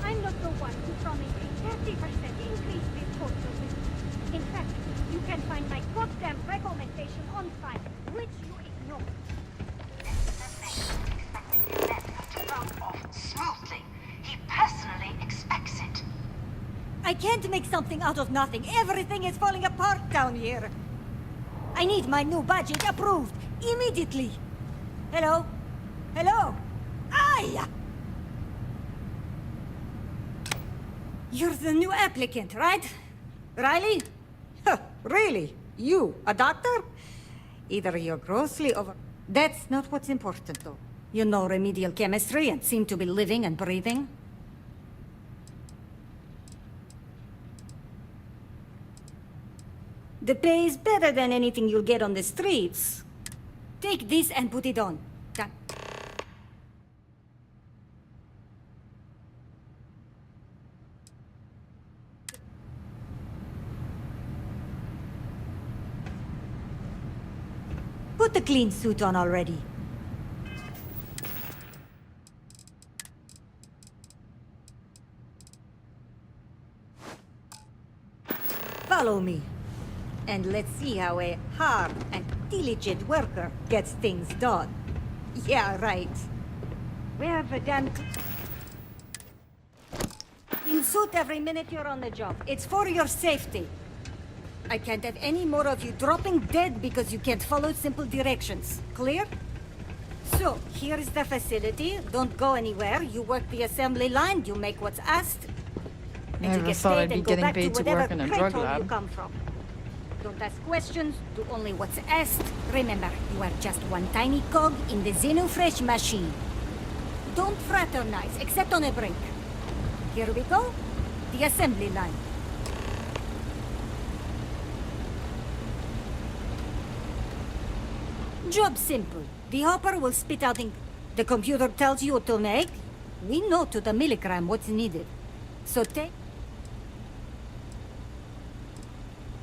I'm not the one who promised a 30% increase this quarter. In fact, you can find my goddamn recommendation on file, which you ignored. To go off smoothly. He personally expects it. I can't make something out of nothing. Everything is falling apart down here. I need my new budget approved immediately. Hello? Hello? Aye! You're the new applicant, right? Riley? Huh, really? You, a doctor? Either you're grossly over... That's not what's important, though. You know remedial chemistry and seem to be living and breathing. The pay is better than anything you'll get on the streets. Take this and put it on. Done. Put the clean suit on already. Follow me. And let's see how a hard and diligent worker gets things done. Yeah, right. Wear the damn clean suit every minute you're on the job. It's for your safety. I can't have any more of you dropping dead because you can't follow simple directions. Clear? So, here's the facility. Don't go anywhere. You work the assembly line, you make what's asked. And you Never get thought paid I'd be and go getting back paid to to whatever work in a crate drug hole you lab. come from. Don't ask questions, do only what's asked. Remember, you are just one tiny cog in the Xenofresh machine. Don't fraternize, except on a break. Here we go. The assembly line. Job simple. The hopper will spit out ink. The computer tells you what to make. We know to the milligram what's needed. So take...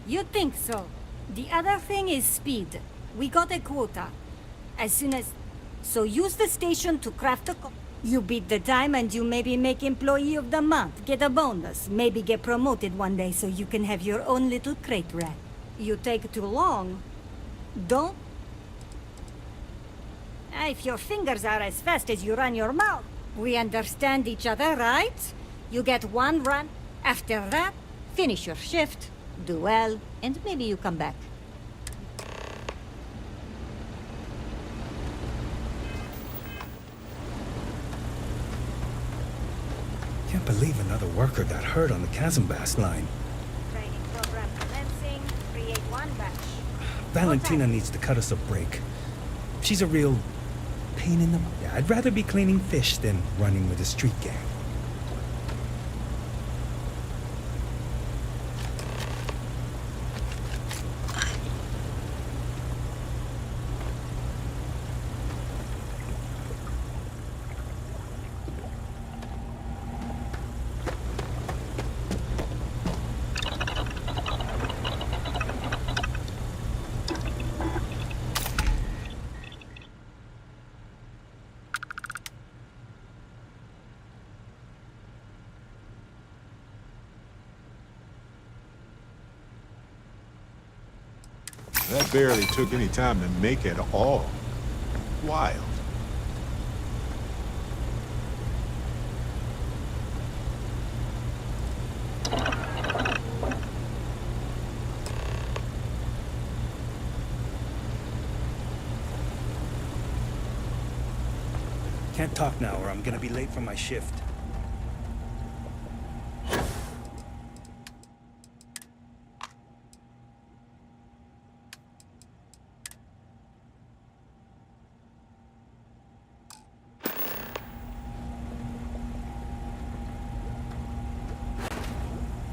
You think so. The other thing is speed. We got a quota. As soon as... So use the station to craft a... You beat the time and you maybe make employee of the month, get a bonus, maybe get promoted one day so you can have your own little crate rat. You take too long, don't... If your fingers are as fast as you run your mouth, we understand each other, right? You get one run. After that, finish your shift, do well, and maybe you come back. Can't believe another worker got hurt on the Chasm-Bass line. Training program commencing. Create one batch. Valentina needs to cut us a break. She's a real pain in the... Yeah, I'd rather be cleaning fish than running with a street gang. That barely took any time to make at all. Wild. Can't talk now or I'm gonna be late for my shift.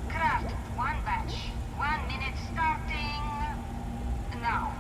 Craft one batch. 1 minute starting now.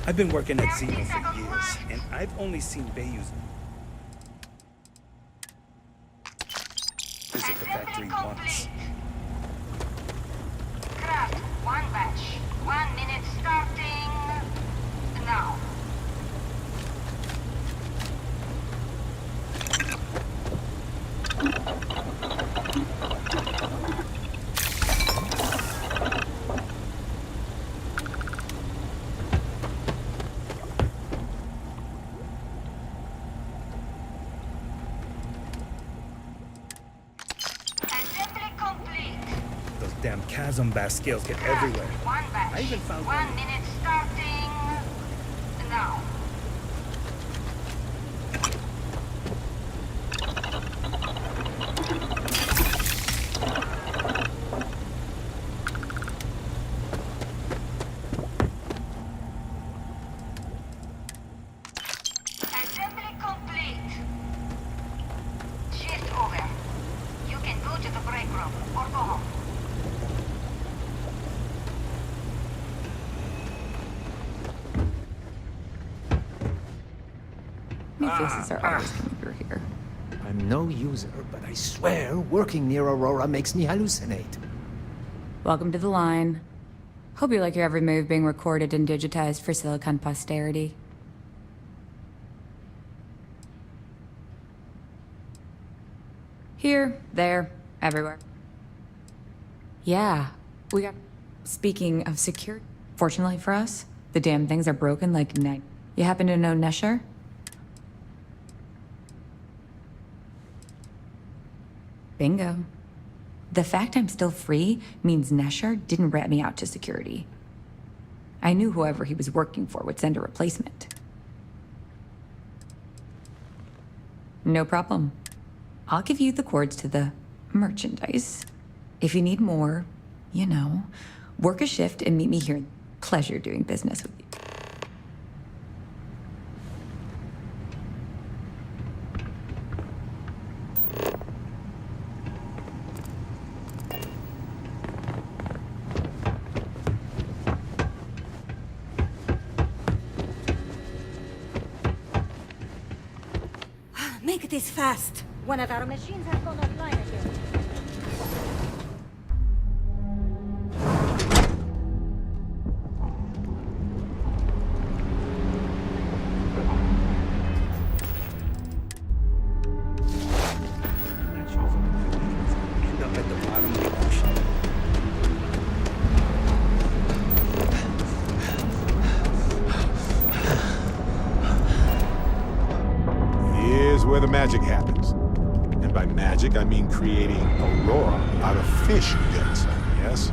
I've been working at Xeno for years, and I've only seen Bayou's visit the factory once. Craft, one batch. 1 minute starting now. Those damn chasm bass scales get everywhere. One batch. I even found 1 minute starting now. Assembly complete. Shift over. You can go to the break room or go home. New faces are always coming through here. I'm no user, but I swear working near Aurora makes me hallucinate. Welcome to the line. Hope you like your every move being recorded and digitized for Silicon posterity. Here, there, everywhere. Yeah, we got... Speaking of security, fortunately for us, the damn things are broken like night. You happen to know Nesher? Bingo. The fact I'm still free means Nesher didn't rat me out to security. I knew whoever he was working for would send a replacement. No problem. I'll give you the cords to the merchandise. If you need more, you know, work a shift and meet me here. Pleasure doing business with you. Make this fast. One of our machines has gone offline again. End up at the bottom of the ocean. Here's where the magic happens. And by magic, I mean creating Aurora out of fish guts, yes?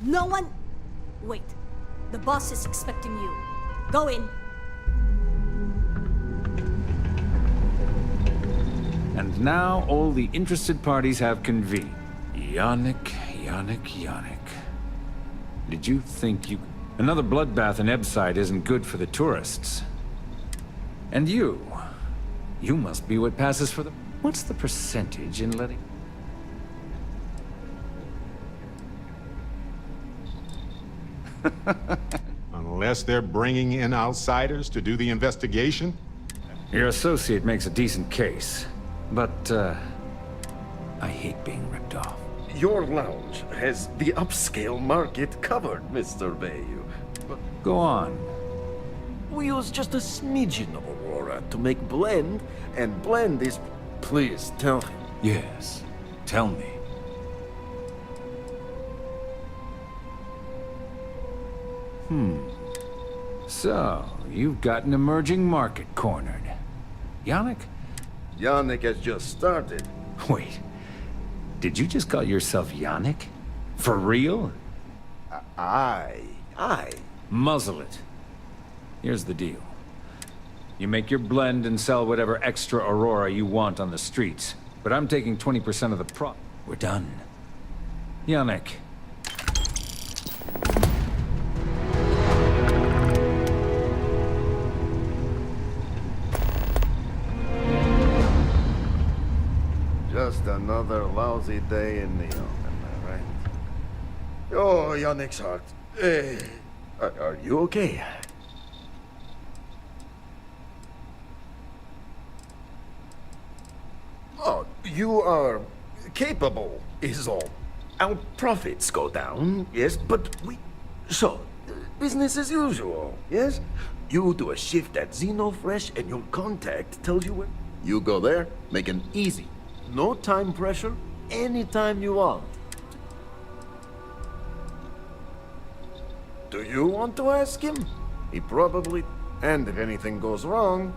No one... Wait. The boss is expecting you. Go in. And now all the interested parties have convened. Yannick. Did you think you... Another bloodbath in Ebside isn't good for the tourists. And you must be what passes for the... What's the percentage in letting... Unless they're bringing in outsiders to do the investigation? Your associate makes a decent case, but, I hate being ripped off. Your lounge has the upscale market covered, Mr. Bayou. But go on. We use just a smidgen of Aurora to make blend, and blend is... Please, tell him. Yes, tell me. So, you've got an emerging market cornered. Yannick? Yannick has just started. Wait, did you just call yourself Yannick? For real? Aye. Muzzle it. Here's the deal. You make your blend and sell whatever extra Aurora you want on the streets, but I'm taking 20% of the profit. We're done. Yannick. Just another lousy day in Neon, am I right? Oh, Yannick's heart. Are you okay? Oh, you are capable, is all. Our profits go down, yes, but we... So, business as usual, yes? You do a shift at Xenofresh and your contact tells you where... You go there, make an easy. No time pressure, anytime you want. Do you want to ask him? He probably... And if anything goes wrong,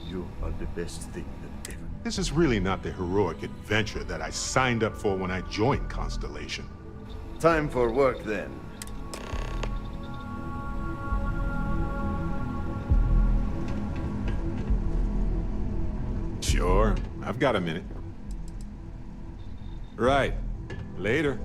you are the best thing that ever... This is really not the heroic adventure that I signed up for when I joined Constellation. Time for work, then. Sure, I've got a minute. Right. Later.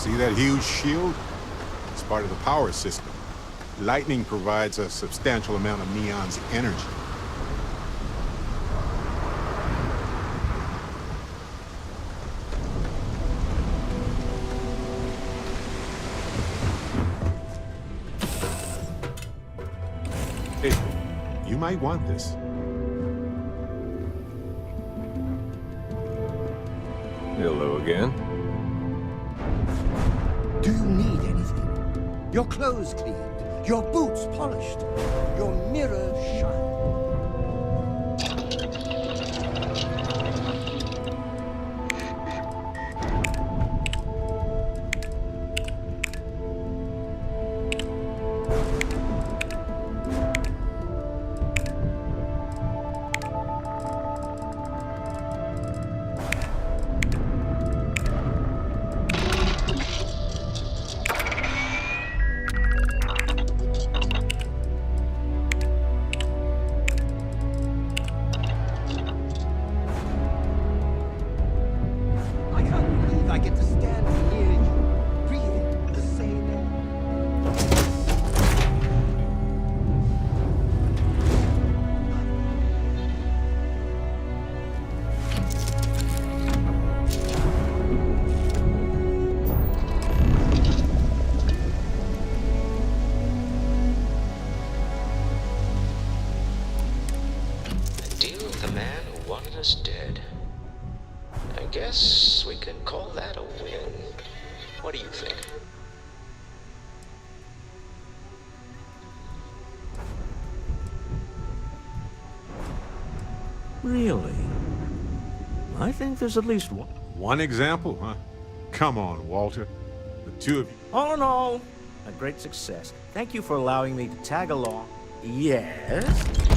See that huge shield? It's part of the power system. Lightning provides a substantial amount of Neon's energy. Hey, you might want this. Hello again. Do you need anything? your clothes cleaned, your boots polished, your mirror shined. I get to stand near you, breathing the same air. A deal with the man who wanted us dead. I guess we can call that a win. What do you think? Really? I think there's at least one. One example, huh? Come on, Walter. The two of you. All in all, a great success. Thank you for allowing me to tag along. Yes?